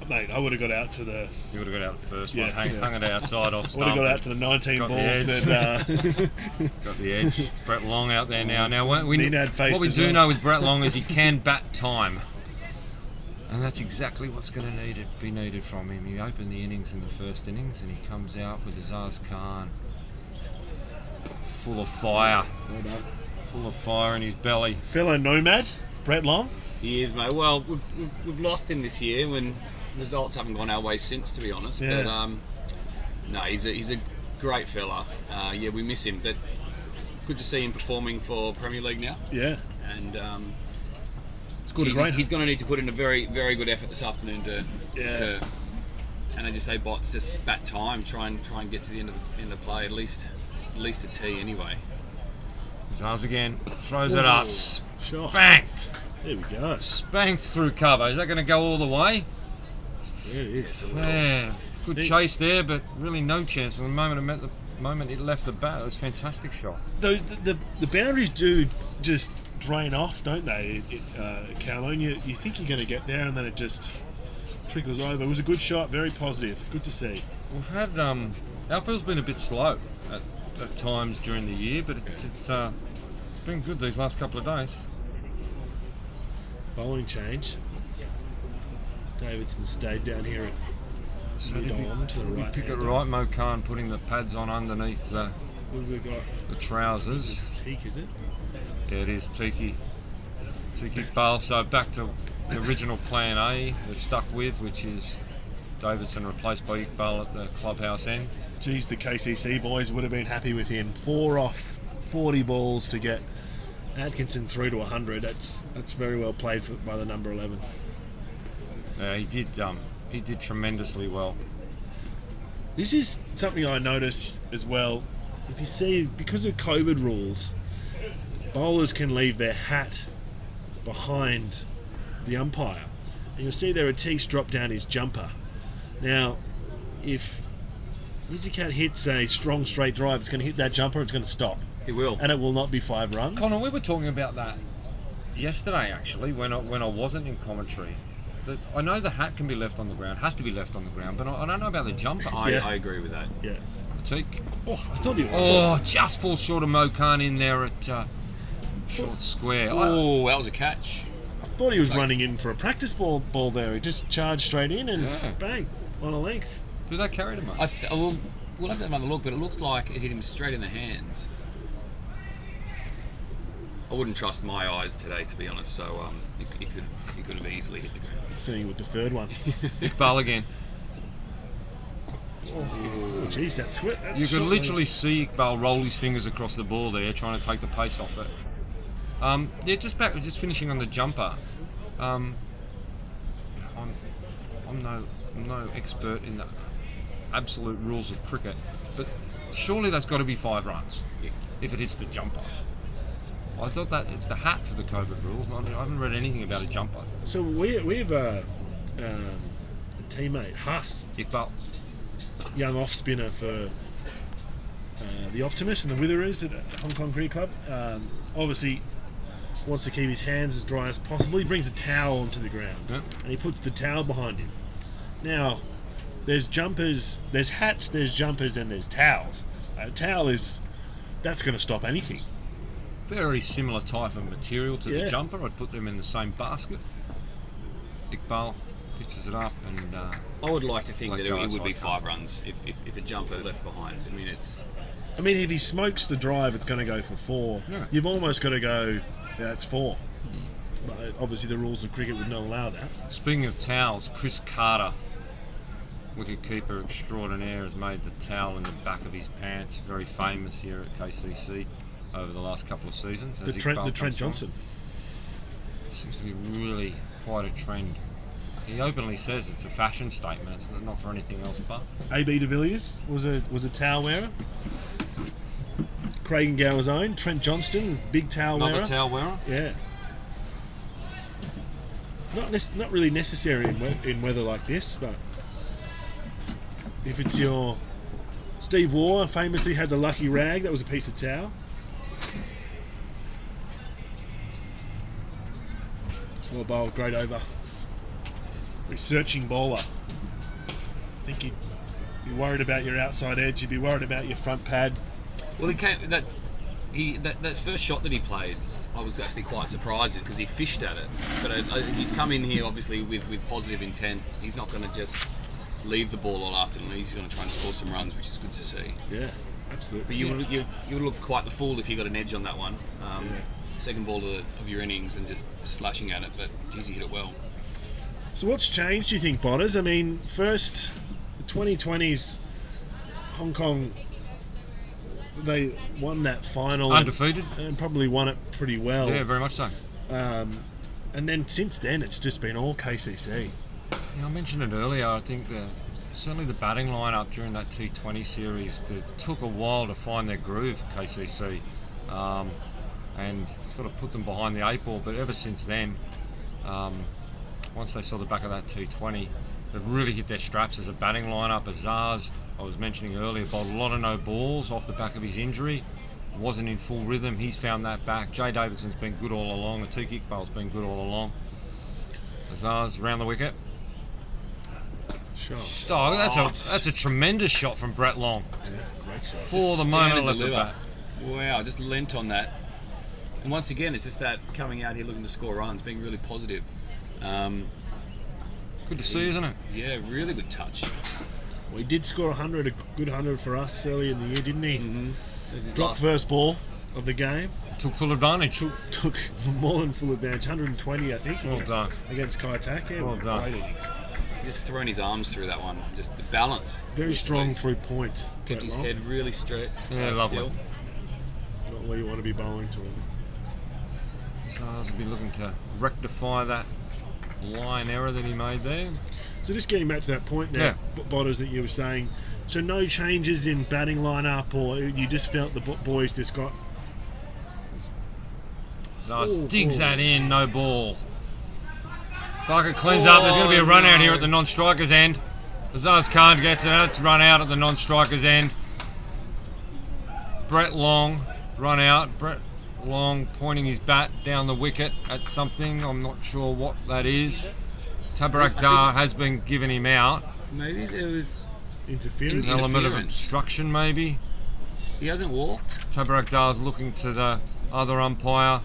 Mate, I would have got out to the... You would have got out the first one, hung it outside off Would have stump. got out to the 19 Got the balls edge. that... Got the edge. Brett Long out there now. Now, what we Nenad faced do as well. know with Brett Long is he can bat time. And that's exactly what's going to be needed from him. He opened the innings in the first innings and he comes out with Azaz Khan full of fire. Well done. Full of fire in his belly. Fellow nomad, Brett Long. He is, mate. Well, we've lost him this year when results haven't gone our way since, to be honest. Yeah. But no, he's a great fella. Yeah, we miss him, but good to see him performing for Premier League now. Yeah. And it's good. He's going to need to put in a very, very good effort this afternoon to and as you say, Bots, just bat time. Try and get to the end of the play at least a tee anyway. Zaz again throws it up. Shot. Spanked. There we go. Spanked through cover. Is that going to go all the way? There it is. Yeah, good chase there, but really no chance from the moment it left the bat. It was a fantastic shot. The boundaries do just drain off, don't they, Carlo? You think you're going to get there, and then it just trickles over. It was a good shot, very positive. Good to see. We've had outfield's been a bit slow at times during the year, but it's been good these last couple of days. Bowling change. Davidson stayed down here at So mid did on to the we right. pick it right? Mo Khan putting the pads on underneath What have we got? the trousers. It's Teak, is it? Yeah, it is Tiki Iqbal. So back to the original plan A they've stuck with, which is Davidson replaced by Iqbal at the clubhouse end. Geez, the KCC boys would have been happy with him. 4 off 40 balls to get Atkinson through to 100. That's very well played by the number 11. Yeah, he did tremendously well. This is something I noticed as well. If you see, because of COVID rules, bowlers can leave their hat behind the umpire. And you'll see there Atees drop down his jumper. Now, if Izzycat hits a strong straight drive, it's going to hit that jumper, it's going to stop. He will. And it will not be 5 runs. Connor, we were talking about that yesterday, actually, when I wasn't in commentary. I know the hat can be left on the ground, has to be left on the ground, but I don't know about the jumper. I agree with that. Yeah. Ateek. Oh, I thought he was. Oh, just falls short of Mo Khan in there at short square. Oh, that was a catch. I thought he was running in for a practice ball there. He just charged straight in and bang, on a length. Did they carry him up? We'll have another look, but it looks like it hit him straight in the hands. I wouldn't trust my eyes today, to be honest. So he could have easily hit the ground. Seeing with the third one. Iqbal again. Oh, geez, that's quick. You could literally see Iqbal roll his fingers across the ball there, trying to take the pace off it. Yeah, just finishing on the jumper. I'm no expert in the absolute rules of cricket, but surely that's got to be 5 runs if it hits the jumper. I thought that it's the hat for the COVID rules. I haven't read anything about a jumper. So we have a teammate, Huss, Iqbal, young off spinner for the Optimists and the Witherers at Hong Kong Cricket Club. Obviously wants to keep his hands as dry as possible. He brings a towel onto the ground and he puts the towel behind him. Now, there's jumpers, there's hats, there's jumpers, and there's towels. A towel that's going to stop anything. very similar type of material to the jumper. I'd put them in the same basket. Iqbal pitches it up, and I would like to think that it would be 5 runs if a jumper left behind. I mean, if he smokes the drive, it's going to go for 4. Yeah. You've almost got to go, that's 4. But obviously the rules of cricket would not allow that. Speaking of towels, Chris Carter, wicket-keeper extraordinaire, has made the towel in the back of his pants very famous here at KCC over the last couple of seasons. The Trent Johnson. Seems to be really quite a trend. He openly says it's a fashion statement. It's not for anything else but. AB de Villiers was a towel wearer. Craig and Gower's own Trent Johnston, big towel wearer. Another towel wearer. Yeah. Not really necessary in weather like this, but if it's your Steve Waugh famously had the lucky rag. That was a piece of towel. It's well bowled, great over. Researching bowler. I think you'd be worried about your outside edge. You'd be worried about your front pad. Well, that first shot that he played, I was actually quite surprised because he fished at it. But he's come in here obviously with positive intent. He's not going to just leave the ball all afternoon. He's going to try and score some runs, which is good to see. Yeah, absolutely. But you would look quite the fool if you got an edge on that one. Second ball of your innings and just slashing at it. But geez, he hit it well. So what's changed, do you think, Botters? I mean, first, the 2020s, Hong Kong, they won that final. Undefeated. And probably won it pretty well. Yeah, very much so. And then since then, it's just been all KCC. Yeah, I mentioned it earlier. I think certainly the batting lineup during that T20 series, it took a while to find their groove, KCC, and sort of put them behind the 8 ball. But ever since then, once they saw the back of that T20, they've really hit their straps as a batting lineup. Azaz, I was mentioning earlier, bowled a lot of no balls off the back of his injury. Wasn't in full rhythm. He's found that back. Jay Davidson's been good all along. The T Iqbal's been good all along. Azaz around the wicket. Shot. Oh, that's a tremendous shot from Brett Long. Yeah, great shot. For the moment left the bat. Wow, just lent on that. And once again, it's just that coming out here looking to score runs, being really positive. Good to see, isn't it? Yeah, really good touch. Well, he did score 100, a good 100 for us early in the year, didn't he? Mm-hmm. Dropped first ball of the game. Took full advantage. Took more than full advantage. 120, I think. Well done. Against Kai Tak. Yeah, well done. Great innings. Just throwing his arms through that one. Just the balance. Very strong through point. Kept his head really straight. Yeah, lovely. Still. Not where you want to be bowling to him. So I'll be looking to rectify that line error that he made there. So just getting back to that point there, Botters, that you were saying, so no changes in batting lineup, or you just felt the boys just got... Zaz digs that in, no ball. Barker cleans up, there's going to be a run out here at the non-striker's end. Azaz Khan gets it, it's run out at the non-striker's end. Brett Long, run out. Brett Long pointing his bat down the wicket at something, I'm not sure what that is. Tabarak Dar has been given him out. Maybe there was interference. An element of obstruction, maybe. He hasn't walked. Tabarak Dar's looking to the other umpire,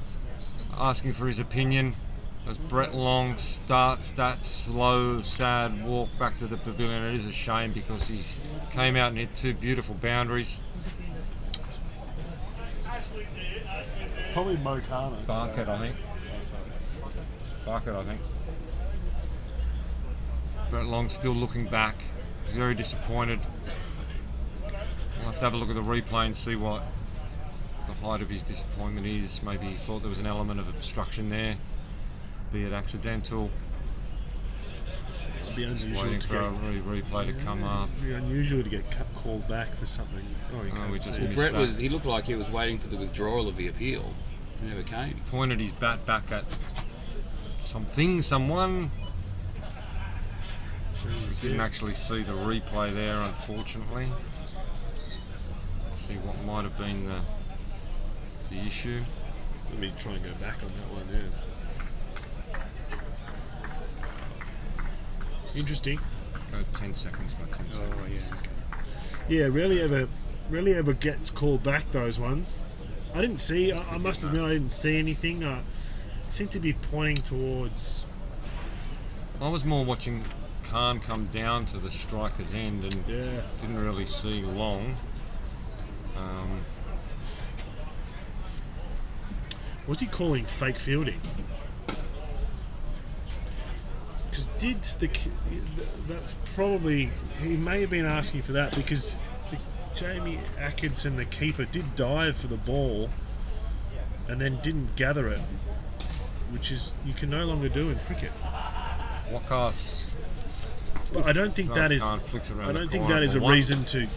asking for his opinion as Brett Long starts that slow, sad walk back to the pavilion. It is a shame because he came out and hit 2 beautiful boundaries. Probably Mokana. Barkett, I think. Barkett, I think. Brett Long still looking back. He's very disappointed. We'll have to have a look at the replay and see what the height of his disappointment is. Maybe he thought there was an element of obstruction there, be it accidental. It'd be unusual waiting to for a replay to come up. It'd be unusual to get called back for something. We just missed Brett that. he looked like he was waiting for the withdrawal of the appeal. It never came. Pointed his bat back at someone. We didn't actually see the replay there, unfortunately. See what might have been the issue. Let me try and go back on that one, yeah. Interesting. Go 10 seconds by 10 seconds. Oh, yeah, okay. Yeah, rarely ever gets called back, those ones. I didn't see, I must admit, I didn't see anything. Seemed to be pointing towards... I was more watching Khan come down to the striker's end and didn't really see Long. Was he calling fake fielding? Because that's probably, he may have been asking for that because Jamie Atkinson, the keeper, did dive for the ball and then didn't gather it, which is you can no longer do in cricket. Wakas. But I don't think that is. I don't think that is a reason to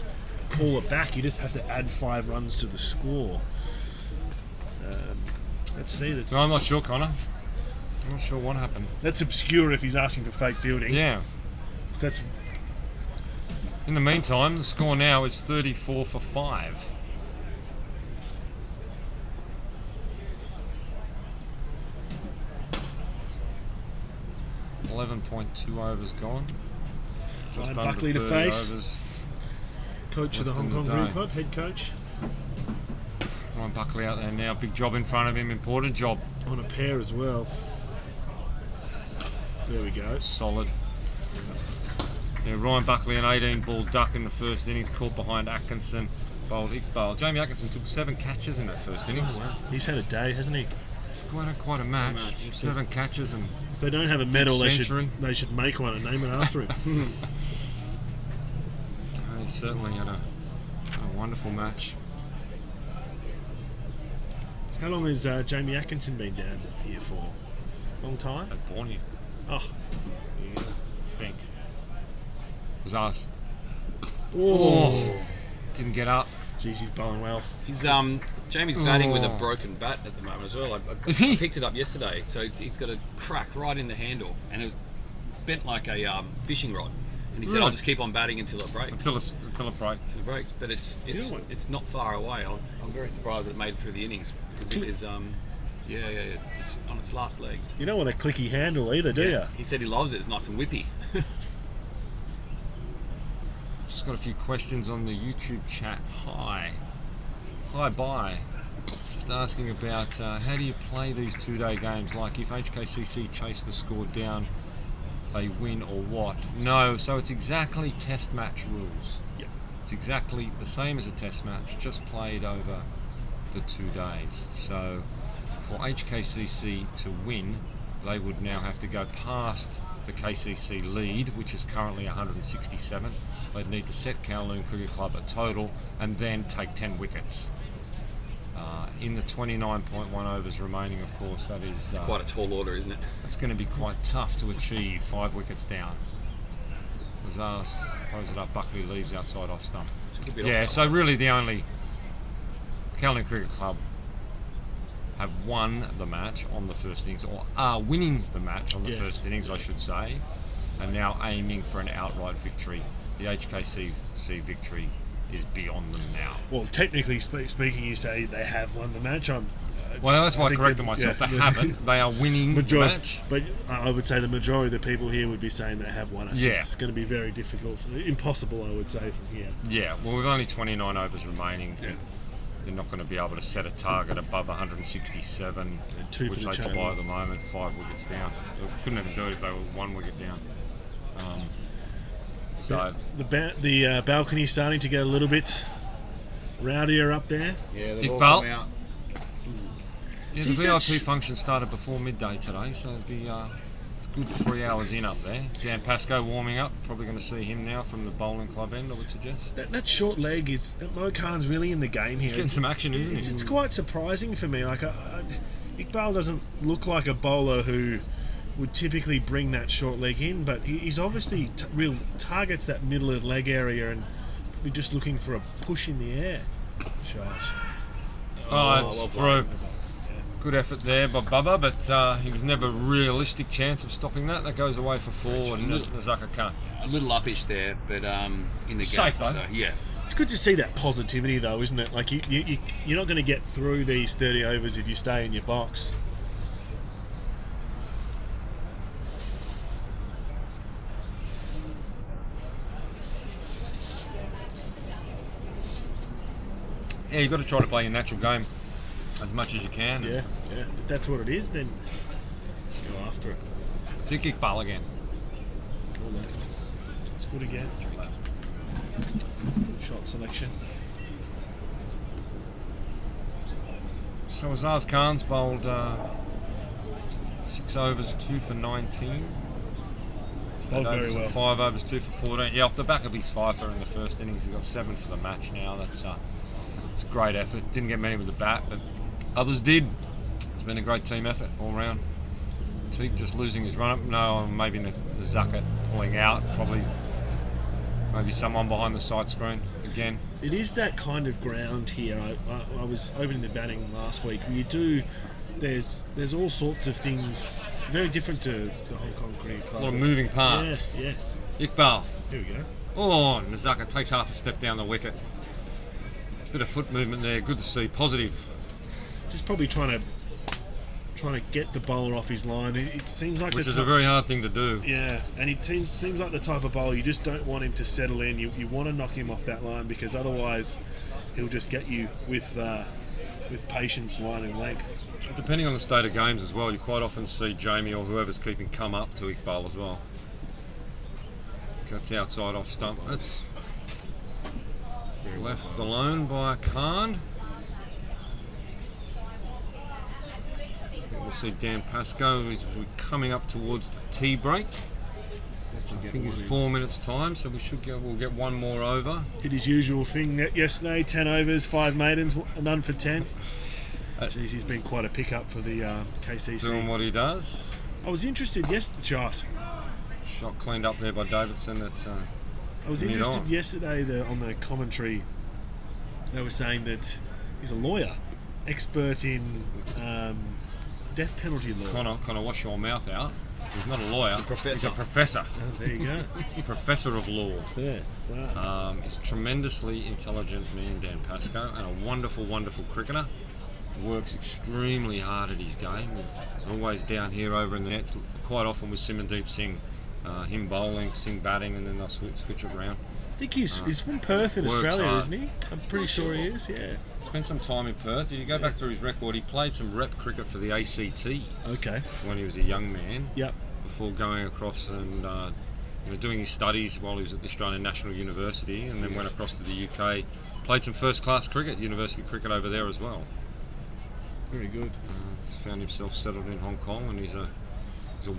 call it back. You just have to add 5 runs to the score. Let's see. That's, no, I'm not sure, Connor. I'm not sure what happened. That's obscure if he's asking for fake fielding. Yeah. So that's. In the meantime, the score now is 34 for 5. .2 overs gone. Just Ryan under Buckley to 30 face. overs. Coach of the left Hong in Kong the Cricket day. Club, head coach. Ryan Buckley out there now. Big job in front of him. Important job. On a pair as well. There we go. Solid. Yeah, Ryan Buckley, an 18-ball duck in the first innings, caught behind Atkinson, bowled Iqbal. Jamie Atkinson took 7 catches in that first innings. Oh, wow. He's had a day, hasn't he? It's quite a match. 7 catches and if they don't have a medal, they century. should make one and name it after him. He certainly had a wonderful match. How long has Jamie Atkinson been down here for? Long time? At born here. Oh, I think. It was us. Oh. Didn't get up. Jeez, he's bowling well. He's Jamie's batting with a broken bat at the moment as well. Is he? I picked it up yesterday, so he's got a crack right in the handle, and it was bent like a fishing rod. And he said, "I'll just keep on batting until it breaks." Until it breaks. Until it breaks, but it's not far away. I'm very surprised that it made it through the innings because it is it's on its last legs. You don't want a clicky handle either, do you? He said he loves it. It's nice and whippy. Just got a few questions on the YouTube chat. Hi, bye. Just asking about how do you play these 2-day games? Like if HKCC chase the score down, they win or what? No, so it's exactly test match rules. Yep. It's exactly the same as a test match, just played over the 2 days. So for HKCC to win, they would now have to go past the KCC lead, which is currently 167. They'd need to set Kowloon Cricket Club a total and then take 10 wickets. In the 29.1 overs remaining, of course, that is... It's quite a tall order, isn't it? It's going to be quite tough to achieve 5 wickets down. Lazars throws it up, Buckley leaves outside off stump. Yeah, so really the only... Kowloon Cricket Club have won the match on the first innings, or are winning the match on the first innings, I should say, and now aiming for an outright victory. The HKCC victory is beyond them now. Well, technically speaking, you say they have won the match. Well, that's why I corrected myself. They haven't. They are winning the match. But I would say the majority of the people here would be saying they have won it. Yeah. So it's going to be very difficult. Impossible, I would say, from here. Yeah, well, with only 29 overs remaining, they're not going to be able to set a target above 167, which they try at the moment, 5 wickets down. They couldn't even do it if they were 1 wicket down. So the balcony's starting to get a little bit rowdier up there. Yeah, they've all come out. Yeah, the VIP function started before midday today, so it'd be it's a good 3 hours in up there. Dan Pascoe warming up. Probably going to see him now from the bowling club end, I would suggest. That short leg is... Mo Khan's really in the game here. He's getting some action, isn't he? It's quite surprising for me. Like Iqbal doesn't look like a bowler who would typically bring that short leg in, but he's obviously targets that middle of the leg area and we're just looking for a push in the air shot. Oh, it's through. Good effort there by Bubba, but he was never a realistic chance of stopping that. That goes away for 4 and Nazaka can't. A little uppish there, but in the safe gap, though. So, yeah. It's good to see that positivity though, isn't it? Like you're not going to get through these 30 overs if you stay in your box. Yeah, you've got to try to play your natural game as much as you can. Yeah. If that's what it is, then go after it. It's a kick ball again. Or left. It's good again. Left. Good shot selection. So Azaz Khan's bowled 6 overs, 2 for 19. Very well. 5 overs, 2 for 14. Yeah, off the back of his fifer in the first innings, he got 7 for the match now. It's a great effort. Didn't get many with the bat, but others did. It's been a great team effort all round. Teague just losing his run up. No, maybe Nazaka pulling out. Probably maybe someone behind the sight screen again. It is that kind of ground here. I was opening the batting last week. There's all sorts of things very different to the Hong Kong Cricket Club. A lot of moving parts. Yes. Iqbal. Here we go. Oh, Nazaka takes half a step down the wicket. Bit of foot movement there, good to see, positive. Just probably trying to get the bowler off his line. It seems like Which is a very hard thing to do. Yeah, and he seems like the type of bowler you just don't want him to settle in. You want to knock him off that line because otherwise he'll just get you with patience, line and length. Depending on the state of games as well, you quite often see Jamie or whoever's keeping come up to Iqbal as well. That's outside off stump. That's left alone by Khan. We'll see Dan Pascoe is coming up towards the tea break. I think it's 4 minutes time, so we'll get one more over. Did his usual thing yesterday, 10 overs, 5 maidens, none for 10. Jeez, he's been quite a pickup for the KCC. Doing what he does. I was interested, the shot Cleaned up there by Davidson. I was interested yesterday on the commentary. They were saying that he's a lawyer, expert in death penalty law. Connor, wash your mouth out. He's not a lawyer. He's a professor. He's a professor. Oh, there you go. Professor of law. Yeah. Wow. He's a tremendously intelligent man, Dan Pascoe, and a wonderful, wonderful cricketer. Works extremely hard at his game. He's always down here over in the nets, quite often with Simandeep Singh. Him bowling, Singh batting, and then they'll switch it around. I think he's from Perth in Australia, isn't he? I'm pretty sure he is, yeah. Spent some time in Perth. You go back through his record, he played some rep cricket for the ACT. Okay. When he was a young man. Yep. Before going across and doing his studies while he was at the Australian National University, and then went across to the UK. Played some first-class cricket, university cricket over there as well. Very good. He's found himself settled in Hong Kong, and he's a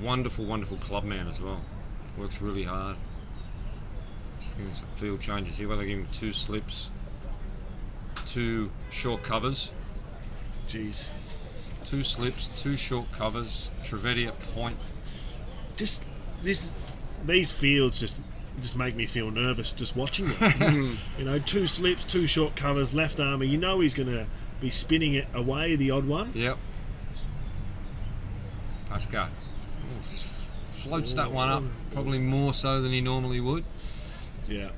wonderful, wonderful club man as well. Works really hard. Just getting some field changes here. Well, they give him 2 slips, 2 short covers. Jeez. 2 slips, 2 short covers. Trivedi at point. Just these fields just make me feel nervous just watching them. 2 slips, 2 short covers, left armer. He's going to be spinning it away, the odd one. Yep. Pascal. Just floats that one up, probably more so than he normally would. Yeah.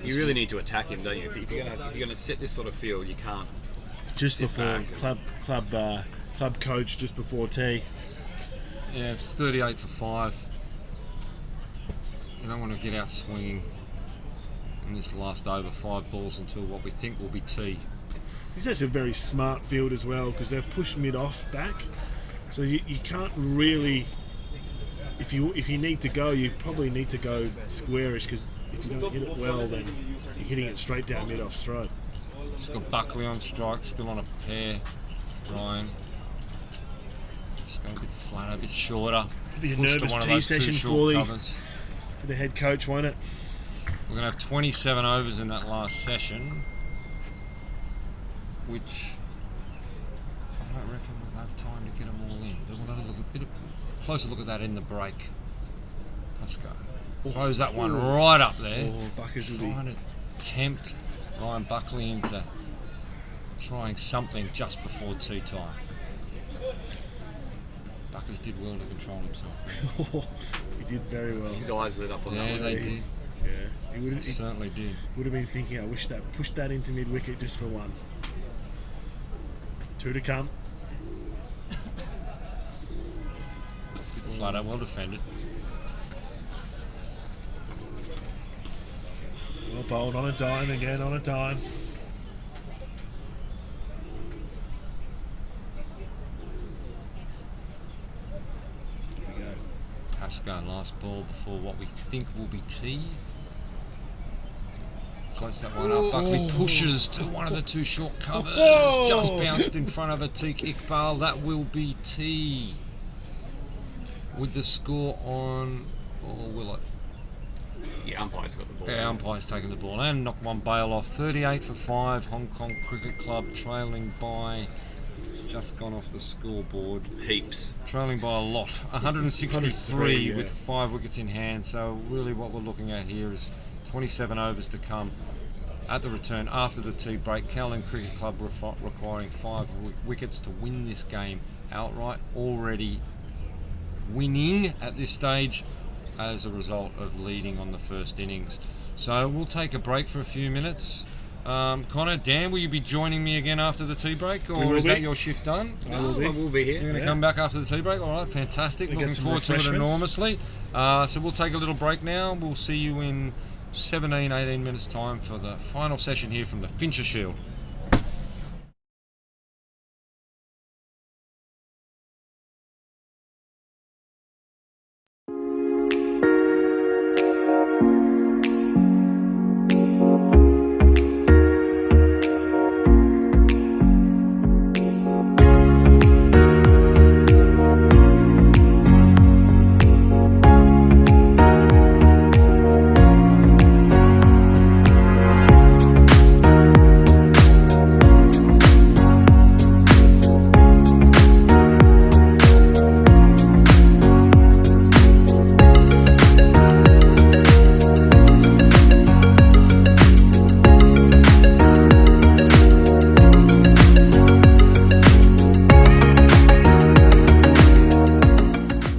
You really need to attack him, don't you? If you're going to set this sort of field, you can't. Just before club coach, just before tea. Yeah, it's 38 for 5. You don't want to get out swinging in this last over, 5 balls until what we think will be tea. That's a very smart field as well because they've pushed mid-off back, so you can't really. If you need to go, you probably need to go squarish because if you don't hit it well, then you're hitting it straight down mid-off's throat. Just got Buckley on strike, still on a pair. Ryan. Just go a bit flatter, a bit shorter. It'll be a nervous tea session for the head coach, won't it? We're going to have 27 overs in that last session, which I don't reckon we'll have time to get them all in. But we'll have a bit of closer look at that in the break. Pascoe throws that one right up there. Trying to tempt Ryan Buckley into trying something just before tea time. Buckers did well to control himself. He did very well. His eyes lit up on that one. Yeah, they did. Yeah, he certainly did. Would have been thinking, I wish that pushed that into mid wicket just for 1. 2 to come. Flutter, well defended. Well bowled on a dime again, on a dime. Here we go. Pascoe, last ball before what we think will be tea. Floats that one up. Buckley pushes to one of the 2 short covers. Just bounced in front of Atiq Iqbal. That will be tea. With the score on, or will it? Yeah, umpire's got the ball. Yeah, umpire's taken the ball and knocked one bail off. 38 for 5. Hong Kong Cricket Club trailing by. It's just gone off the scoreboard. Heaps. Trailing by a lot. 163 with 5 wickets in hand. So really, what we're looking at here is 27 overs to come at the return after the tea break. Kowloon Cricket Club requiring 5 wickets to win this game outright. Already winning at this stage. as a result of leading on the first innings. So we'll take a break for a few minutes. Connor, Dan, will you be joining me again after the tea break, or is that your shift done? I will be here. You're going to come back after the tea break? All right, fantastic. Looking forward to it enormously. So we'll take a little break now. We'll see you in 17, 18 minutes time for the final session here from the Fincher Shield.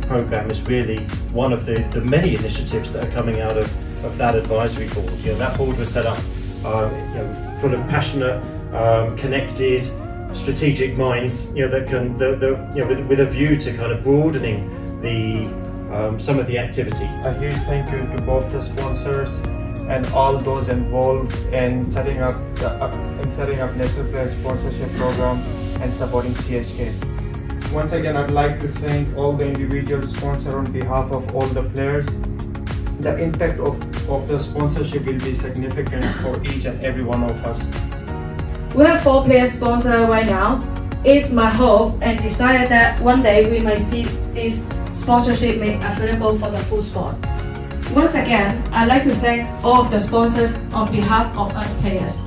Program is really one of the many initiatives that are coming out of that advisory board. That board was set up full of passionate, connected, strategic minds that can with a view to kind of broadening the some of the activity. A huge thank you to both the sponsors and all those involved in setting up National Player Sponsorship Program and supporting CHK. Once again, I'd like to thank all the individual sponsors on behalf of all the players. The impact of the sponsorship will be significant for each and every one of us. We have 4 player sponsors right now. It's my hope and desire that one day we might see this sponsorship made available for the full squad. Once again, I'd like to thank all of the sponsors on behalf of us players.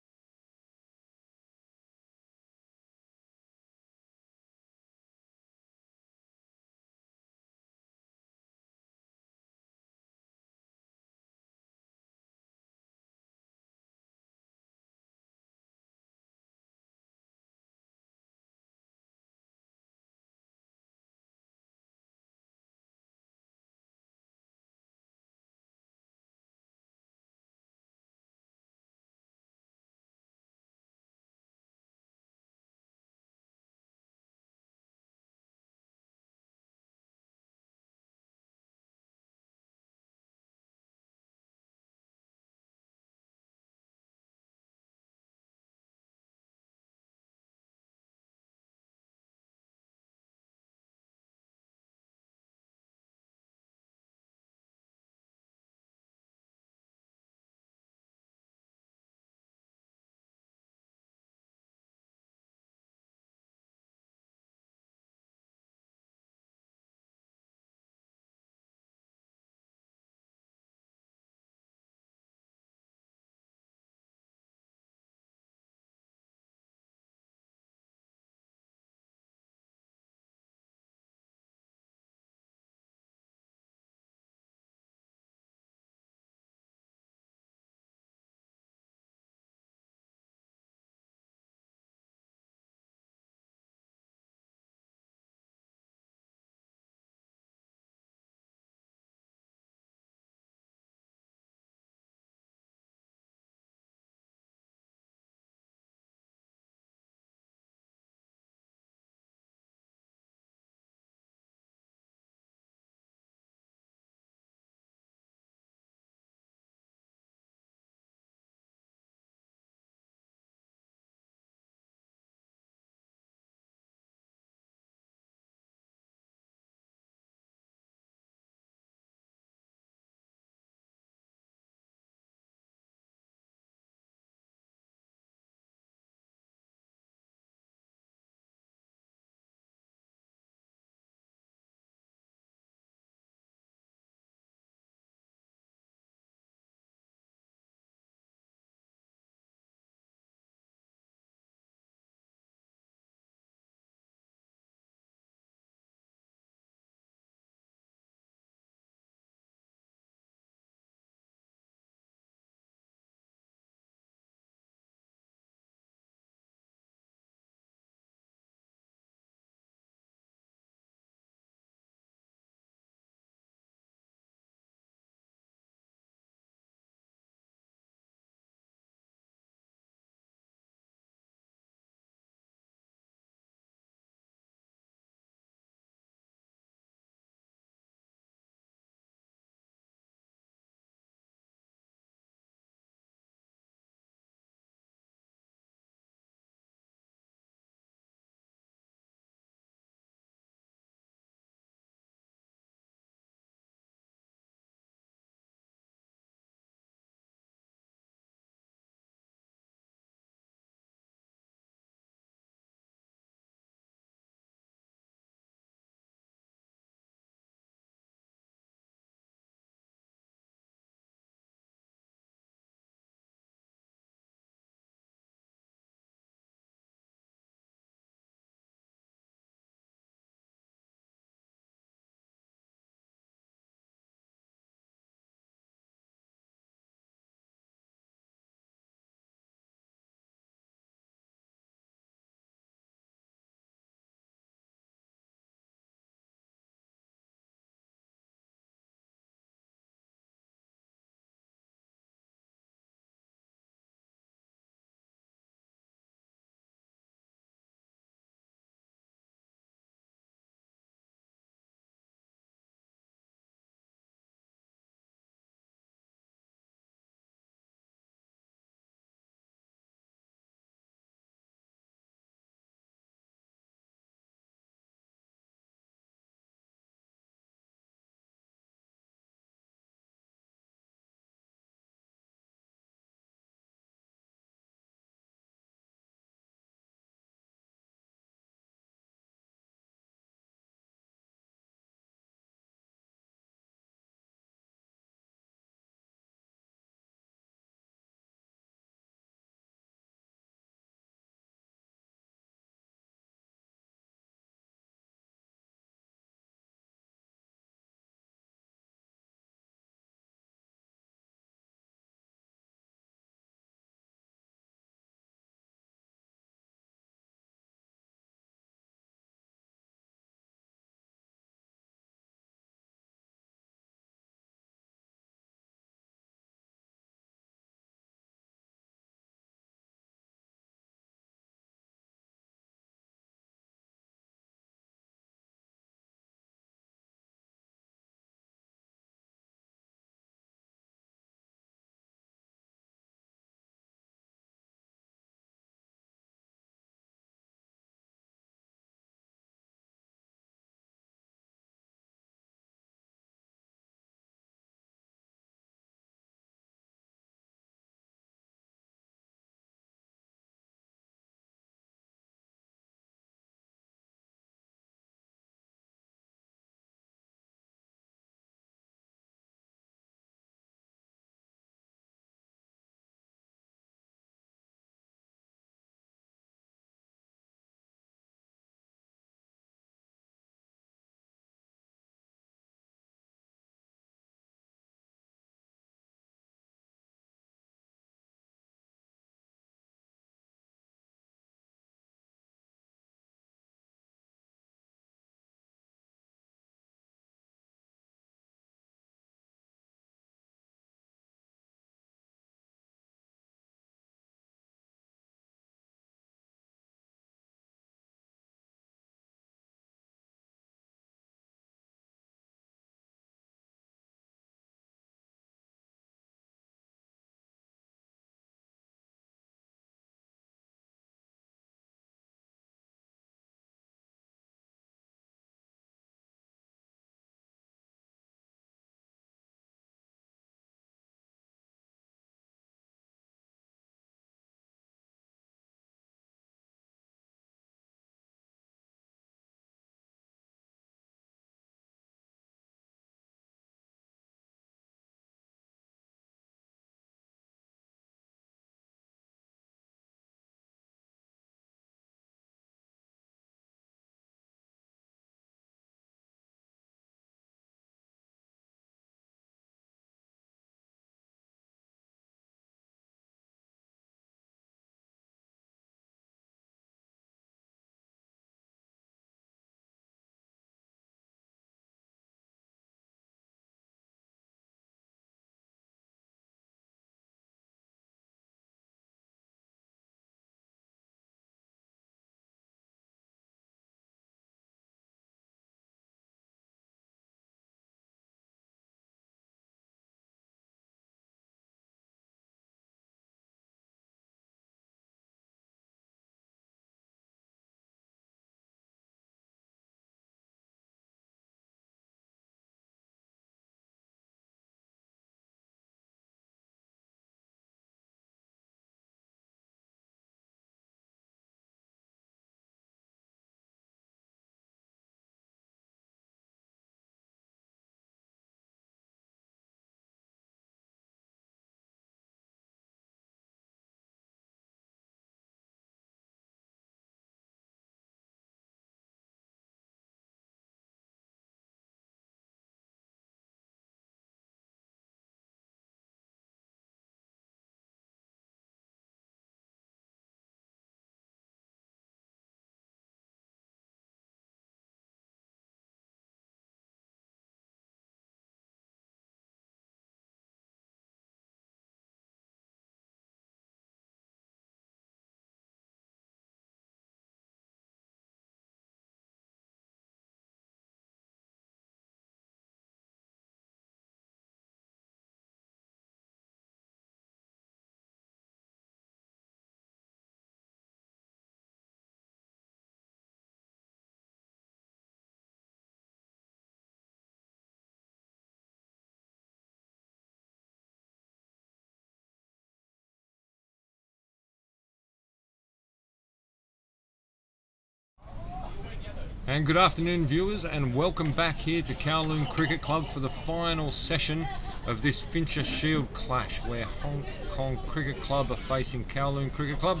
And good afternoon, viewers, and welcome back here to Kowloon Cricket Club for the final session of this Fincher Shield clash, where Hong Kong Cricket Club are facing Kowloon Cricket Club.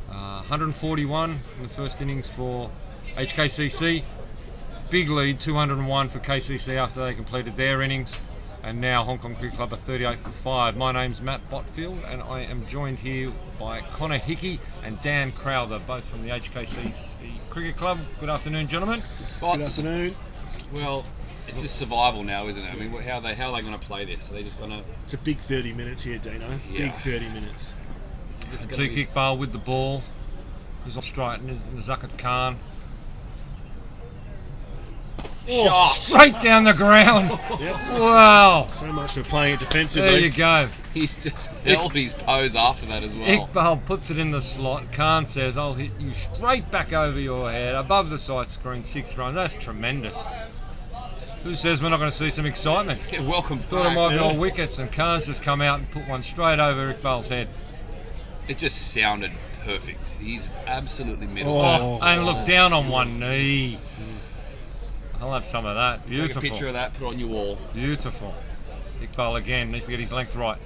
141 in the first innings for HKCC. Big lead, 201 for KCC after they completed their innings. And now Hong Kong Cricket Club are 38 for 5. My name's Matt Botfield, and I am joined here by Connor Hickey and Dan Crowther, both from the HKCC Cricket Club. Good afternoon, gentlemen. Bots. Good afternoon. Well, it's just survival now, isn't it? I mean, how are they going to play this? Are they just going to... It's a big 30 minutes here, Dino. Yeah. Big 30 minutes. Two-kick ball with the ball. He's on straight, Zakat Khan. Oh, straight down the ground. Yep. Wow. So much for playing it defensively. There you go. He's just held his pose after that as well. Iqbal puts it in the slot. Khan says, I'll hit you straight back over your head, above the side screen, 6 runs. That's tremendous. Who says we're not going to see some excitement? Yeah, welcome Thought it might be all wickets, and Khan's just come out and put one straight over Iqbal's head. It just sounded perfect. He's absolutely middle. And look down on one knee. I'll have some of that. Beautiful. Take a picture of that, put it on your wall. Beautiful. Iqbal again needs to get his length right.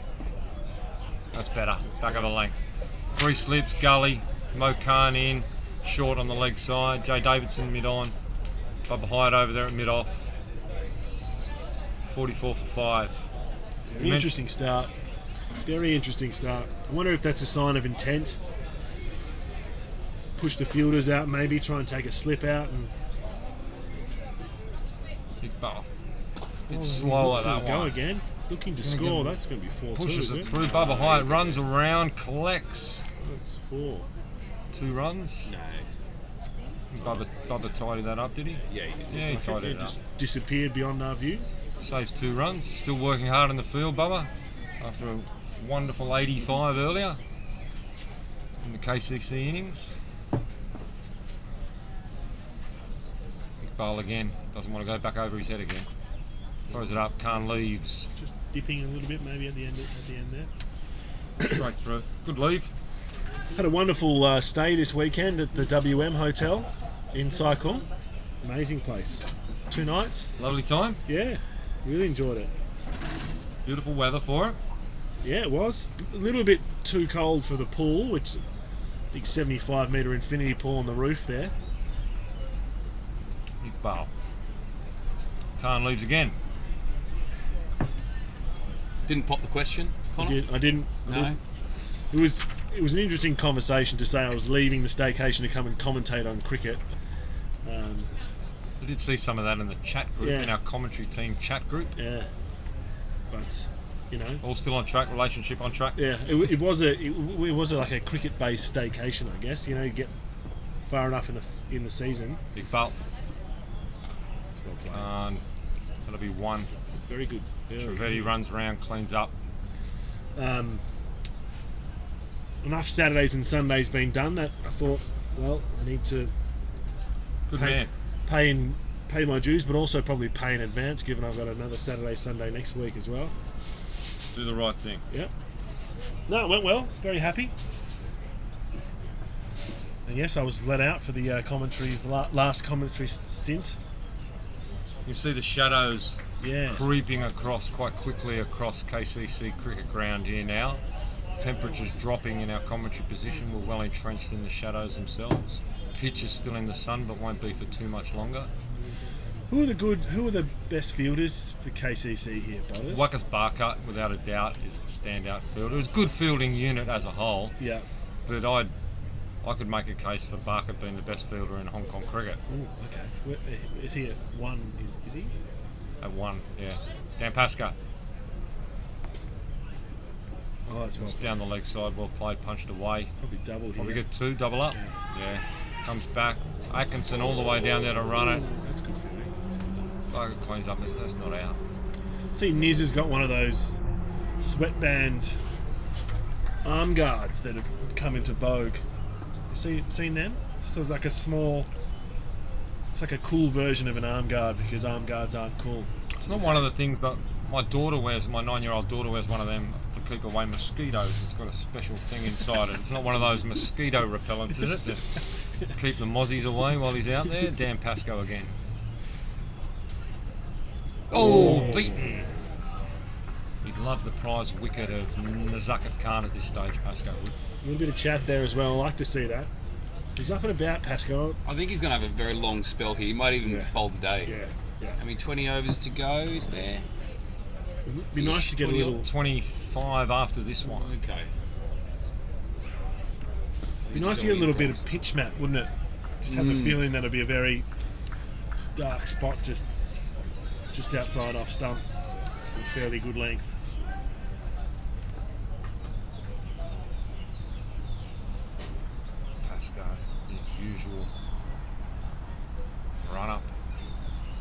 That's better. Back over length. 3 slips, gully, Mo Khan in, short on the leg side, Jay Davidson mid on, Bubba Hyatt over there at mid off. 44 for 5. Very interesting start. Very interesting start. I wonder if that's a sign of intent. Push the fielders out, maybe try and take a slip out. And Iqbal. Bit slower that go one. Again. Looking to score. That's going to be 4-2. Pushes it through. Bubba Hyatt runs around, collects. That's 4. 2 runs. No. Bubba tidied that up, did he? Yeah, he tidied it up. Just disappeared beyond our view. Saves 2 runs. Still working hard in the field, Bubba, after a wonderful 85 earlier in the KCC innings. Iqbal again. Doesn't want to go back over his head again. Throws it up. Khan leaves. Just dipping a little bit maybe at the end there. Straight through. Good leave. Had a wonderful stay this weekend at the WM Hotel in Sai Kung. Amazing place. 2 nights. Lovely time. Yeah, really enjoyed it. Beautiful weather for it. Yeah, it was. A little bit too cold for the pool, which big 75-metre infinity pool on the roof there. Iqbal. Khan leaves again. Didn't pop the question, Connor? I didn't. No. It was an interesting conversation to say I was leaving the staycation to come and commentate on cricket. I did see some of that in the chat group, in our commentary team chat group. Yeah. But, you know, all still on track, relationship on track. Yeah, it was like a cricket-based staycation, I guess. You know, you get far enough in the season. Iqbal. That'll be 1. Very good. Trivedi runs around, cleans up. Enough Saturdays and Sundays been done that I thought, well, I need to pay my dues, but also probably pay in advance, given I've got another Saturday, Sunday next week as well. Do the right thing. Yeah. No, it went well. Very happy. And yes, I was let out for the last commentary stint. You see the shadows creeping quite quickly across KCC cricket ground here now. Temperatures dropping in our commentary position. We're well entrenched in the shadows themselves. Pitch is still in the sun, but won't be for too much longer. Who are the best fielders for KCC here, Butters? Wakas Barker, without a doubt, is the standout fielder. It was a good fielding unit as a whole. Yeah. But I could make a case for Barker being the best fielder in Hong Kong cricket. Oh, okay. Is he at 1? Is he? At 1, yeah. Dan Pasca. Oh, that's well down the leg side, well played, punched away. Probably doubled Probably here. get 2, double up. Yeah. Comes back. Atkinson all the way down there to run it. That's good for me. Barker cleans up. That's not out. See, Niz has got one of those sweatband arm guards that have come into vogue. Seen them? Just like a small... It's like a cool version of an arm guard, because arm guards aren't cool. It's not one of the things that my daughter wears. My 9-year-old daughter wears one of them to keep away mosquitoes. It's got a special thing inside it. It's not one of those mosquito repellents, is it? keep the mozzies away while he's out there. Dan Pascoe again. Oh, beaten. He'd love the prize wicket of Nazakat Khan at this stage, Pascoe would. A little bit of chat there as well. I like to see that. He's up and about, Pascoe. I think he's going to have a very long spell here. He might even bowl the day. Yeah. I mean, 20 overs to go, is there? It'd be nice to get a little... 25 after this one. Okay. It'd be nice to get a little bit of pitch map, wouldn't it? Just have a feeling that it'd be a very dark spot just outside off stump. With fairly good length. Pascoe, his usual run up.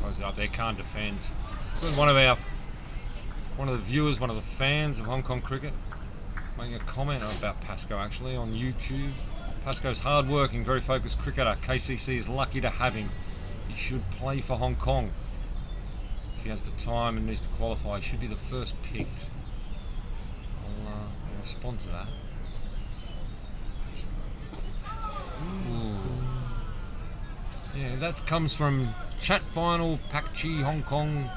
Goes up there, Khan defends. One of the viewers, one of the fans of Hong Kong cricket, making a comment about Pascoe actually on YouTube. Pascoe's hard-working, very focused cricketer. KCC is lucky to have him. He should play for Hong Kong. If he has the time and needs to qualify, he should be the first picked. I'll respond to that. Ooh. Yeah, that comes from Chat Final Pak Chi Hong Kong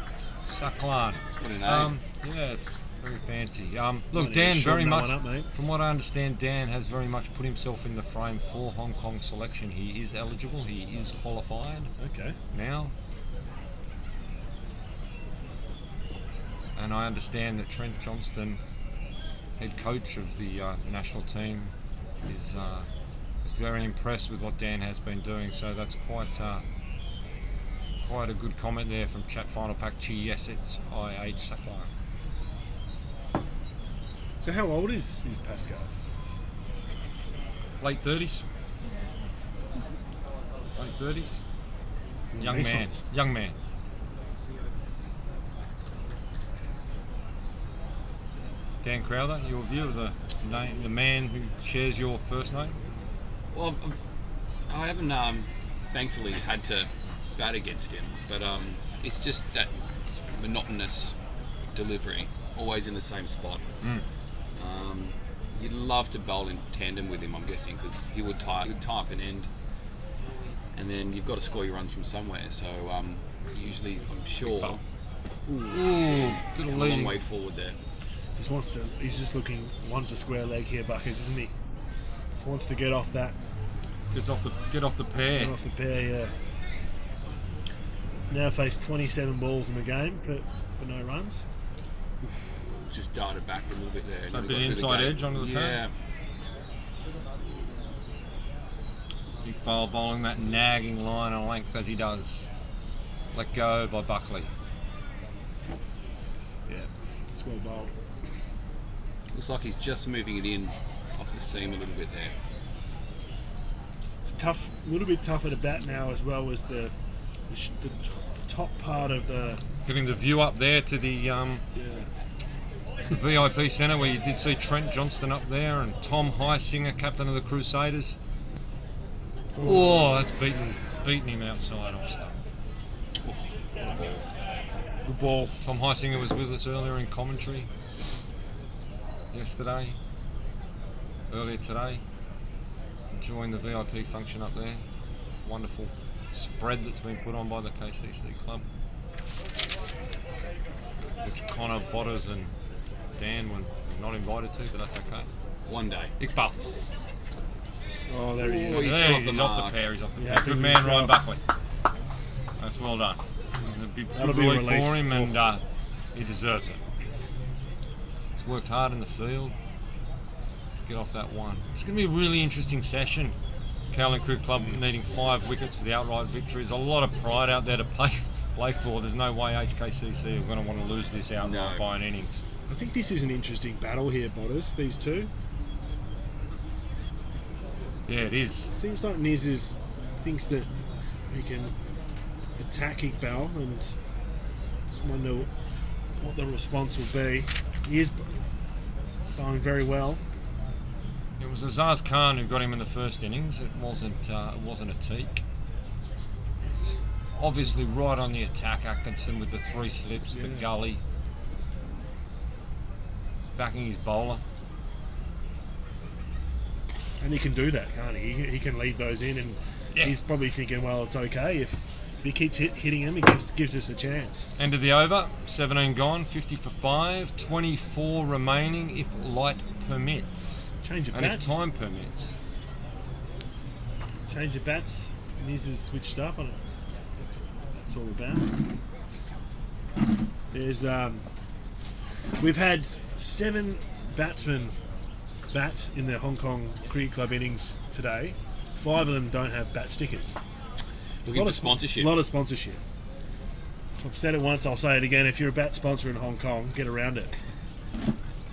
Saklan. What a name. Yeah, it's very fancy. Look, Dan very much, from what I understand, Dan has very much put himself in the frame for Hong Kong selection. He is eligible, he is qualified. Okay. Now. And I understand that Trent Johnston, head coach of the national team, is very impressed with what Dan has been doing. So that's quite a good comment there from Chat Final Pak Chi. Yes, it's IH Saklar. So how old is Pascoe? Late 30s. Late 30s. Young man. Young man. Dan Crowther, your view of the man who shares your first name? Well, I haven't thankfully had to bat against him, but it's just that monotonous delivery, always in the same spot. You'd love to bowl in tandem with him, I'm guessing, because he would tie up an end, and then you've got to score your runs from somewhere. So usually, I'm sure. Bit of a long way forward there. He's just looking one to square leg here, Buckers, isn't he? Just wants to get off that. Get off the pair. Get off the pair, yeah. Now faced 27 balls in the game for no runs. Just darted back a little bit there. So a bit inside edge onto the pair. Yeah. Big bowl bowling that nagging line on length as he does. Let go by Buckley. Yeah, it's well bowled. Looks like he's just moving it in off the seam a little bit there. It's tough, a little bit tougher to bat now as well as the top part of the. Getting the view up there to the the VIP centre where you did see Trent Johnston up there and Tom Highsinger, captain of the Crusaders. Oh, that's beaten him outside off stump. What a ball. It's a good ball. Tom Highsinger was with us earlier in commentary. Earlier today, enjoying the VIP function up there. Wonderful spread that's been put on by the KCC club, which Connor, Botters and Dan were not invited to, but that's okay. One day. Iqbal. Oh, there he is. He's off the pair. He's off the pair. Good man, Ryan Buckley. That's well done. A big relief for him, and he deserves it. He's worked hard in the field. Let's get off that one. It's going to be a really interesting session. Cowling Cricket Club needing 5 wickets for the outright victory. There's a lot of pride out there to play for. There's no way HKCC are going to want to lose this outright by an innings. I think this is an interesting battle here, Botters, these two. Yeah, it is. Seems like Niz thinks that he can attack Iqbal, and just wonder what the response will be. He is going very well. It was Azaz Khan who got him in the first innings. It wasn't a teak. Obviously right on the attack, Atkinson with the 3 slips, the gully, backing his bowler. And he can do that, can't he? He can lead those in, and he's probably thinking, well, it's okay if he keeps hitting him, he gives us a chance. End of the over, 17 gone, 50 for 5, 24 remaining if light permits. Change of and bats. if time permits. Change of bats. News is switched up. I don't know what that's all about. There's we've had 7 batsmen bat in the Hong Kong Cricket Club innings today. 5 of them don't have bat stickers. Looking for sponsorship. A lot of sponsorship. I've said it once, I'll say it again. If you're a bat sponsor in Hong Kong, get around it.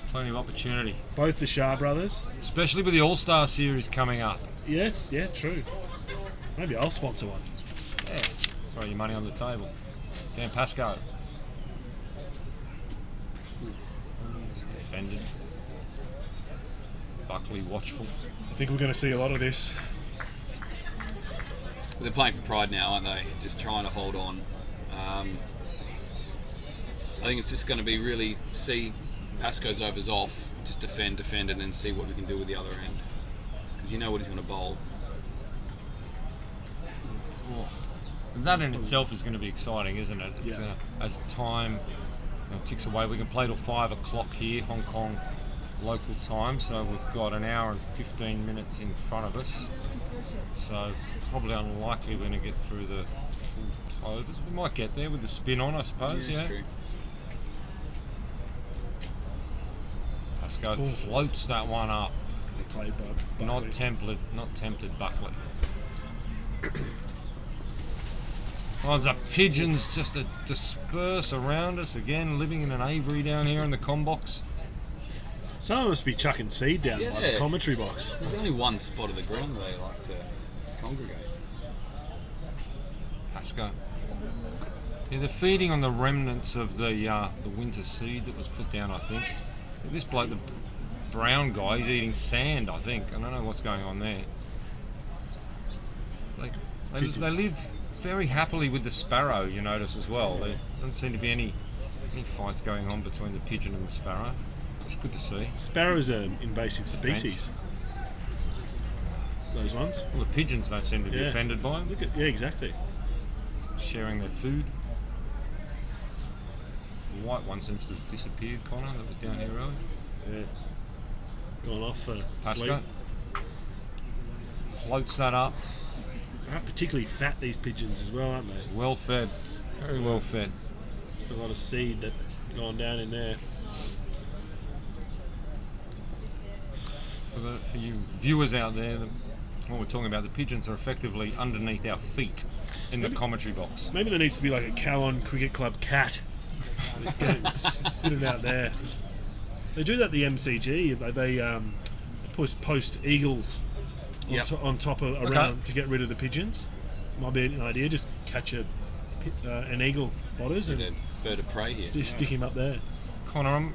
Plenty of opportunity. Both the Shah brothers. Especially with the All-Star Series coming up. Yes, yeah, true. Maybe I'll sponsor one. Yeah, throw your money on the table. Dan Pascoe. It's defended. Buckley watchful. I think we're going to see a lot of this. They're playing for pride now, aren't they? Just trying to hold on. I think it's just going to be really see Pascoe's overs off, just defend, and then see what we can do with the other end. Because you know what he's going to bowl. Oh. That in itself is going to be exciting, isn't it? It's, Yeah. As time ticks away, we can play till 5 o'clock here, Hong Kong local time. So we've got an hour and 15 minutes in front of us. So probably unlikely we're going to get through the full overs. We might get there with the spin on, I suppose. Yeah. True. Pascoe floats that one up. Played by Not tempted Buckley. Oh, there's pigeons just to disperse around us again, living in an aviary down here in the comm box. Someone must be chucking seed down by the commentary box. There's only one spot of the ground where they like to congregate. Pascoe. Yeah, they're feeding on the remnants of the winter seed that was put down, I think. This bloke, the brown guy, he's eating sand, I think. I don't know what's going on there. They live very happily with the sparrow, you notice as well. There doesn't seem to be any fights going on between the pigeon and the sparrow. It's good to see. Sparrows are invasive species. Those ones. Well, the pigeons don't seem to be offended by them. Yeah, exactly. Sharing their food. The white one seems to have disappeared, Connor, that was down here earlier. Yeah. Gone off for Pascoe. sleep. Floats that up. They aren't particularly fat, these pigeons as well, aren't they? Well fed. Very well fed. There's a lot of seed that's gone down in there. For you viewers out there, what we're talking about, the pigeons are effectively underneath our feet in the commentary box. Maybe there needs to be like a Calon Cricket Club cat. Just sitting out there. They do that at the MCG. They post eagles on top of around to get rid of the pigeons. Might be an idea. Just catch an eagle botters and a bird of prey here. Just stick him up there. Connor, I'm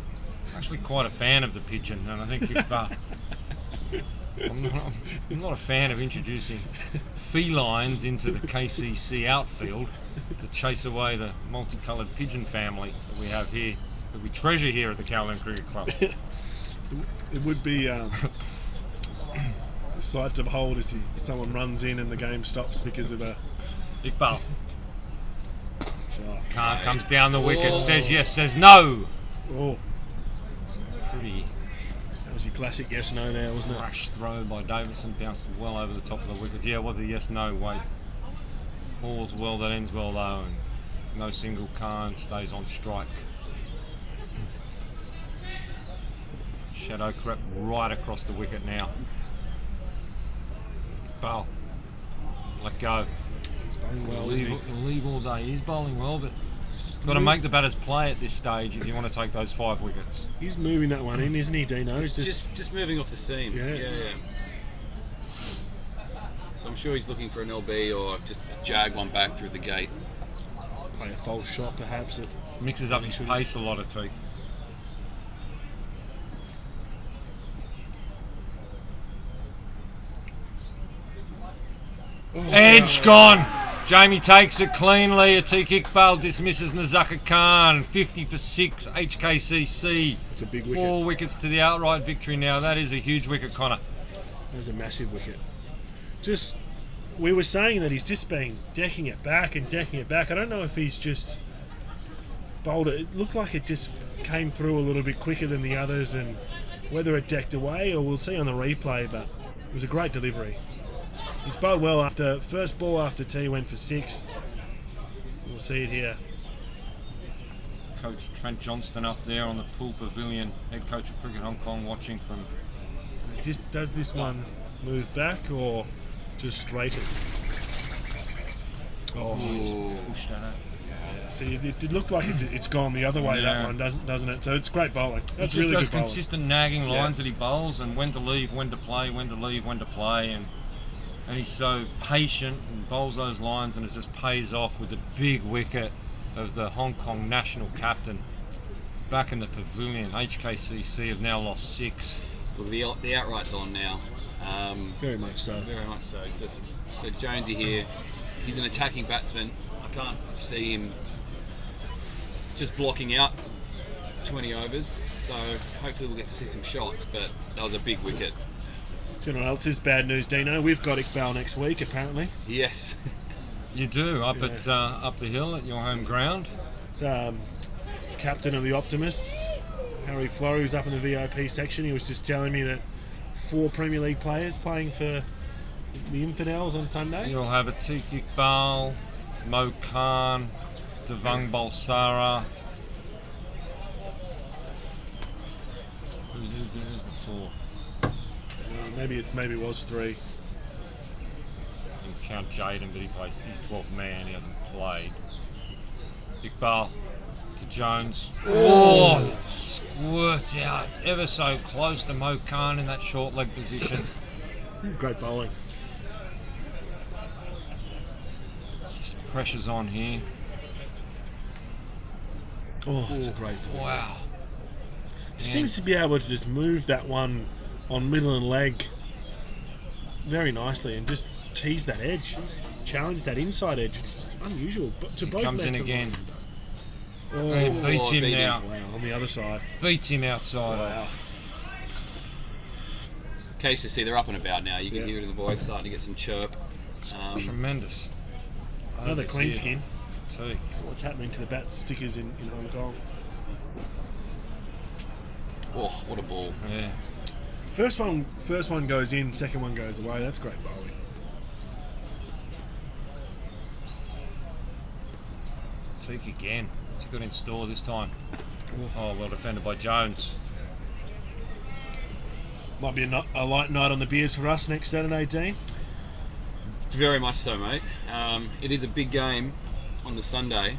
actually quite a fan of the pigeon, and I think if I'm not a fan of introducing felines into the KCC outfield to chase away the multicoloured pigeon family that we have here, that we treasure here at the Kowloon Cricket Club. It would be a sight to behold if someone runs in and the game stops because of a Iqbal. Sure. Khan comes down the wicket, says yes, says no. Oh, it's pretty. That was your classic yes no now, wasn't it? Crash throw by Davison, bounced well over the top of the wickets. Yeah, it was a yes no. Wait. All's well that ends well though, and no single. Khan stays on strike. Shadow crept right across the wicket now. Iqbal, let go. Well, he'll leave all day. He's bowling well, but got to make the batters play at this stage if you want to take those 5 wickets. He's moving that one in, isn't he, Dino? He's just moving off the seam. Yeah. So I'm sure he's looking for an LB or just to jag one back through the gate. Play a false shot, perhaps. It mixes up his pace a lot of Teak. Edge gone. Jamie takes it cleanly. Atiq Iqbal dismisses Nazaka Khan. 50 for 6. HKCC. It's a big wicket. 4 wickets to the outright victory now. That is a huge wicket, Connor. There's a massive wicket. Just, we were saying that he's just been decking it back and decking it back. I don't know if he's just bowled it. It looked like it just came through a little bit quicker than the others, and whether it decked away or we'll see on the replay, but it was a great delivery. He's bowled well after, first ball after tee went for 6. We'll see it here. Coach Trent Johnston up there on the pool pavilion, head coach of Cricket Hong Kong, watching from. Does this one move back or just straighten? Oh, He's pushed at it. See, it looked like it's gone the other way, that one, doesn't it? So it's great bowling. That's It's just really those good bowling. consistent nagging lines that he bowls, and when to leave, when to play, when to leave, when to play, and he's so patient and bowls those lines, and it just pays off with the big wicket of the Hong Kong national captain back in the pavilion. HKCC have now lost 6. Well, the outright's on now. Very much so. Very much so. So Jonesy here, he's an attacking batsman. I can't see him just blocking out 20 overs. So hopefully we'll get to see some shots. But that was a big wicket. Do you know what else is bad news, Dino? We've got Iqbal next week, apparently. Yes. You do, up at up the hill at your home ground. It's, captain of the Optimists, Harry Florey, was up in the VIP section. He was just telling me that 4 Premier League players playing for the Infidels on Sunday. You'll have Atiq Iqbal, Mo Khan, Devang Balsara. Who's the 4th? Maybe it was 3. You count Jaden, but he's 12th man, he hasn't played. Iqbal to Jones. Oh, it squirts out ever so close to Mo Khan in that short leg position. Great bowling. Just pressure's on here. Oh, it's a great ball. Wow. He seems to be able to just move that one on middle and leg very nicely and just tease that edge, challenge that inside edge. It's unusual. But He comes in again. Oh, He beats him now. Wow, on the other side. Beats him outside off. KCC, they're up and about now. You can hear it in the voice, starting to get some chirp. Tremendous. Another clean skin. Too. What's happening to the bat stickers in Hong Kong? Oh, what a ball. Yeah. First one goes in, second one goes away. That's great bowling. Teak again. What's he got in store this time? Oh, well defended by Jones. Might be a light night on the beers for us next Saturday, Dean. Very much so, mate. It is a big game on the Sunday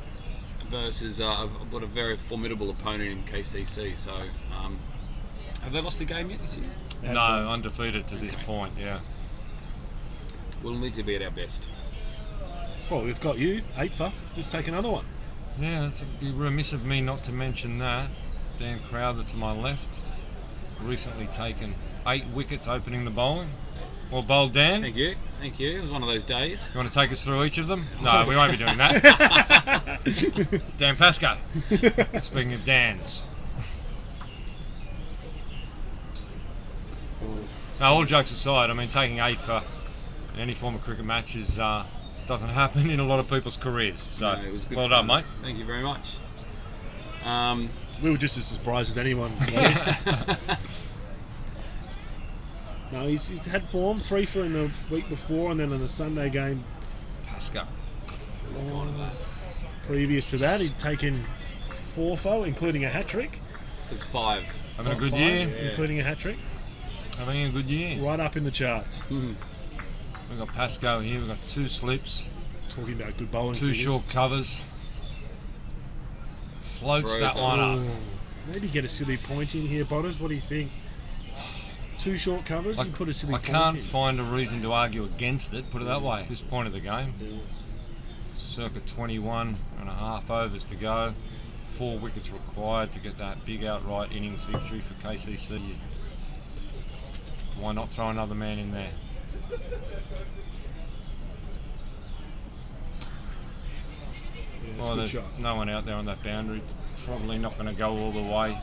versus what a very formidable opponent in KCC. So, have they lost the game yet this year? No, undefeated to this point, yeah. We'll need to be at our best. Well, we've got you, 8 for. Just take another one. Yeah, it'd be remiss of me not to mention that. Dan Crowther to my left, recently taken 8 wickets opening the bowling. Well bowled, Dan. Thank you. It was one of those days. You want to take us through each of them? No, we won't be doing that. Dan Pascoe. Speaking of Dan's. No, all jokes aside, I mean, taking 8 for any form of cricket match doesn't happen in a lot of people's careers. So, no, it was good well fun. done, mate. Thank you very much. We were just as surprised as anyone. No, he's had form, 3 for in the week before, and then in the Sunday game. Pascoe. Previous to that, he'd taken 4 for, including a hat trick. It was 5. Having a good year. Including a hat trick. Having a good year. Right up in the charts. We've got Pascoe here, we've got 2 slips. Talking about good bowling. 2 short covers. Floats that one up. Maybe get a silly point in here, Botters. What do you think? 2 short covers, you put a silly I point can't in. find a reason to argue against it, put it that way, at this point of the game. Circa 21 and a half overs to go. 4 wickets required to get that big outright innings victory for KCC. Why not throw another man in there? Well, there's no one out there on that boundary. Probably not going to go all the way.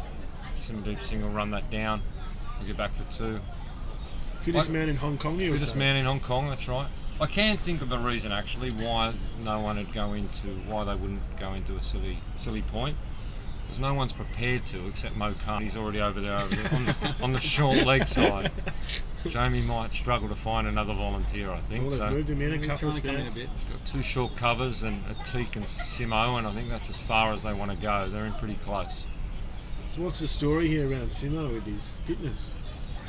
Simdeep Singh will run that down. We'll get back for 2. Fittest man in Hong Kong, you were Fittest saying? man in Hong Kong, that's right. I can't think of a reason actually why they wouldn't go into a silly point. Because no one's prepared to, except Mo Khan. He's already over there on the short leg side. Jamie might struggle to find another volunteer, I think. Well, so moved him in a couple of trying to come in a steps. bit. he's got 2 short covers and a Teak and Simo, and I think that's as far as they want to go. They're in pretty close. So what's the story here around Simo with his fitness?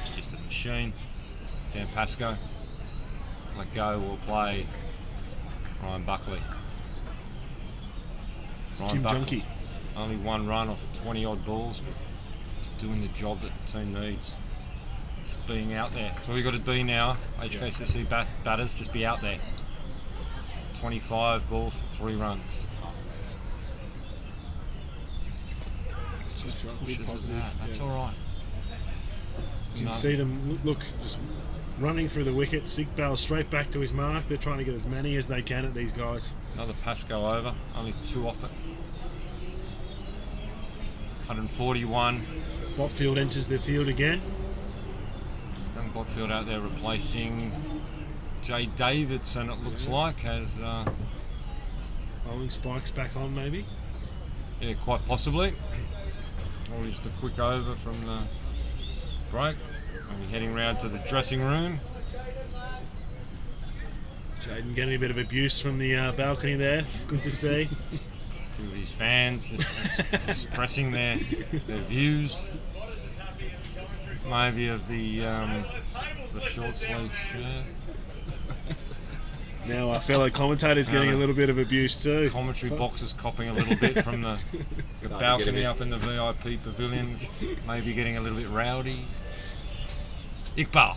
It's just a machine. Dan Pascoe. Let go will play Ryan Buckley. Jim Junkie. Only 1 run off of 20 odd balls, but he's doing the job that the team needs. It's being out there. That's all you got to be now. HKCC batters, just be out there. 25 balls for 3 runs. Just pushes as that. That's all right. You can see them look just running through the wicket. Iqbal straight back to his mark. They're trying to get as many as they can at these guys. Another Pascoe over, only 2 off it. 141. Botfield enters the field again. Young Botfield out there replacing Jay Davidson, it looks like, as Bowling spikes back on maybe. yeah, quite possibly. Or just a quick over from the break. Maybe heading round to the dressing room. Jaden getting a bit of abuse from the balcony there. Good to see. A few of his fans just expressing their views. Maybe of the short sleeve shirt. Now our fellow commentator's getting a little bit of abuse too. Commentary box is copping a little bit from the balcony up in the VIP pavilion. Maybe getting a little bit rowdy. Iqbal.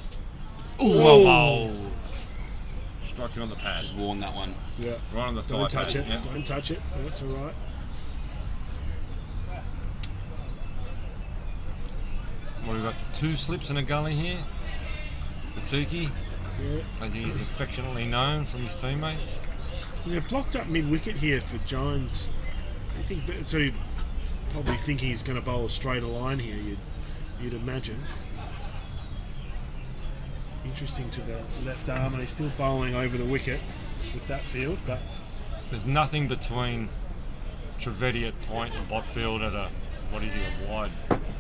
Ooh, wow. Strikes him on the pad. Just worn that one. Yeah. Right on the thigh. Don't touch pad. it. Yeah. Don't touch it. That's all right. Well, we've got 2 slips and a gully here for Tiki, Yeah. as he is affectionately known from his teammates. They're blocked up mid-wicket here for Jones. I think so. You're probably thinking he's going to bowl a straighter line here. You'd imagine. Interesting to the left arm, and he's still bowling over the wicket with that field. But There's nothing between Trivedi at point and Botfield at a, what is he, a wide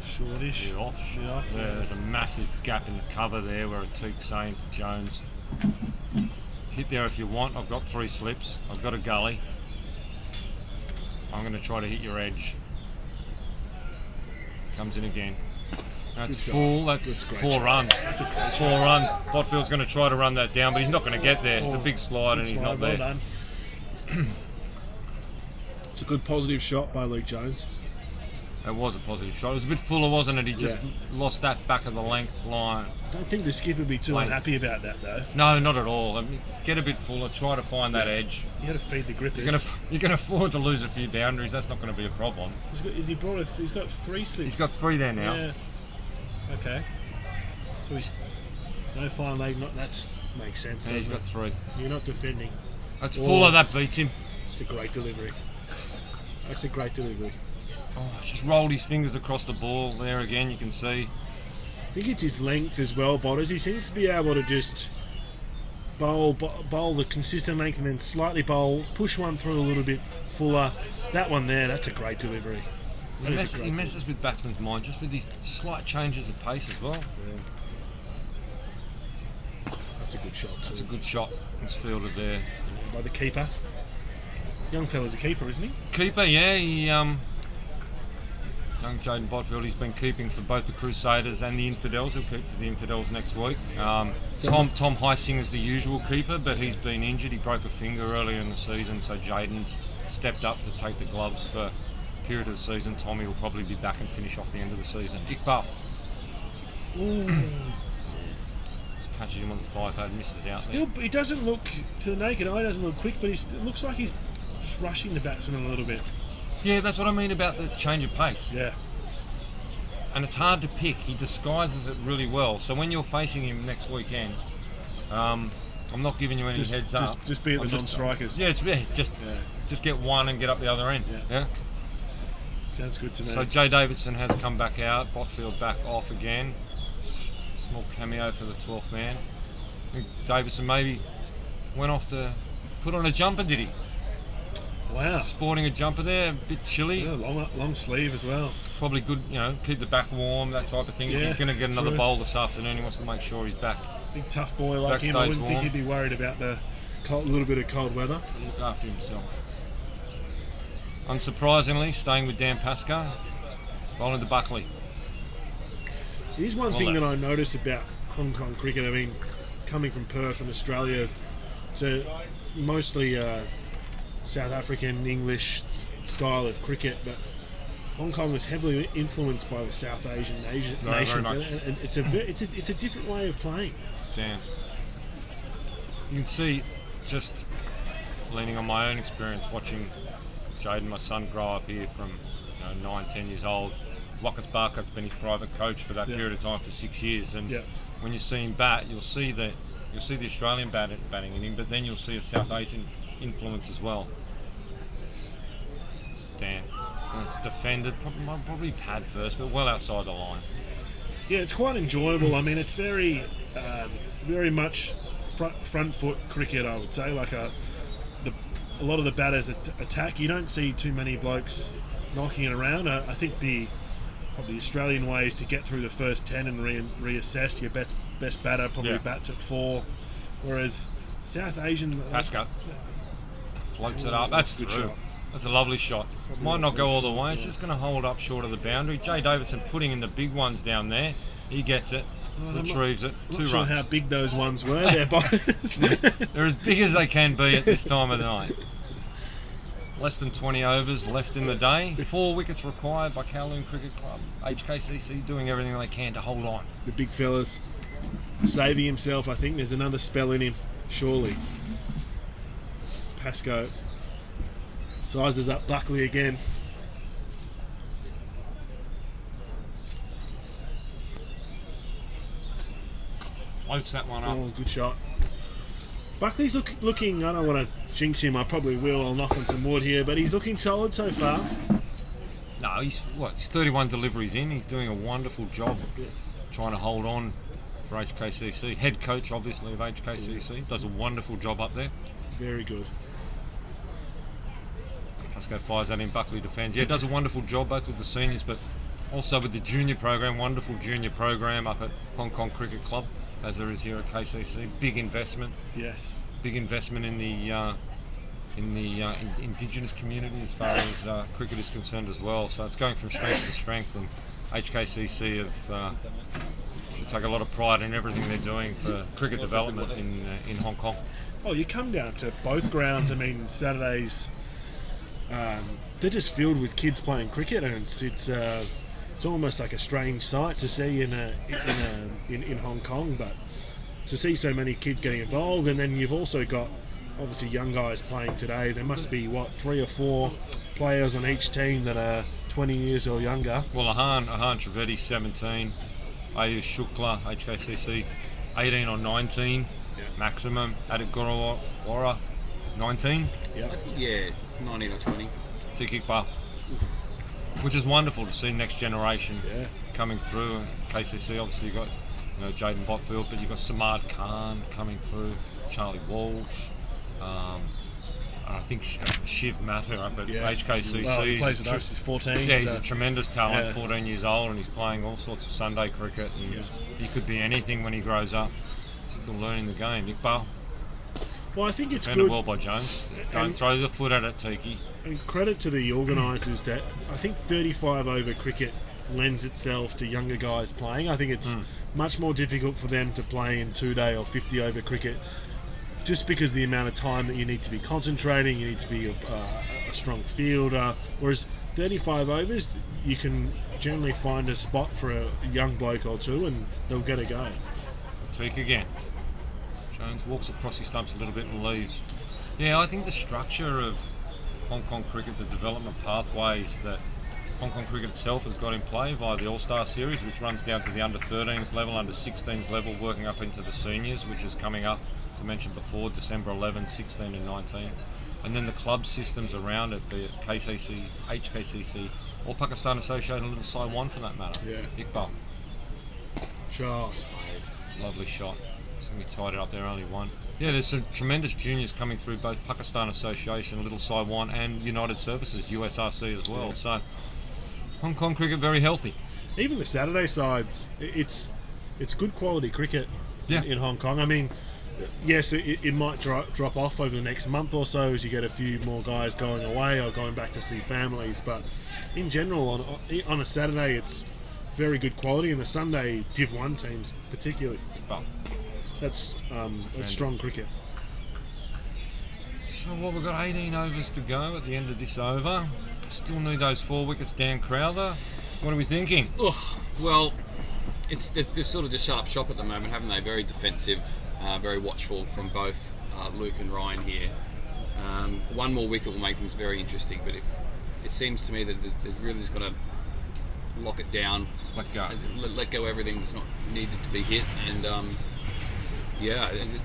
shortish. off. Yeah, There's a massive gap in the cover there where a Teak's saying to Jones, hit there if you want. I've got 3 slips. I've got a gully. I'm going to try to hit your edge. Comes in again. That's full. That's 4 runs. That's 4 runs. Botfield's going to try to run that down, but he's not going to get there. It's a big slide, and he's not there. Well done. It's a good positive shot by Luke Jones. It was a positive shot. It was a bit fuller, wasn't it? He just lost that back of the length line. I don't think the skipper would be too unhappy about that though. No, not at all. I mean, get a bit fuller. Try to find that edge. You got to feed the grippers. You can afford to lose a few boundaries. That's not going to be a problem. He's got 3 slips. He's got 3 there now. Yeah. Okay. So he's no fine leg. That makes sense. Yeah, he's got 3. You're not defending. That's fuller. That beats him. It's a great delivery. That's a great delivery. Oh, just rolled his fingers across the ball there again. You can see. I think it's his length as well, Botters. He seems to be able to just bowl the consistent length and then slightly push one through a little bit fuller. That one there, that's a great delivery. He messes with batsmen's mind just with these slight changes of pace as well. Yeah. That's a good shot too. That's a good shot. It's fielded there. By the keeper. Young fella's a keeper, isn't he? Keeper, yeah. Young Jaden Botfield, he's been keeping for both the Crusaders and the Infidels. He'll keep for the Infidels next week. Tom Heising is the usual keeper, but he's been injured. He broke a finger earlier in the season, so Jaden's stepped up to take the gloves for a period of the season. Tommy will probably be back and finish off the end of the season. Iqbal. Just catches him on the thigh pad, misses out Still, there. he doesn't look, to the naked eye, doesn't look quick, but it looks like he's just rushing the batsman a little bit. Yeah, that's what I mean about the change of pace. Yeah. And it's hard to pick. He disguises it really well. So when you're facing him next weekend, I'm not giving you any heads up. Just be at the non-strikers. Yeah, just get one and get up the other end. Yeah. Sounds good to me. So Jay Davidson has come back out. Botfield back off again. Small cameo for the 12th man. I think Davison maybe went off to put on a jumper, did he? Wow. Sporting a jumper there, a bit chilly. Yeah, long sleeve as well. Probably good, keep the back warm, that type of thing. Yeah, if he's going to get another true. bowl this afternoon, he wants to make sure he's back. Big tough boy like him. I wouldn't think he'd be worried about the little bit of cold weather. Look after himself. Unsurprisingly, staying with Dan Pascoe, bowling to Buckley. Here's one On thing that left. I noticed about Hong Kong cricket. I mean, coming from Perth and Australia to mostly South African English style of cricket, but Hong Kong is heavily influenced by the South Asian nations, very much. and it's a different way of playing. Dan. You can see, just leaning on my own experience, watching Jaden, my son, grow up here from 9-10 years old. Wakas Barkat's been his private coach for that period of time for 6 years, and when you see him bat, you'll see the Australian batting in him, but then you'll see a South Asian influence as well. Dan, it's defended, probably pad first, but well outside the line. Yeah, it's quite enjoyable. I mean, it's very much front foot cricket, I would say. Like a lot of the batters attack. You don't see too many blokes knocking it around. I think probably the Australian way is to get through the first 10 and reassess. Your best batter probably bats at 4, whereas South Asian Pascoe floats it up. That's good through. shot. That's a lovely shot. Might not go all the way. It's just going to hold up short of the boundary. Jay Davidson putting in the big ones down there. He gets it, retrieves it. I'm 2 not sure runs. how big those ones were. They're both. They're as big as they can be at this time of the night. Less than 20 overs left in the day. 4 wickets required by Kowloon Cricket Club. HKCC doing everything they can to hold on. The big fella's saving himself. I think there's another spell in him, surely. It's Pascoe sizes up Buckley again. Floats that one up. Oh, good shot. Buckley's looking, I don't want to jinx him, I probably will, I'll knock on some wood here, but he's looking solid so far. No, he's 31 deliveries in. He's doing a wonderful job trying to hold on for HKCC. Head coach, obviously, of HKCC. Does a wonderful job up there. Very good. Pascoe fires that in, Buckley defends. Yeah, does a wonderful job both with the seniors, but also with the junior program. Wonderful junior program up at Hong Kong Cricket Club, as there is here at KCC. Big investment. Yes. Big investment in the Indigenous community as far as cricket is concerned as well. So it's going from strength to strength, and HKCC should take a lot of pride in everything they're doing for cricket development in Hong Kong. Oh, you come down to both grounds. I mean, Saturdays, they're just filled with kids playing cricket, and it's almost like a strange sight to see in Hong Kong. But to see so many kids getting involved, and then you've also got obviously young guys playing today. There must be 3 or 4 players on each team that are 20 years or younger. Well, Ahan Trivedi, 17. Ayush Shukla, HKCC, 18 or 19 maximum. Adit Gorawara, 19. Yeah, 19 or 20. Tikikpa, which is wonderful to see next generation coming through. And KCC, obviously, you've got Jaden Botfield, but you've got Samad Khan coming through, Charlie Walsh. I think Shiv Matter up at HKCC. Well, he plays with us, he's 14. Yeah, he's a tremendous talent, 14 years old, and he's playing all sorts of Sunday cricket, and he could be anything when he grows up. Still learning the game. Iqbal. Well, I think it's defended good. well by Jones. Don't throw the foot at it, Tiki. And credit to the organisers that I think 35 over cricket lends itself to younger guys playing. I think it's much more difficult for them to play in 2-day or 50 over cricket, just because the amount of time that you need to be concentrating, you need to be a strong fielder, whereas 35 overs, you can generally find a spot for a young bloke or two and they'll get a go. Tweak again. Jones walks across his stumps a little bit and leaves. Yeah, I think the structure of Hong Kong cricket, the development pathways that Hong Kong cricket itself has got in play via the All-Star Series, which runs down to the under-13s level, under-16s level, working up into the seniors, which is coming up, as I mentioned before, December 11, 16 and 19. And then the club systems around it, be it KCC, HKCC, or Pakistan Associated and Little Saiwan for that matter. Yeah. Iqbal. Shot. Lovely shot. So he tied it up there, only one. Yeah, there's some tremendous juniors coming through both Pakistan Association, Little Saiwan, and United Services, USRC as well. Yeah. So Hong Kong cricket very healthy. Even the Saturday sides, it's good quality cricket in Hong Kong. I mean, yes, it might drop off over the next month or so as you get a few more guys going away or going back to see families. But in general, on a Saturday, it's very good quality, and the Sunday Div 1 teams particularly. Well, that's strong cricket. So what, we've got 18 overs to go at the end of this over. Still need those 4 wickets. Dan Crowther, what are we thinking? Oh, well, they've sort of just shut up shop at the moment, haven't they? Very defensive, very watchful from both Luke and Ryan here. One more wicket will make things very interesting, but it seems to me that they've really just got to lock it down, let go everything that's not needed to be hit, and it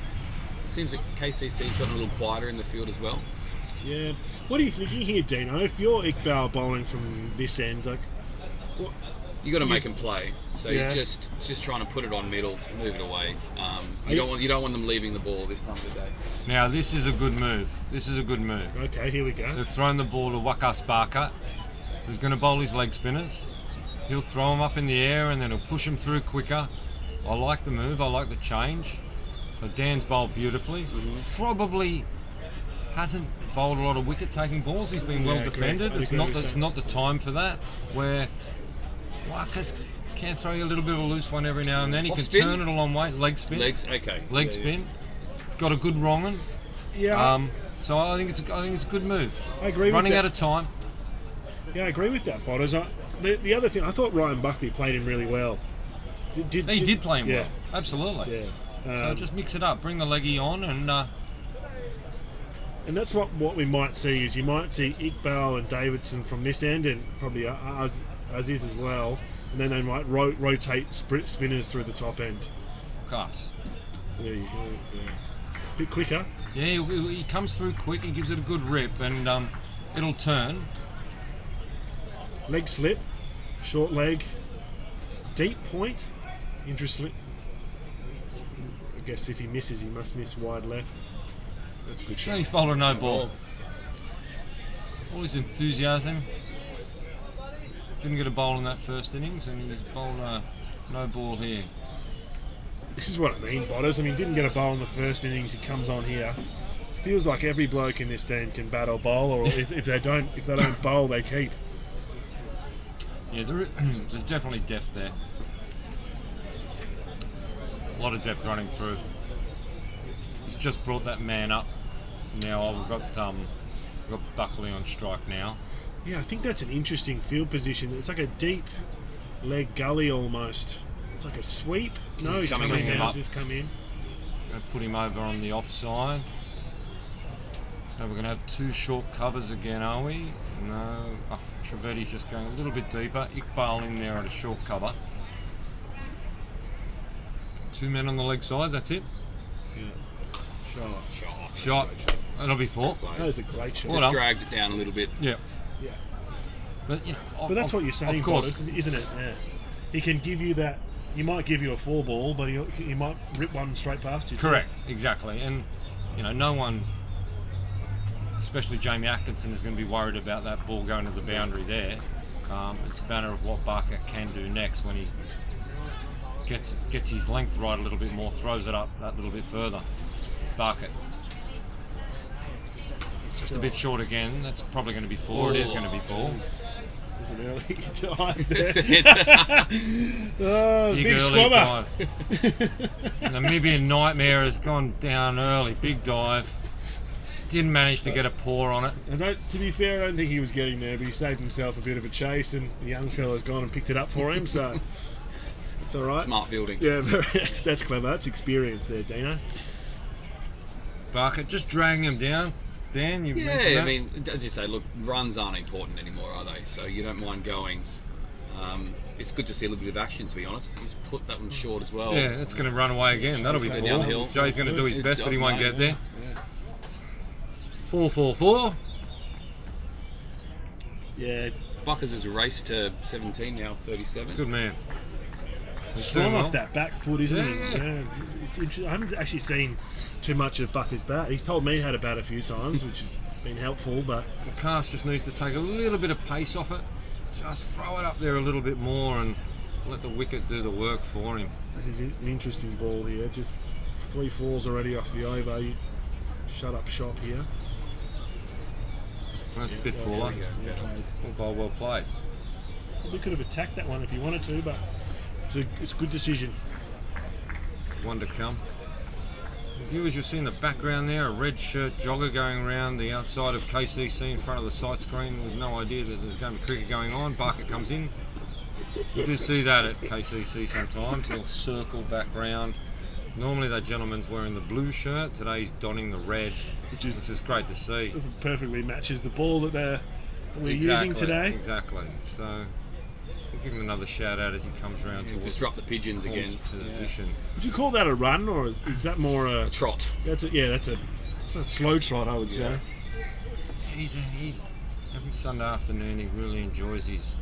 seems that KCC's gotten a little quieter in the field as well. Yeah. What are you thinking here, Dino? If you're Iqbal bowling from this end, like, you got to make them play. So you're just trying to put it on middle, move it away. You don't want them leaving the ball this time of the day. Now this is a good move. Okay, here we go. They've thrown the ball to Waqas Barker, who's going to bowl his leg spinners. He'll throw them up in the air and then he'll push them through quicker. I like the move. I like the change. So Dan's bowled beautifely. Probably hasn't bowled a lot of wicket-taking balls. He's been well defended. It's not the time for that. Where Waqas can throw you a little bit of a loose one every now and then. He can turn it a long way. Leg spin. Leg spin. Got a good wrong one. Yeah. So I think it's a good move. I agree. Running out of time. Yeah, I agree with that, Potters. The other thing, I thought Ryan Buckley played him really well. He did play him well. Absolutely. Yeah. So just mix it up. Bring the leggy on and that's what we might see is you might see Iqbal and Davidson from this end and probably Aziz as well, and then they might rotate spinners through the top end. Class. There you go. Yeah. A bit quicker. Yeah, he comes through quick. He gives it a good rip, and it'll turn. Leg slip, short leg, deep point. Interesting. I guess if he misses, he must miss wide left. That's a good shot. He's bowled a no ball. All his enthusiasm. Didn't get a bowl in that first innings, and he's bowled a no ball here. This is what I mean, Botters. I mean, didn't get a bowl in the first innings. He comes on here. It feels like every bloke in this team can bat or bowl, or if they don't bowl, they keep. Yeah, there's definitely depth there. A lot of depth running through. He's just brought that man up. Now we've got Buckley on strike now. Yeah, I think that's an interesting field position. It's like a deep leg gully almost. It's like a sweep. No, he's coming now. He's just come in. Going to put him over on the offside. So we're going to have 2 short covers again, are we? No. Oh, Trivedi's just going a little bit deeper. Iqbal in there at a short cover. 2 men on the leg side, that's it. Yeah. Shot. That'll be 4. That was a great shot. Just dragged it down a little bit. Yeah. But that's what you're saying, of course, isn't it? Yeah. He can give you that. He might give you a 4 ball, but he might rip one straight past you. Correct. Exactly. And no one, especially Jamie Atkinson, is going to be worried about that ball going to the boundary there. It's a matter of what Barker can do next when he gets his length right a little bit more, throws it up that little bit further. Barker. Just a bit short again. That's probably going to be 4. It is going to be 4. There's an early dive there. Big early squabber. dive. Namibian Nightmare has gone down early. Big dive. Didn't manage to get a paw on it. And to be fair, I don't think he was getting there, but he saved himself a bit of a chase, and the young fella's gone and picked it up for him, so it's all right. Smart fielding. Yeah, that's clever. That's experience there, Dino. Barker just dragging him down. Dan, you mentioned that. I mean, as you say, look, runs aren't important anymore, are they? So you don't mind going. It's good to see a little bit of action, to be honest. He's put that one short as well. Yeah, it's going to run away again. That'll be 4. Downhill. Jay's going to do his best, but he won't get there. 4-4-4. Yeah, Buckers has raced to 17 now, 37. Good man. strong well. off that back foot, isn't he? Yeah. Yeah. It's interesting. I haven't actually seen too much of Bucker's bat. He's told me he had a bat a few times, which has been helpful, but The cast just needs to take a little bit of pace off it. Just throw it up there a little bit more and let the wicket do the work for him. this is an interesting ball here. Just 3 fours already off the over. Shut up shop here. That's a bit fuller. Well played. Probably could have attacked that one if he wanted to, but it's a good decision. One to come. Viewers, you'll see in the background there a red shirt jogger going around the outside of KCC in front of the sight screen with no idea that there's going to be cricket going on. Barker comes in. You do see that at KCC sometimes. He'll circle back round. Normally that gentleman's wearing the blue shirt. Today he's donning the red, which is great to see. Perfectly matches the ball that we're Exactly, using today. Exactly. So we'll give him another shout out as he comes round to disrupt the pigeons again. Position. Would you call that a run, or is that more a trot? That's a slow trot, I would say. He every Sunday afternoon he really enjoys his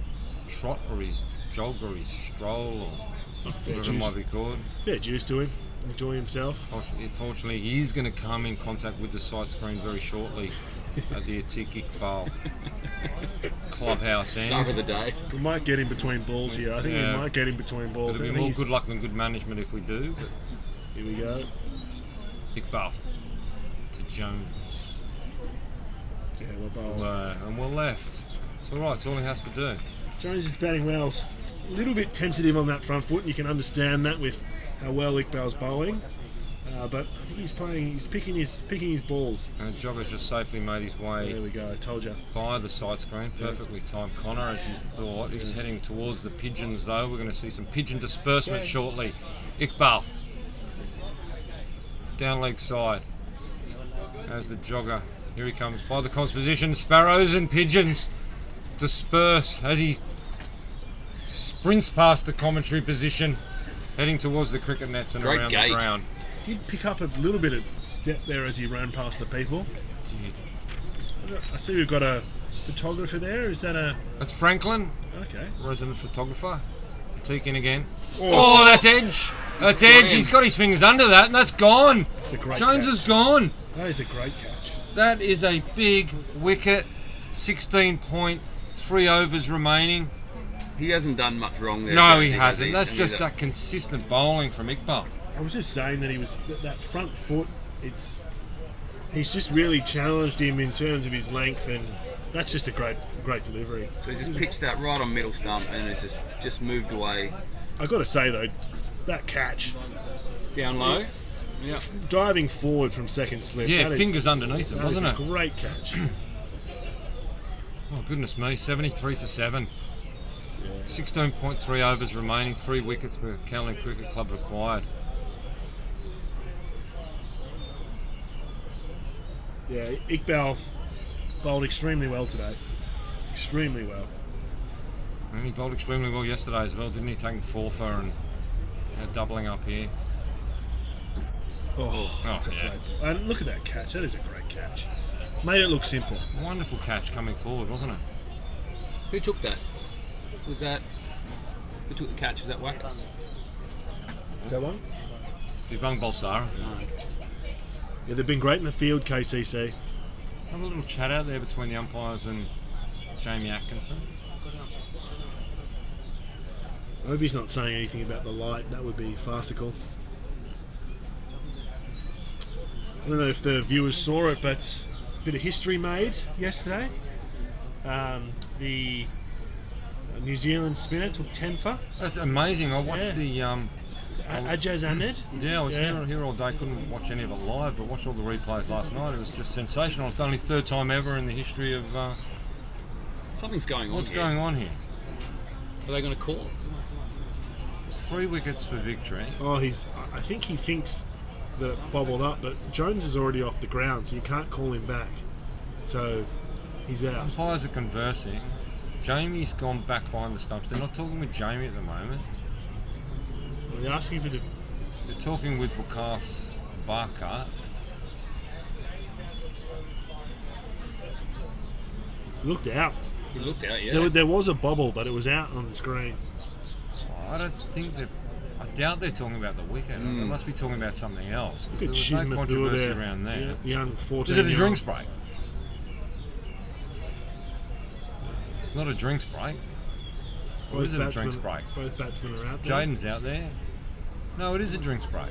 trot or his jog or his stroll or whatever it might be called. Fair dues to him. Enjoy himself. Unfortunately, he is going to come in contact with the sight screen very shortly at the Atik Iqbal clubhouse end. Start of the day. We might get in between balls here. I think we might get in between balls. It'll be more good luck than good management if we do. But here we go. Iqbal to Jones. Yeah, we're bowling. And we're left. It's all right. It's all he has to do. Jones is batting well. A little bit tentative on that front foot, and you can understand that with how well Iqbal's bowling. But I think he's picking his balls. And Jogger's just safely made his way. There we go. I told you. By the side screen, perfectly timed. Connor, as you thought, he's heading towards the pigeons. Though we're going to see some pigeon disbursement shortly. Iqbal down leg side as the Jogger. Here he comes by the comms position. Sparrows and pigeons disperse as he sprints past the commentary position, heading towards the cricket nets and around the ground. Did pick up a little bit of step there as he ran past the people. I see we've got a photographer there. Is that a... That's Franklin. Okay. Resident photographer. Taking again. Oh, that's edge. That's edge. He's got his fingers under that, and that's gone. It's a great Jones catch. is gone. That is a great catch. That is a big wicket. 16.3 overs remaining. He hasn't done much wrong there. No, he hasn't. That's just that consistent bowling from Iqbal. I was just saying that he was that front foot. He's just really challenged him in terms of his length, and that's just a great delivery. So he just pitched that right on middle stump, and it just moved away. I got to say though, that catch down low, diving forward from second slip. Yeah, fingers underneath it, wasn't it? Great catch. Oh goodness me, 73 for 7. 16.3 overs remaining, 3 wickets for Caledonian Cricket Club required. Yeah, Iqbal bowled extremely well today. Extremely well. And he bowled extremely well yesterday as well, didn't he? Taking 4 for and doubling up here. That's a great. And look at that catch. That is a great catch. Made it look simple. Wonderful catch coming forward, wasn't it? Who took that? Who took the catch? Was that Wackers? That one? Divang Balsara. Yeah, they've been great in the field, KCC. Have a little chat out there between the umpires and Jamie Atkinson. I hope he's not saying anything about the light. That would be farcical. I don't know if the viewers saw it, but a bit of history made yesterday. The New Zealand spinner took 10 for. That's amazing. I watched the... Ajaz Ahmed. Yeah, I was here all day. Couldn't watch any of it live, but watched all the replays last night. It was just sensational. It's the only 3rd time ever in the history of... Something's going on. What's going on here? Are they going to call it? It's 3 wickets for victory. Oh, I think he thinks that it bobbled up, but Jones is already off the ground, so you can't call him back. So he's out. Umpires are conversing. Jamie's gone back behind the stumps. They're not talking with Jamie at the moment. They're asking for the... They're talking with Wakas Barker. Looked out. He looked out, yeah. There was a bobble, but it was out on the screen. I don't think that doubt they're talking about the wicket. They must be talking about something else. There was Good no Mathur controversy there. around there. Yeah, young 14. Is it a drinks break? It's not a drinks break. Or is it a drinks break? Both batsmen are out there. Jaden's out there. No, it is a drinks break.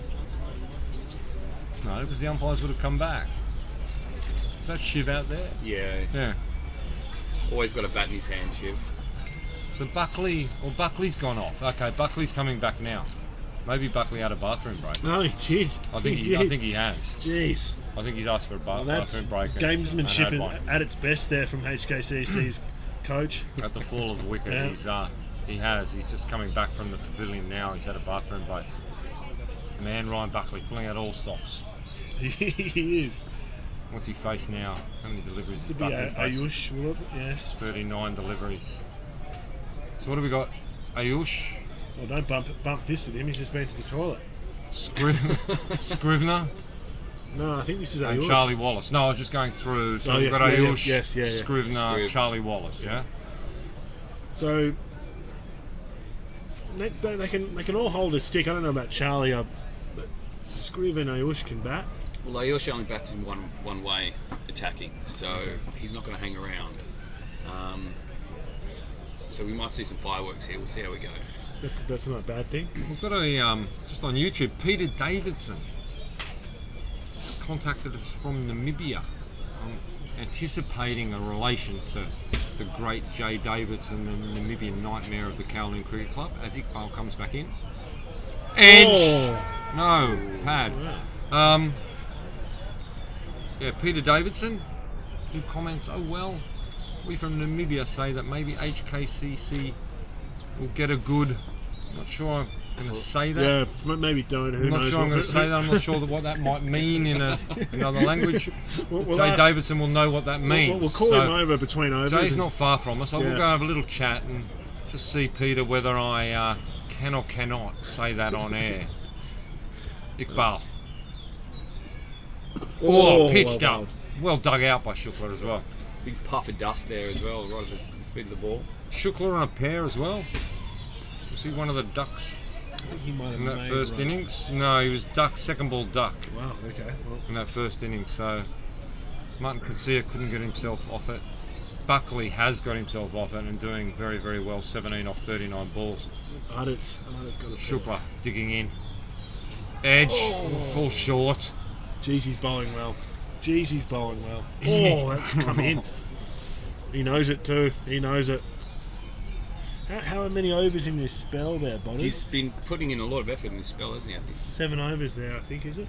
No, because the umpires would have come back. Is that Shiv out there? Yeah. Yeah. Always got a bat in his hand, Shiv. So Buckley's gone off. Okay, Buckley's coming back now. Maybe Buckley had a bathroom break. No, he did. I think he has. Jeez. I think he's asked for a bathroom break. Gamesmanship and is at its best there from HKCC's coach. At the fall of the wicket, he's just coming back from the pavilion now. He's had a bathroom break. Man, Ryan Buckley pulling out all stops. He is. What's he faced now? How many deliveries This has would be Buckley faced? Ayush, will it? Yes. 39 deliveries. So what have we got? Ayush. Well, don't bump this with him. He's just been to the toilet. Scrivener. No, I think this is Ayush. And Charlie Wallace. No, I was just going through. So we've got Ayush, Scrivener, Charlie Wallace. Yeah. So they can all hold a stick. I don't know about Charlie, but Scriv and Ayush can bat. Well, Ayush only bats in one way, attacking, so he's not going to hang around. So we might see some fireworks here. We'll see how we go. That's not a bad thing. We've got a just on YouTube. Peter Davidson has contacted us from Namibia, anticipating a relation to the great Jay Davidson, the Namibian nightmare of the Kowloon Cricket Club, as Iqbal comes back in. Edge! No, pad. Yeah, Peter Davidson, who comments, oh well, we from Namibia say that maybe HKCC will get a good, not sure I'm going to say that. Yeah, maybe don't. I'm not sure I'm going to say that. I'm not sure what that might mean in another language. Jay Davidson will know what that means. We'll call him over between overs. Jay's not far from us. I will go have a little chat and just see, Peter, whether I can or cannot say that on air. Iqbal. Pitched up. Well dug out by Shukla as well. Big puff of dust there as well, right at the feet of the ball. Shukla on a pair as well. Was he one of the ducks I think he might have in that made first right. innings? No, he was duck, second ball duck. Wow, okay. Well. In that first innings, so Martin Kasia couldn't get himself off it. Buckley has got himself off it and doing very, very well, 17 off 39 balls. Shukla digging in. Edge, full short. Jeez, he's bowling well. Oh, that's come in. He knows it too. He knows it. How many overs in this spell there, Bonners? He's been putting in a lot of effort in this spell, hasn't he? I think 7 overs there, I think, is it?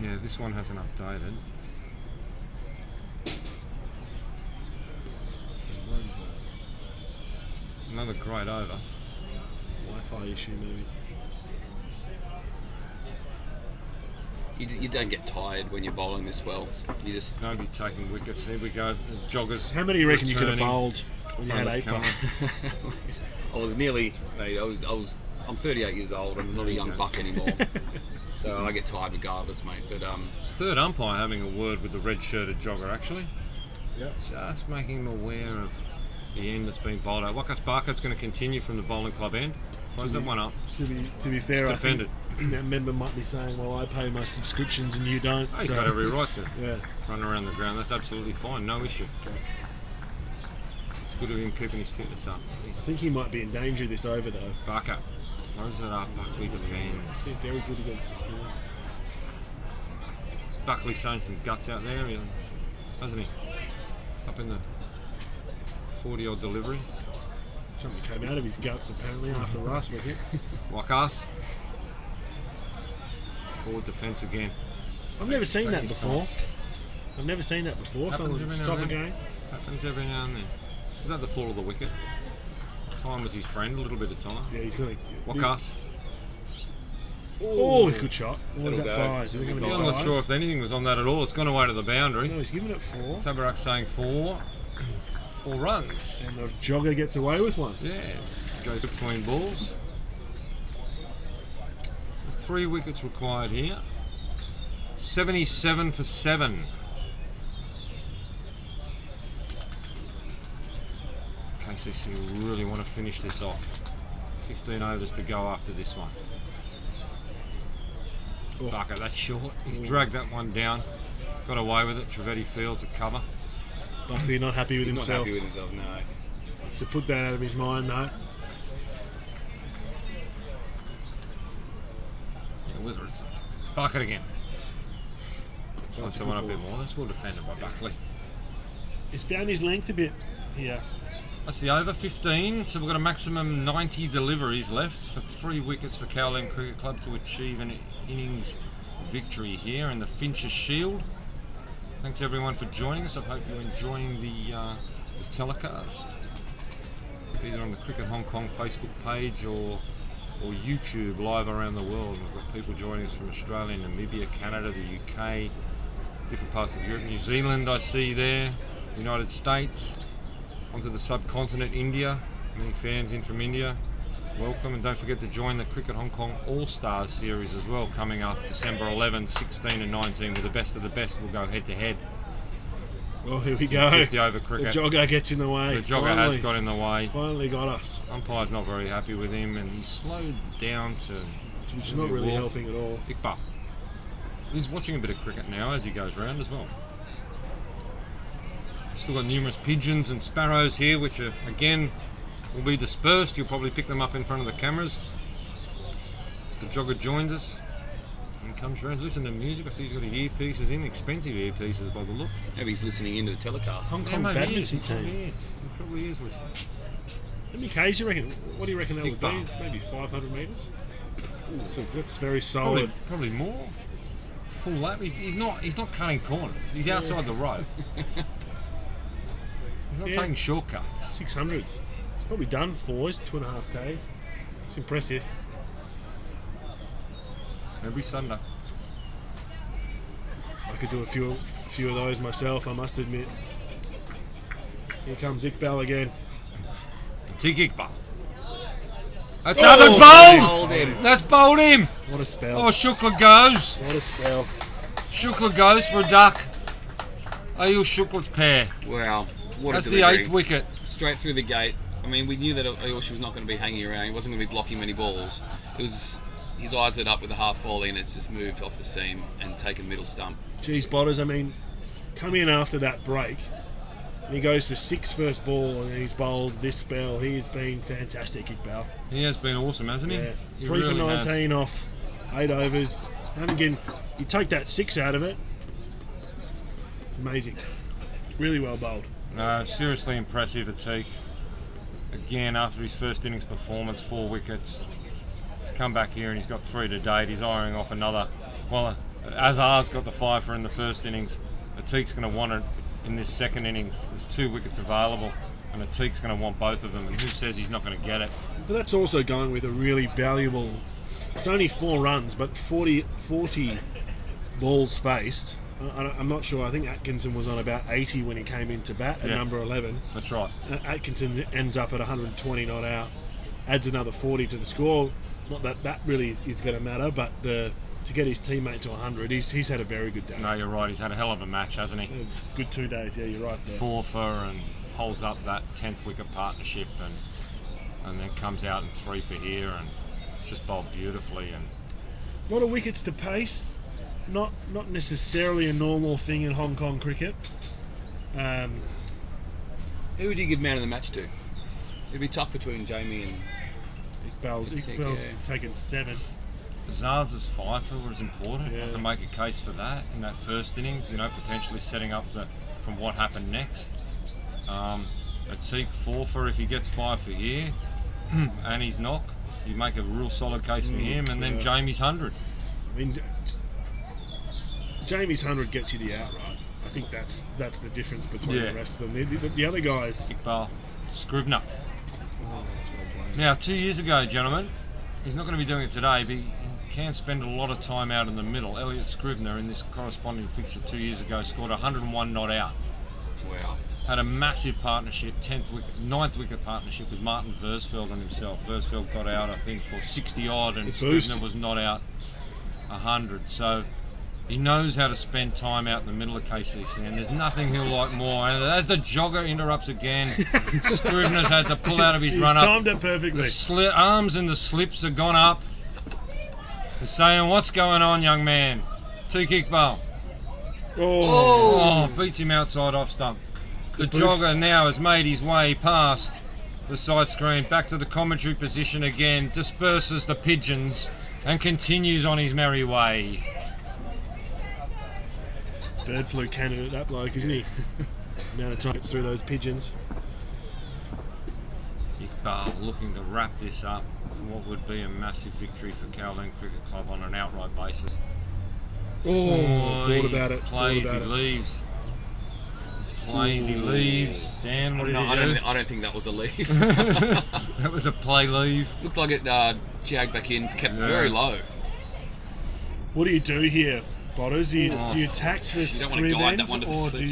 Yeah, this one hasn't updated. Another great over. Wi-Fi issue, maybe. You don't get tired when you're bowling this well. You just nobody's taking wickets. Here we go. The joggers. How many do you reckon you could have returning bowled when you had 8 for? I was nearly. Mate, I'm 38 years old. I'm not a young buck anymore. So I get tired regardless, mate. But third umpire having a word with the red-shirted jogger, actually. Yep. Just making him aware of the end that's been bowled out. Wakas Barker's going to continue from the bowling club end. Close that one up. To be fair, It's defended. I think that member might be saying, well, I pay my subscriptions and you don't. He's got every right to Yeah. run around the ground. That's absolutely fine. No issue. It's good of him keeping his fitness up. I think he might be in danger this over, though. Barker throws it up. Buckley defends. He's very good against the spinners. Is Buckley showing some guts out there, hasn't he? Up in the 40-odd deliveries. Something came out of his guts, apparently, after last wicket. Wakas. Forward defence again. I've never seen that his before. time. I've never seen that before. Happens Someone every now stop a and then. game. Happens every now and then. Was that the fall of the wicket? Time was his friend, a little bit of time. Yeah, he's going to... Wakas. Oh, good shot. What was that That'll go. buys? Are they going to be I'm not buys? sure if anything was on that at all. It's gone away to the boundary. No, he's giving it 4. Tabarak saying 4 runs. And the jogger gets away with one. Yeah, goes between balls. 3 wickets required here. 77 for 7. KCC really want to finish this off. 15 overs to go after this one. Bucket, that's short. He's dragged that one down. Got away with it. Trivedi Fields at cover. Buckley not happy with He's himself. not happy with himself, no. So put that out of his mind, though. Yeah, whether it's Bucket again. Find someone a bit more. That's well defended by Buckley. He's found his length a bit here. That's the over 15, so we've got a maximum 90 deliveries left for 3 wickets for Kowloon Cricket Club to achieve an innings victory here in the Fincher Shield. Thanks everyone for joining us. I hope you're enjoying the telecast, either on the Cricket Hong Kong Facebook page or YouTube live around the world. We've got people joining us from Australia, Namibia, Canada, the UK, different parts of Europe, New Zealand I see there, United States, onto the subcontinent, India, many fans in from India. Welcome, and don't forget to join the Cricket Hong Kong All-Stars series as well, coming up December 11, 16 and 19, where the best of the best will go head-to-head. Well, here we go. 50 over cricket. The jogger gets in the way. The jogger has got in the way. Finally got us. Umpire's not very happy with him, and he's slowed down to... Which is not really helping at all. Iqbal. He's watching a bit of cricket now as he goes round as well. Still got numerous pigeons and sparrows here, which are, again, will be dispersed. You'll probably pick them up in front of the cameras. As the jogger joins us and comes around, listen to music. I see he's got his earpieces in, expensive earpieces by the look. Maybe he's listening into the telecast. Hong Kong badminton team. He probably is listening. How many Ks do you reckon? What do you reckon that would be? Maybe 500 metres? So that's very solid. Probably more. Full lap. He's not cutting corners. He's outside the road. He's not taking shortcuts. 600s. He's probably done 4s, 2.5 Ks. It's impressive. Every Sunday. I could do a few of those myself, I must admit. Here comes Iqbal again. Tig Iqbal. That's bowled him. That's bowled him. What a spell. Oh, Shukla goes. What a spell. Shukla goes for a duck. Ayush Shukla's pair. Wow. What That's a the delivery. 8th wicket. Straight through the gate. I mean, we knew that Ayush was not going to be hanging around. He wasn't going to be blocking many balls. It was his eyes lit up with a half volley, and it's just moved off the seam and taken middle stump. Geez, Botters, I mean, come in after that break, and he goes for 6 first ball, and he's bowled this spell. He has been fantastic, Iqbal. He has been awesome, hasn't he? Yeah. He 3 really for 19 has. off 8 overs. And again, you take that 6 out of it. It's amazing. Really well bowled. No, seriously impressive, Atik. Again, after his first innings performance, 4 wickets. He's come back here and he's got 3 to date. He's eyeing off another. Well, Azhar's got the 5 for in the first innings. Atik's going to want it in this second innings. There's 2 wickets available, and Atik's going to want both of them. And who says he's not going to get it? But that's also going with a really valuable... It's only 4 runs, but 40 balls faced. I'm not sure. I think Atkinson was on about 80 when he came into bat at number 11. That's right. Atkinson ends up at 120 not out. Adds another 40 to the score. Not that that really is going to matter, but to get his teammate to 100, he's had a very good day. No, you're right. He's had a hell of a match, hasn't he? Good 2 days. Yeah, you're right there. 4 for and holds up that 10th wicket partnership, and then comes out in 3 for here, and it's just bowled beautifully. And a lot of wickets to pace. Not necessarily a normal thing in Hong Kong cricket. Who would you give man of the match to? It'd be tough between Jamie and Iqbal's taken 7. Zaz's 5 was important. I can make a case for that in that first innings, potentially setting up from what happened next. Atik 4 for if he gets 5 for here, and his knock, you make a real solid case for him, and then Jamie's 100. I mean, Jamie's 100 gets you the outright. I think that's the difference between the rest of them. The other guys... Iqbal to Scrivener. Oh, that's well played. Now, 2 years ago, gentlemen, he's not going to be doing it today, but he can spend a lot of time out in the middle. Elliot Scrivener, in this corresponding fixture 2 years ago, scored 101 not out. Wow. Had a massive partnership, 9th wicket partnership with Martin Versfeld and himself. Versfeld got out, I think, for 60 odd, and Scrivener was not out 100. So he knows how to spend time out in the middle of KCC, and there's nothing he'll like more. And as the jogger interrupts again, Scrivener's had to pull out of his run-up. He's timed it perfectly. The arms and the slips have gone up. They're saying, what's going on, young man? Two-kick ball. Oh. Beats him outside off stump. The jogger now has made his way past the side screen, back to the commentary position again, disperses the pigeons and continues on his merry way. Bird flu candidate, that bloke, isn't he? Amount of time gets through those pigeons. Iqbal looking to wrap this up for what would be a massive victory for Kowloon Cricket Club on an outright basis. Thought about it. Plays, he leaves. Plays, he leaves. Dan, what did he do? I don't think that was a leave. That was a play leave. Looked like it jagged back in, kept very low. What do you do here, Botters? Do you attack the screen end, or do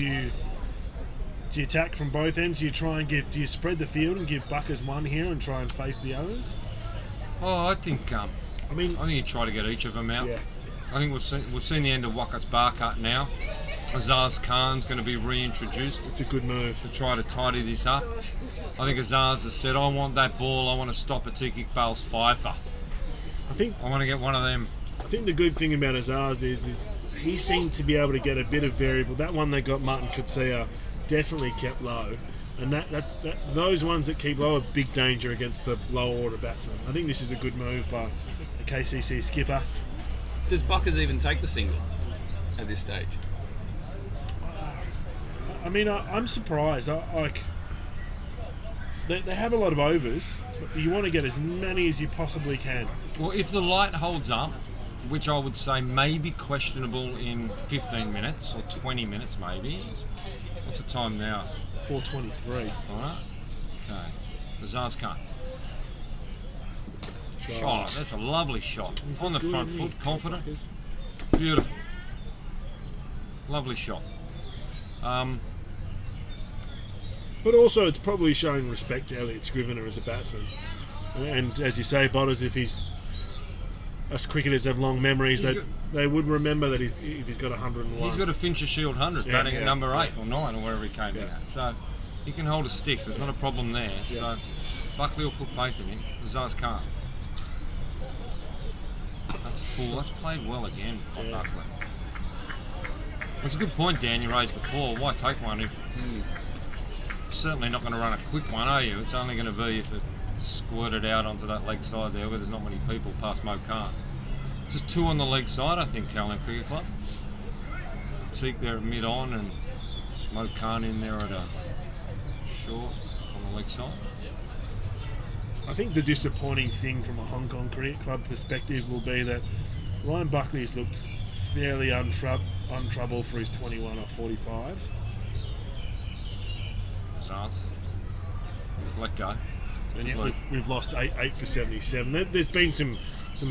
you attack from both ends? Do you spread the field and give Buckers one here and try and face the others? I think you try to get each of them out. Yeah. I think we've seen the end of Waka's bar cut now. Azaz Khan's going to be reintroduced. It's a good move to try to tidy this up. I think Azaz has said, I want that ball, I want to stop Atiq Iqbal's fifer. I want to get one of them. I think the good thing about Azaz is he seemed to be able to get a bit of variable. That one they got, Martin Kutsia, definitely kept low. And those ones that keep low are big danger against the lower order batsmen. I think this is a good move by the KCC skipper. Does Buckers even take the single at this stage? I mean, I'm surprised. They have a lot of overs, but you want to get as many as you possibly can. Well, if the light holds up, which I would say may be questionable in 15 minutes or 20 minutes maybe. What's the time now? 4:23. All right. Okay. Azaz Khan. Shot. That's a lovely shot. On the front foot, confident. Beautiful. Lovely shot. But also, it's probably showing respect to Elliot Scrivener as a batsman. And as you say, Botters, if us cricketers have long memories, they would remember that if he's got 101. He's got a Fincher Shield 100, batting at number 8 or 9 or wherever he came in at. So he can hold a stick. There's not a problem there. So Buckley will put faith in him. Azaz Khan. That's full. That's played well again by Buckley. It's a good point, Dan, you raised before. Why take one if certainly not going to run a quick one, are you? It's only going to be if it squirted out onto that leg side there where there's not many people past Mo Khan. Just 2 on the leg side, I think, Kowloon Cricket Club. Teak there at mid-on and Mo Khan in there at a short on the leg side. I think the disappointing thing from a Hong Kong Cricket Club perspective will be that Ryan Buckley's looked fairly untroubled for his 21 or 45. Just let go. And yet we've lost 8 for 77. There's been some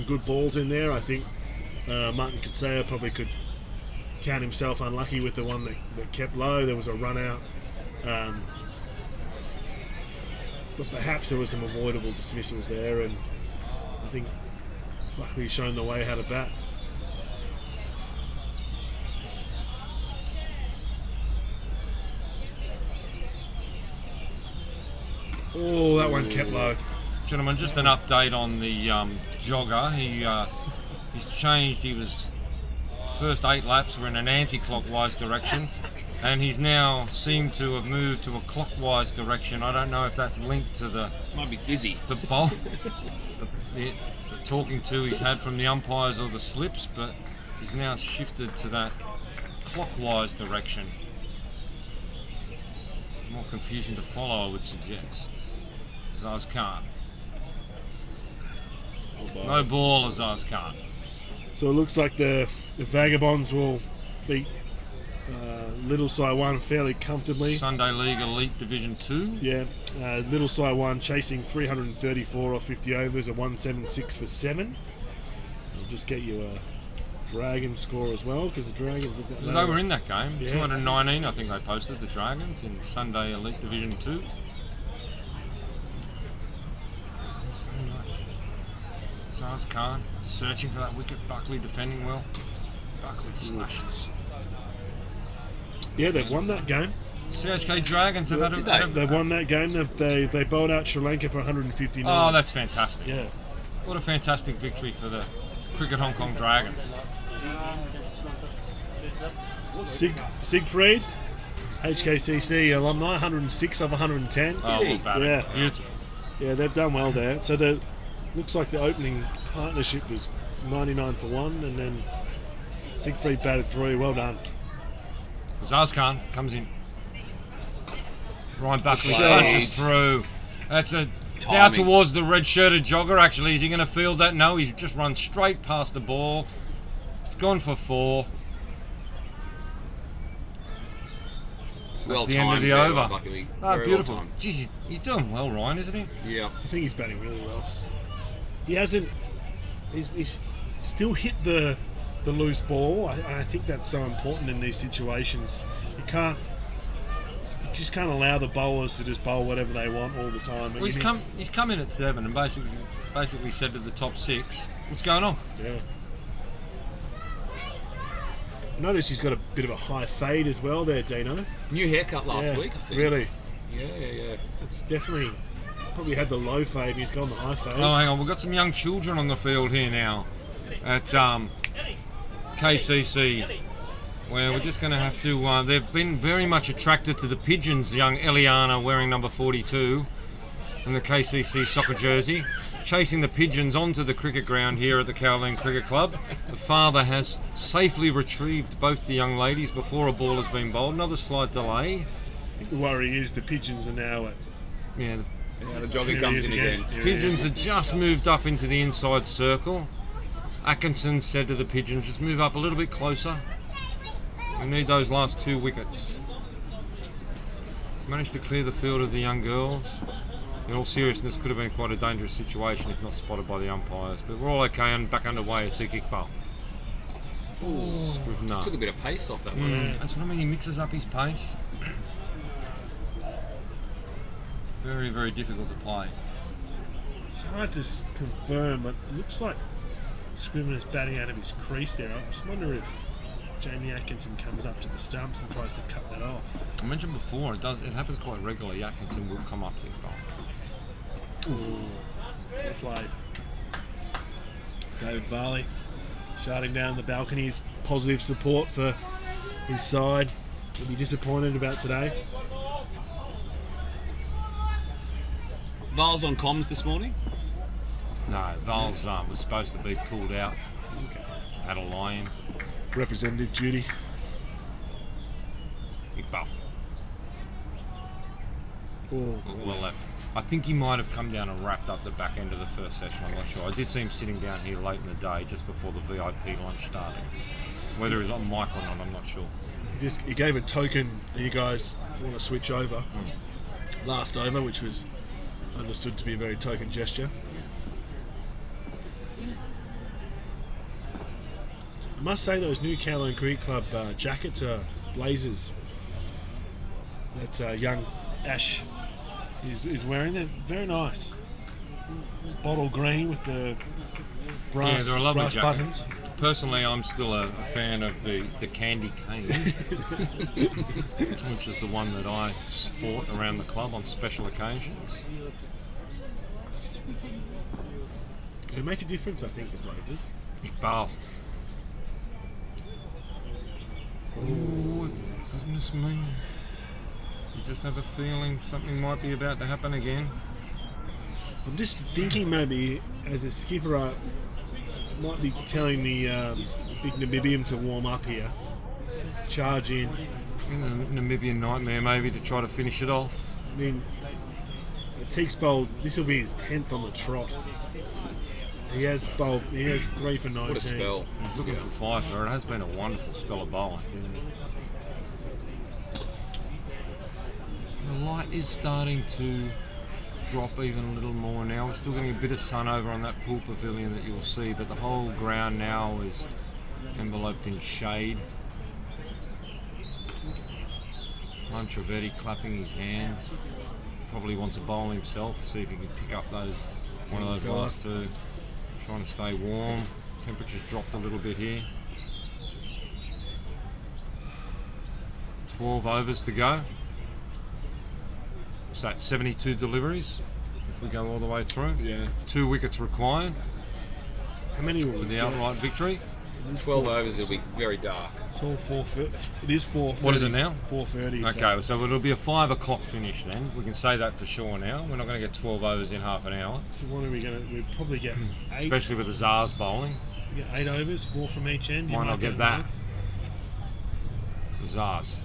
good balls in there. I think Martin Kutsia probably could count himself unlucky with the one that kept low. There was a run out. But perhaps there were some avoidable dismissals there, and I think Buckley's shown the way how to bat. Oh, that one kept low. Gentlemen, just an update on the jogger. He's changed. He was first 8 laps were in an anti-clockwise direction, and he's now seemed to have moved to a clockwise direction. I don't know if that's linked to the might be dizzy. The bowl, the talking to he's had from the umpires or the slips, but he's now shifted to that clockwise direction. More confusion to follow, I would suggest. Azaz Khan. No ball, Azaz Khan. So it looks like the Vagabonds will beat Little Saiwan fairly comfortably. Sunday League Elite Division 2. Yeah, Little Saiwan chasing 334 off 50 overs, a 176 for 7. I'll just get you a Dragon score as well, because the Dragons have got they were in that game. Yeah. 219, I think they posted, the Dragons, in Sunday Elite Division 2. Thanks very much. Azaz Khan searching for that wicket. Buckley defending well. Buckley slashes. Yeah, they've won that game. CHK Dragons have They've won that game. They bowled out Sri Lanka for 159. Oh, that's fantastic. Yeah. What a fantastic victory for the Cricket Hong Kong Dragons. Siegfried, HKCC alumni, 106 of 110. Oh, look at yeah, it. Beautiful. Yeah, they've done well there. So the looks like the opening partnership was 99 for 1, and then Siegfried batted 3. Well done. Zazkan comes in. Ryan Buckley Plays. punches through. It's out towards the red-shirted jogger, actually. Is he going to field that? No, he's just run straight past the ball. It's gone for 4. That's the end of the over. Beautiful. Well, Jeez, he's doing well, Ryan, isn't he? yeah. I think he's batting really well. He hasn't. He's still hit the loose ball. I think that's so important in these situations. You just can't allow the bowlers to just bowl whatever they want all the time. Well, he's come in at 7 and basically said to the top 6, what's going on? Yeah. Notice he's got a bit of a high fade as well there, Dino. New haircut last week, I think. Really? Yeah. It's definitely probably had the low fade and he's gone the high fade. Oh, hang on, we've got some young children on the field here now at KCC, where we're just going to have to... they've been very much attracted to the pigeons, young Eliana wearing number 42 in the KCC soccer jersey, chasing the pigeons onto the cricket ground here at the Kowloon Cricket Club. The father has safely retrieved both the young ladies before a ball has been bowled. Another slight delay. I think the worry is the pigeons are now at... Yeah, The jogger comes in again. pigeons have just moved up into the inside circle. Atkinson said to the pigeons, just move up a little bit closer. We need those last 2 wickets. Managed to clear the field of the young girls. In all seriousness, could have been quite a dangerous situation if not spotted by the umpires. But we're all okay and back underway at Iqbal. Scrivener. Took a bit of pace off that one. That's what I mean, he mixes up his pace. Very, very difficult to play. It's hard to confirm, but it looks like Scrivener's batting out of his crease there. I just wonder if Jamie Atkinson comes up to the stumps and tries to cut that off. I mentioned before, it happens quite regularly. Atkinson will come up to Iqbal. Well played. David Varley shouting down the balconies, positive support for his side. He'll be disappointed about today. Val's on comms this morning? No, Val's was supposed to be pulled out. Just had a lie-in. Representative duty. Iqbal. Well left. I think he might have come down and wrapped up the back end of the first session, I'm not sure. I did see him sitting down here late in the day, just before the VIP lunch started. Whether he's on mic or not, I'm not sure. He gave a token that you guys want to switch over. Last over, which was understood to be a very token gesture. I must say those new Kowloon Cricket Club jackets are blazers. That young Ash is wearing. They're very nice. Bottle green with the brass, they're a lovely brass jacket. buttons. Personally, I'm still a fan of the candy cane, which is the one that I sport around the club on special occasions. They make a difference, I think, the blazers. Iqbal. Oh, goodness me. You just have a feeling something might be about to happen again. I'm just thinking maybe, as a skipper, I might be telling the big Namibian to warm up here. Charge in. Namibian nightmare maybe to try to finish it off. I mean, Teek's bowled, this will be his 10th on the trot. He has 3 for 19. What a spell. He's looking for 5 for it. It has been a wonderful spell of bowling. The light is starting to drop even a little more now. We're still getting a bit of sun over on that pool pavilion that you'll see, but the whole ground now is enveloped in shade. Mantravetti clapping his hands. Probably wants a bowl himself, see if he can pick up one of those last 2. Trying to stay warm. Temperature's dropped a little bit here. 12 overs to go. So that's 72 deliveries if we go all the way through. Yeah. 2 wickets required. How many will for we the get? outright victory. 12 overs, it'll be very dark. It's all 4:30. It is 4:30. What is it now? 4:30. Okay, so it'll be a 5 o'clock finish then. We can say that for sure now. We're not going to get 12 overs in half an hour. So what are we going to? We'll probably get 8. Especially with the Zars bowling. We get 8 overs, 4 from each end. You Why might not get them that? both. The Zars.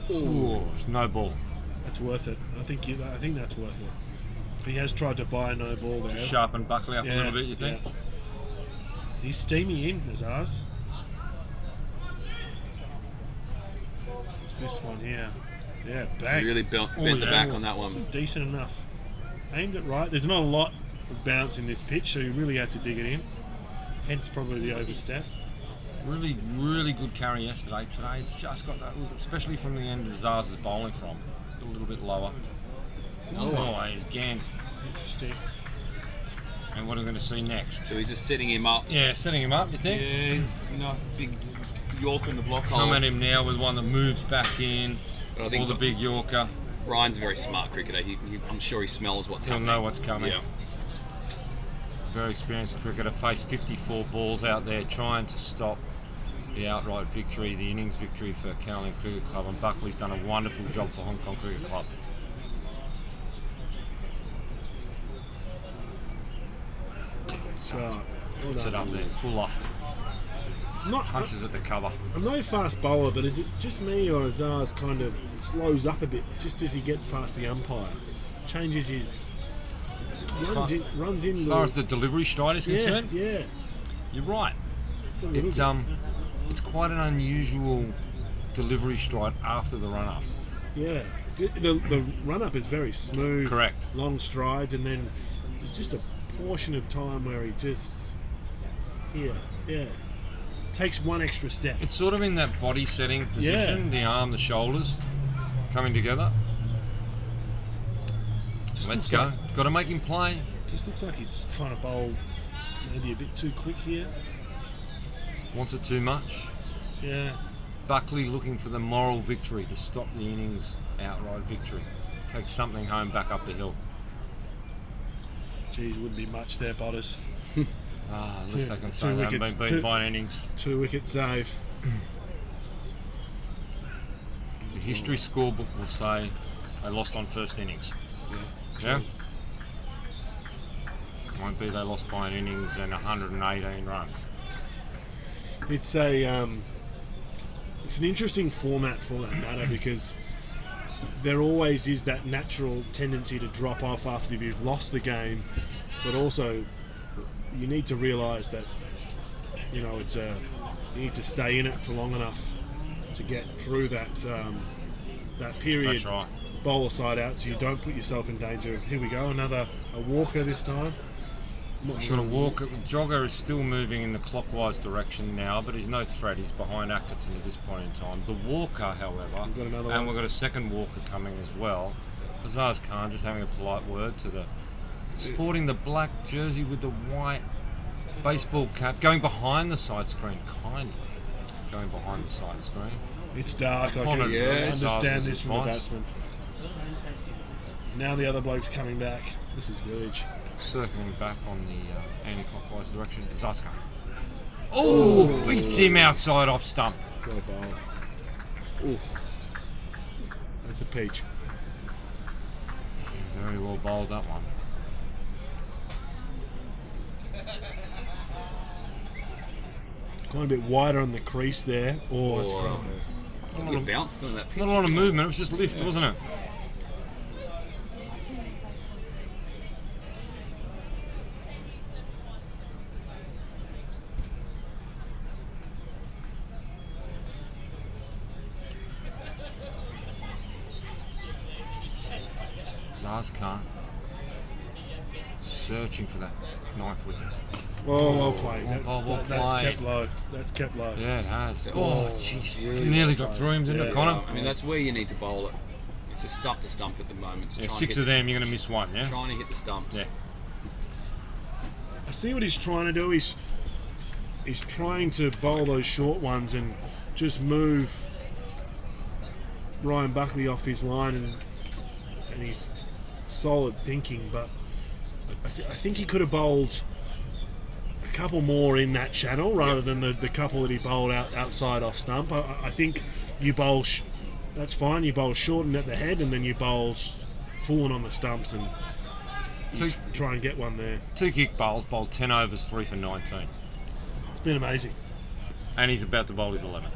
Ooh, no ball. That's worth it. I think that's worth it. He has tried to buy a no ball there. Just sharpen Buckley up a little bit, you think? Yeah. He's steamy in, Azars. What's this one here? Yeah, bang. Really bent the back on that one. That's decent enough. Aimed it right. There's not a lot of bounce in this pitch, so you really had to dig it in. Hence probably the overstep. Really, really good carry yesterday. Today he's just got that, especially from the end of Zars is bowling from. It's a little bit lower. Oh, he's again. Interesting. And what are we going to see next? So he's just setting him up. Yeah, setting him up, you think? Yeah, he's nice big Yorker in the block hole. Come at him now with one that moves back in, But I think or the big Yorker. Ryan's a very smart cricketer. I'm sure he smells what's He'll happening. know what's coming. Yeah. Very experienced cricketer, faced 54 balls out there trying to stop the outright victory, the innings victory for Caroline Cricket Club, and Buckley's done a wonderful job for Hong Kong Cricket Club. So, puts it up there, Fuller. Punches at the cover. I'm no fast bowler, but is it just me or Azars kind of slows up a bit just as he gets past the umpire? Changes his... Runs in as far as the delivery stride is concerned? Yeah. You're right. It's quite an unusual delivery stride after the run-up. Yeah. The run-up is very smooth. Correct. Long strides, and then there's just a portion of time where he just... Yeah. Takes one extra step. It's sort of in that body setting position, the arm, the shoulders coming together. Let's go. Got to make him play. Just looks like he's trying to bowl maybe a bit too quick here. Wants it too much. Yeah. Buckley looking for the moral victory to stop the innings outright victory. Take something home back up the hill. Geez, wouldn't be much there, Potters. At least they can say they haven't been beaten by an innings. 2 wicket save. The history scorebook will say they lost on first innings. Yeah? Won't be they lost by an innings and 118 runs. It's an interesting format for that matter because there always is that natural tendency to drop off after you've lost the game, but also you need to realise that you need to stay in it for long enough to get through that period. That's right. Bowler side out, so you don't put yourself in danger of, here we go, a walker this time. Got a walker. Jogger is still moving in the clockwise direction now, but he's no threat. He's behind Atkinson at this point in time. The walker, however, we've got a second walker coming as well. Azaz Khan just having a polite word to the sporting the black jersey with the white baseball cap, going behind the side screen, kindly going behind the side screen. It's dark. I can understand this from the batsman. Now the other bloke's coming back. This is village. Circling back on the anti-clockwise direction. Zaska. Oh, beats him outside off stump. Slow bowl. Oof. That's a peach. Yeah, very well bowled, that one. Kind of a bit wider on the crease there. Oh, it's great. It bounced on that pitch. Not a lot of movement. It was just lift, wasn't it? Zazkar searching for that 9th wicket. Well played. That's played. kept low. That's kept low. Yeah, it has. Oh, jeez. Nearly got through him, didn't it, Connor? I mean, that's where you need to bowl it. It's a stump to stump at the moment. Yeah, 6 of them, you're going to miss one, yeah? Trying to hit the stumps. Yeah. I see what he's trying to do. He's trying to bowl those short ones and just move Ryan Buckley off his line, and he's solid thinking, but I think he could have bowled a couple more in that channel rather than the couple that he bowled outside off stump. I think you bowl, that's fine, you bowl short and at the head, and then you bowl full and on the stumps and try and get one there. 2 kick bowls, bowled 10 overs, 3 for 19. It's been amazing. And he's about to bowl his 11th.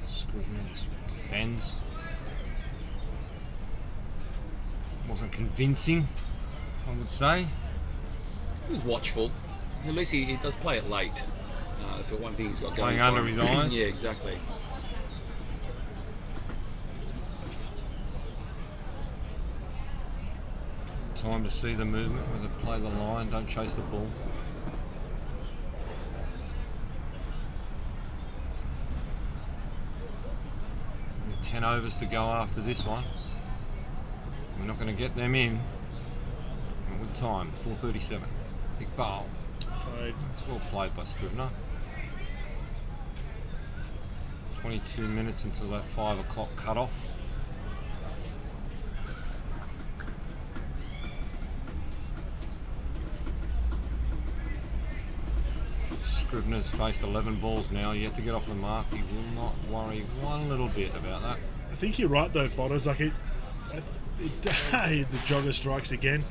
Scrivener just defends. Wasn't convincing, I would say. He was watchful. At least he does play it late. So one thing he's got going Playing for under him. his eyes. Yeah, exactly. Time to see the movement, whether play the line, don't chase the ball. Only 10 overs to go after this one. We're not going to get them in. Good time, 4:37. Iqbal. It's well played by Scrivener. 22 minutes until that 5 o'clock cut-off. Scrivener's faced 11 balls now, yet to get off the mark. He will not worry one little bit about that. I think you're right though, Botters. Like the jogger strikes again.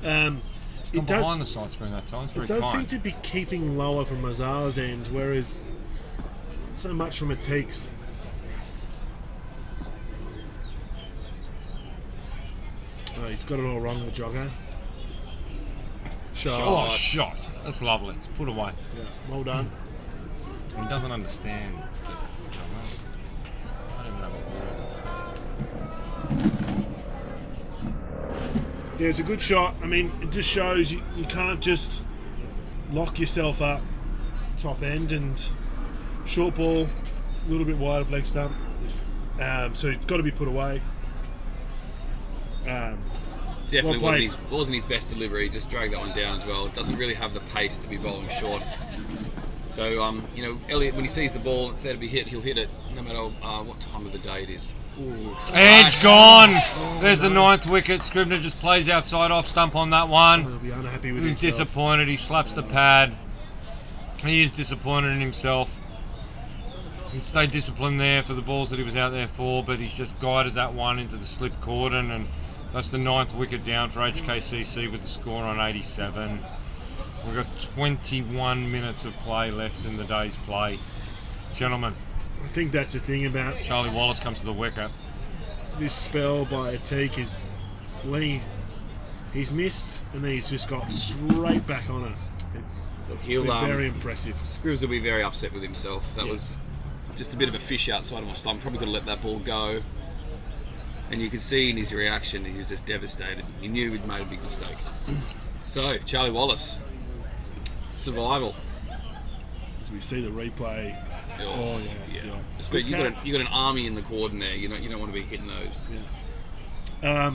It's gone behind the side screen that time. It's very It does kind. seem to be keeping lower from Mazar's end, whereas so much from Atik's. Oh, he's got it all wrong, the jogger. Shot. Oh, shot. That's lovely. It's put away. Yeah, well done. He doesn't understand. I don't even know what word it is. Yeah, it's a good shot. I mean, it just shows you can't just lock yourself up top end, and short ball, a little bit wide of leg stump. So it's got to be put away. Definitely well wasn't his best delivery. Just dragged that one down as well. It doesn't really have the pace to be bowling short. So you know, Elliott, when he sees the ball, it's there to be hit, he'll hit it no matter what time of the day it is. Ooh, Edge gone. There's the 9th wicket. Scrivener just plays outside off stump on that one. He'll be unhappy with He's himself. disappointed. He slaps the pad. He is disappointed in himself. He stayed disciplined there for the balls that he was out there for, but he's just guided that one into the slip cordon, and that's the 9th wicket down for HKCC with the score on 87. We've got 21 minutes of play left in the day's play. Gentlemen. I think that's the thing about Charlie Wallace comes to the wicket. This spell by Atik is he's missed and then he's just got straight back on it. It's he'll been very impressive. Scrivs will be very upset with himself. That was just a bit of a fish outside of my stump. Probably could have let that ball go. And you could see in his reaction he was just devastated. He knew he'd made a big mistake. So, Charlie Wallace. Survival. As we see the replay. Oh yeah. But you got an army in the cordon there. You don't want to be hitting those. Yeah.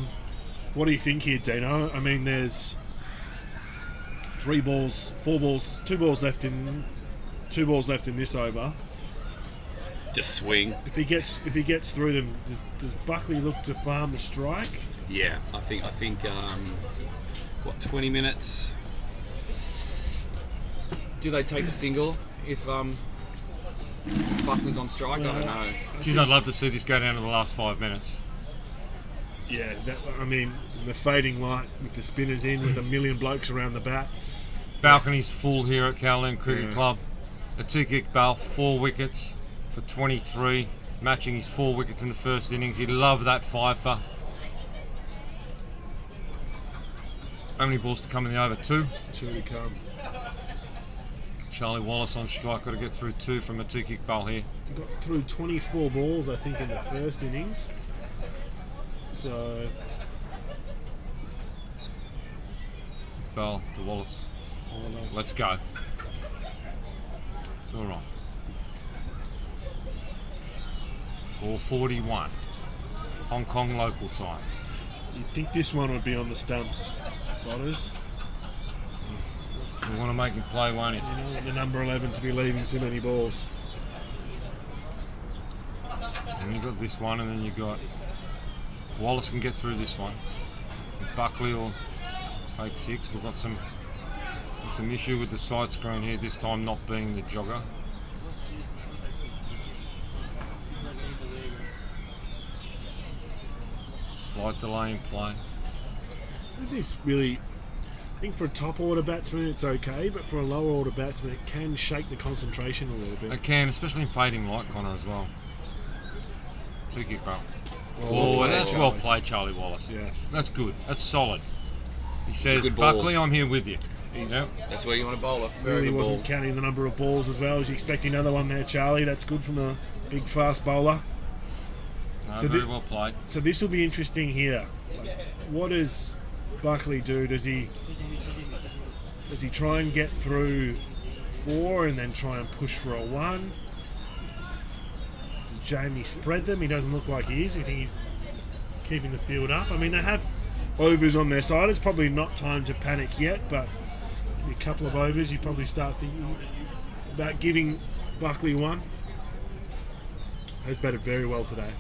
What do you think here, Dino? I mean, there's 2 balls left in this over. Just swing. If he gets through them, does Buckley look to farm the strike? Yeah, I think 20 minutes. Do they take a single if Buckley's on strike? I don't know. Geez, I'd love to see this go down to the last 5 minutes. Yeah, the fading light with the spinners in with a million blokes around the bat. Balcony's full here at Kowloon Cricket Club. Atik Iqbal, 4 wickets for 23, matching his 4 wickets in the first innings. He'd love that fifer. How many balls to come in the over? 2? 2 to come. Charlie Wallace on strike, got to get through 2 from Atik Iqbal here. He got through 24 balls, I think, in the first innings. So Iqbal to Wallace. Let's go. It's all right. 4:41, Hong Kong local time. You'd think this one would be on the stumps, Botters. You want to make him play, won't you? You don't want the number 11 to be leaving too many balls. And you got this one, and then you got Wallace can get through this one. Buckley will take 6. We've got some issue with the side screen here, this time not being the jogger. Slight delay in play. This really, I think for a top order batsman it's okay, but for a lower order batsman it can shake the concentration a little bit. It can, especially in fading light, Connor, as well. 2 kick bail. 4. That's well played, Charlie Wallace. Yeah. That's good. That's solid. He says, good ball. Buckley, I'm here with you. Yep. That's where you want to bowl it. Really wasn't counting the number of balls as well. Was you expecting another one there, Charlie? That's good from a big fast bowler. No, So very well played. So this will be interesting here. What does Buckley do? Does he try and get through 4 and then try and push for a 1? Does Jamie spread them? He doesn't look like he is. I think he's keeping the field up. I mean, they have overs on their side. It's probably not time to panic yet, but in a couple of overs you probably start thinking about giving Buckley 1. Has batted very well today.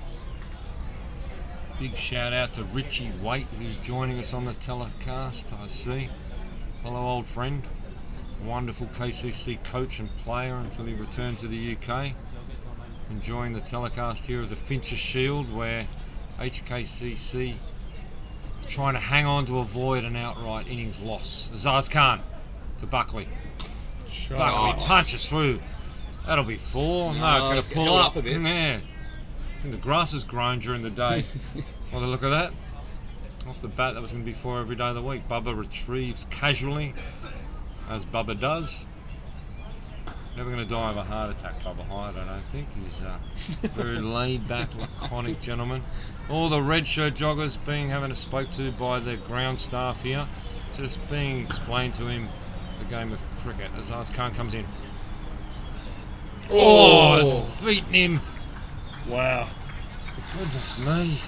Big shout out to Richie Waite, who's joining us on the telecast. I see. Hello, old friend. Wonderful KCC coach and player until he returned to the UK. Enjoying the telecast here of the Fincher Shield, where HKCC trying to hang on to avoid an outright innings loss. Azaz Khan to Buckley. Buckley punches through. That'll be 4. No, it's going to pull up a bit. Yeah. I think the grass has grown during the day. By the look of that. Off the bat, that was going to be 4 every day of the week. Bubba retrieves casually, as Bubba does. Never going to die of a heart attack, Bubba High, I don't think. He's a very laid-back, laconic gentleman. All the red shirt joggers having spoke to by the ground staff here, just being explained to him the game of cricket. As Azaz Khan comes in. Oh, it's beaten him. Wow. Goodness me.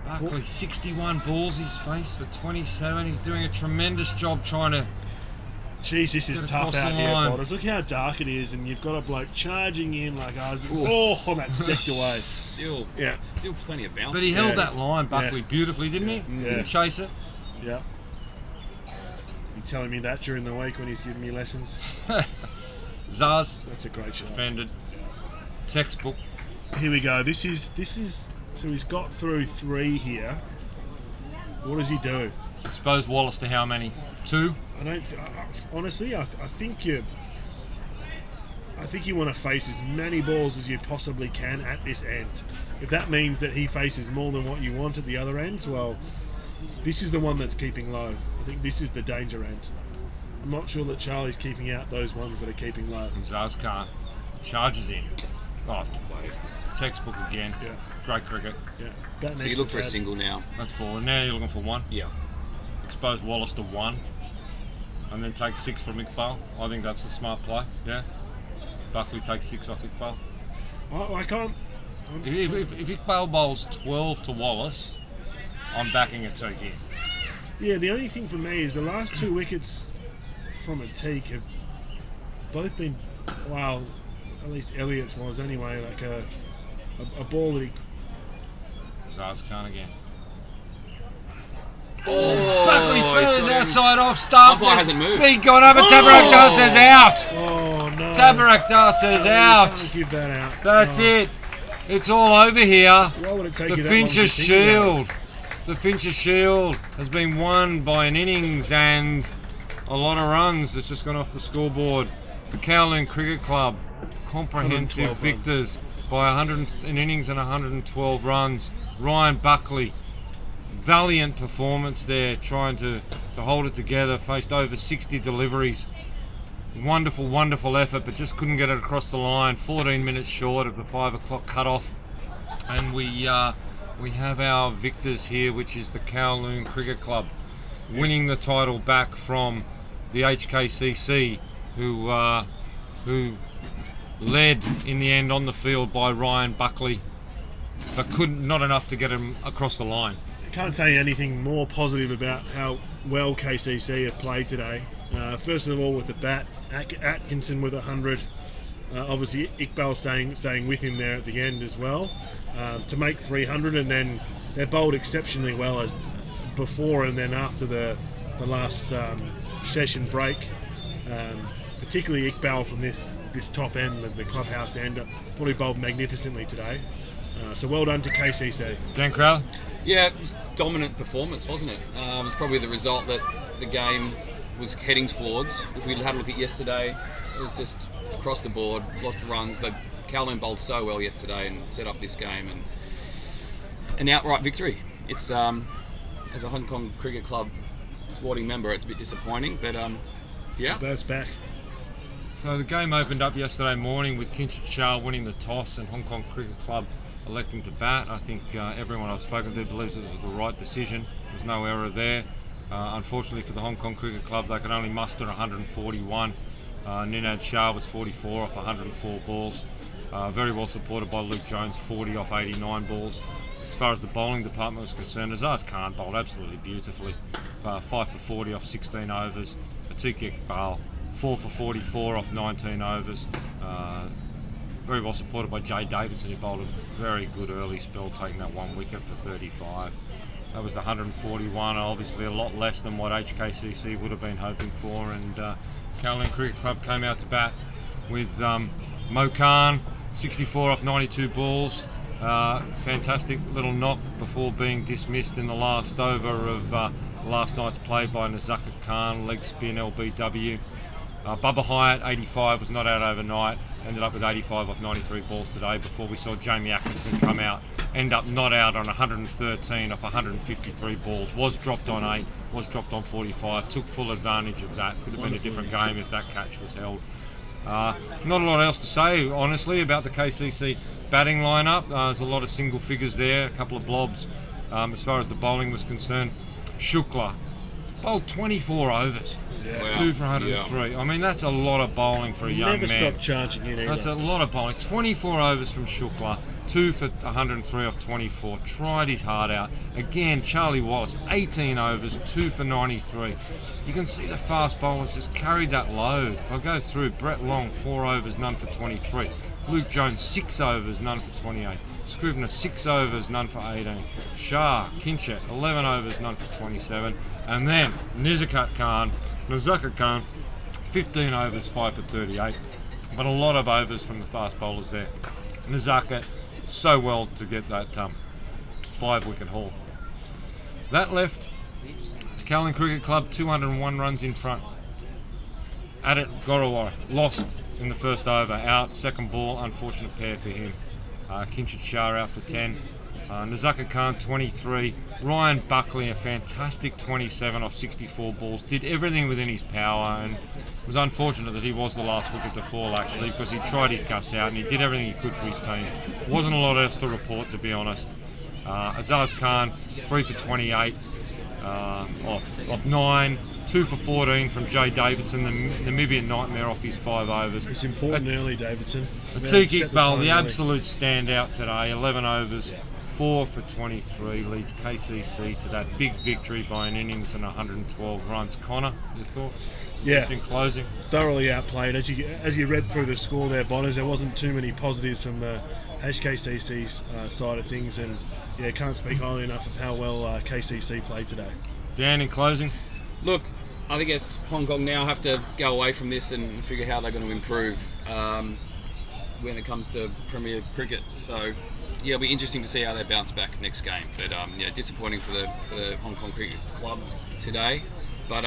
Buckley, 61 balls he's faced for 27. He's doing a tremendous job trying to. Jeez, this is tough out here, Boulders. Look how dark it is, and you've got a bloke charging in like ours. Oh, that's decked away. Still plenty of bounce. But he held that line, Buckley, beautifully, didn't he? Yeah. Didn't chase it. Yeah. You telling me that during the week when he's giving me lessons? Zaz. That's a great shot. Defended. Textbook. Here we go. This is. So he's got through 3 here. What does he do? Expose Wallace to how many? 2? I don't. Honestly, I think you want to face as many balls as you possibly can at this end. If that means that he faces more than what you want at the other end, well, this is the one that's keeping low. I think this is the danger end. I'm not sure that Charlie's keeping out those ones that are keeping low. Zaz Khan charges in. Oh, textbook again. Yeah. Great cricket. Yeah. So you look for a single now. That's 4. Now you're looking for 1. Yeah. Expose Wallace to 1. And then take 6 from Iqbal. I think that's the smart play. Yeah. Buckley takes 6 off Iqbal. I can't. If Iqbal bowls 12 to Wallace, I'm backing a teak here. Yeah, the only thing for me is the last 2 wickets from a teak have both been, well, at least Elliott's was anyway, like a ball that he. Zaz Khan again. Buckley feathers outside off stump. Umpire hasn't moved. Big gone over. Tabarak Das says out. Oh no. Tabarak Das says out. Can't give that out. That's it. It's all over here. Why would it take The you that long Fincher to think about it? Shield. The Fincher Shield has been won by an innings and a lot of runs that's just gone off the scoreboard. The Kowloon Cricket Club, comprehensive 112 victors by 100 in innings and 112 runs. Ryan Buckley, valiant performance there, trying to hold it together, faced over 60 deliveries. Wonderful, wonderful effort, but just couldn't get it across the line. 14 minutes short of the 5 o'clock cut-off. And we have our victors here, which is the Kowloon Cricket Club, winning the title back from the HKCC, who led in the end on the field by Ryan Buckley, but not enough to get him across the line. Can't say anything more positive about how well KCC have played today. First of all, with the bat, Atkinson with 100, Obviously, Iqbal staying with him there at the end as well to make 300, and then they bowled exceptionally well as before and then after the last session break. Particularly Iqbal from this top end of the clubhouse end, thought he bowled magnificently today. So well done to KCC. Dan Crowley? Yeah, it was dominant performance, wasn't it? It's probably the result that the game was heading towards. If we had a look at yesterday, it was just across the board, lots of runs. Kowloon bowled so well yesterday and set up this game, and an outright victory. It's as a Hong Kong Cricket Club sporting member, it's a bit disappointing, but yeah. Bounce back. So the game opened up yesterday morning with Fincher Shield winning the toss and Hong Kong Cricket Club electing to bat. I think everyone I've spoken to believes it was the right decision. There's no error there. Unfortunately for the Hong Kong Cricket Club, they could only muster 141. Ninad Shah was 44 off 104 balls. Very well supported by Luke Jones, 40 off 89 balls. As far as the bowling department was concerned, Azaz Khan bowled absolutely beautifully. 5 for 40 off 16 overs. Atiq Iqbal, 4 for 44 off 19 overs. Very well supported by Jay Davidson, who bowled a very good early spell, taking that 1 wicket for 35. That was the 141, obviously a lot less than what HKCC would have been hoping for, and Kowloon Cricket Club came out to bat with Mo Khan, 64 off 92 balls. Fantastic little knock before being dismissed in the last over of last night's play by Nazakat Khan, leg spin LBW. Bubba Hyatt, 85, was not out overnight, ended up with 85 off 93 balls today before we saw Jamie Atkinson come out, end up not out on 113 off 153 balls, was dropped on 8, was dropped on 45, took full advantage of that. Could have been a different game if that catch was held. Not a lot else to say, honestly, about the KCC batting lineup. There's a lot of single figures there, a couple of blobs. As far as the bowling was concerned, Shukla bowled 24 overs, 2 for 103. I mean, that's a lot of bowling for a young man. Never stop charging it either. That's a lot of bowling. 24 overs from Shukla, 2 for 103 off 24. Tried his heart out. Again, Charlie Wallace, 18 overs, 2 for 93. You can see the fast bowlers just carried that load. If I go through, Brett Long, 4 overs, none for 23. Luke Jones, 6 overs, none for 28. Scrivener, 6 overs, none for 18. Shah, Kincher, 11 overs, none for 27. And then Nazakat Khan, 15 overs, 5 for 38. But a lot of overs from the fast bowlers there. Nazakat, so well to get that 5-wicket haul. That left Kowloon Cricket Club 201 runs in front. Adit Gorawara lost in the first over, out, second ball, unfortunate pair for him. Kinchit Shah out for 10. Nazakat Khan 23. Ryan Buckley a fantastic 27 off 64 balls. Did everything within his power, and it was unfortunate that he was the last wicket to fall actually, because he tried his guts out and he did everything he could for his team. Wasn't a lot else to report, to be honest. Azaz Khan 3 for 28 off 9. 2 for 14 from Jay Davidson, the Namibian nightmare off his 5 overs. It's important early, Davidson. Atiq Iqbal, the absolute standout today, 11 overs, 4 for 23, leads KCC to that big victory by an innings and 112 runs. Connor, your thoughts? Yeah, just in closing, thoroughly outplayed. As you read through the score there, Bonners, there wasn't too many positives from the HKCC side of things, and yeah, can't speak highly enough of how well KCC played today. Dan, in closing? Look, I think as Hong Kong now have to go away from this and figure how they're going to improve when it comes to Premier Cricket. So yeah, it'll be interesting to see how they bounce back next game. But yeah, disappointing for the Hong Kong Cricket Club today. But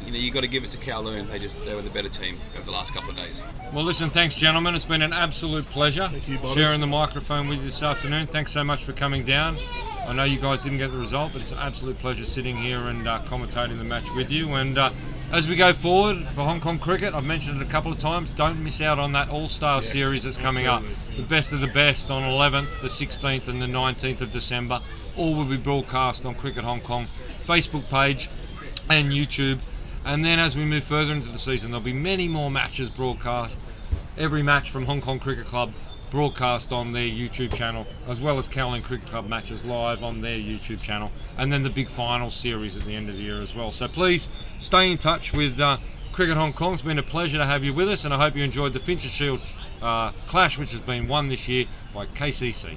you know, you got to give it to Kowloon. They were the better team over the last couple of days. Well, listen, thanks, gentlemen. It's been an absolute pleasure sharing the microphone with you this afternoon. Thanks so much for coming down. I know you guys didn't get the result, but it's an absolute pleasure sitting here and commentating the match with you. And as we go forward for Hong Kong Cricket, I've mentioned it a couple of times, don't miss out on that All-Star Series that's coming up. The best of the best on 11th, the 16th and the 19th of December. All will be broadcast on Cricket Hong Kong Facebook page and YouTube. And then as we move further into the season, there'll be many more matches broadcast. Every match from Hong Kong Cricket Club broadcast on their YouTube channel, as well as Kowloon Cricket Club matches live on their YouTube channel, and then the big final series at the end of the year as well. So please stay in touch with Cricket Hong Kong. It's been a pleasure to have you with us, and I hope you enjoyed the Fincher Shield clash which has been won this year by KCC.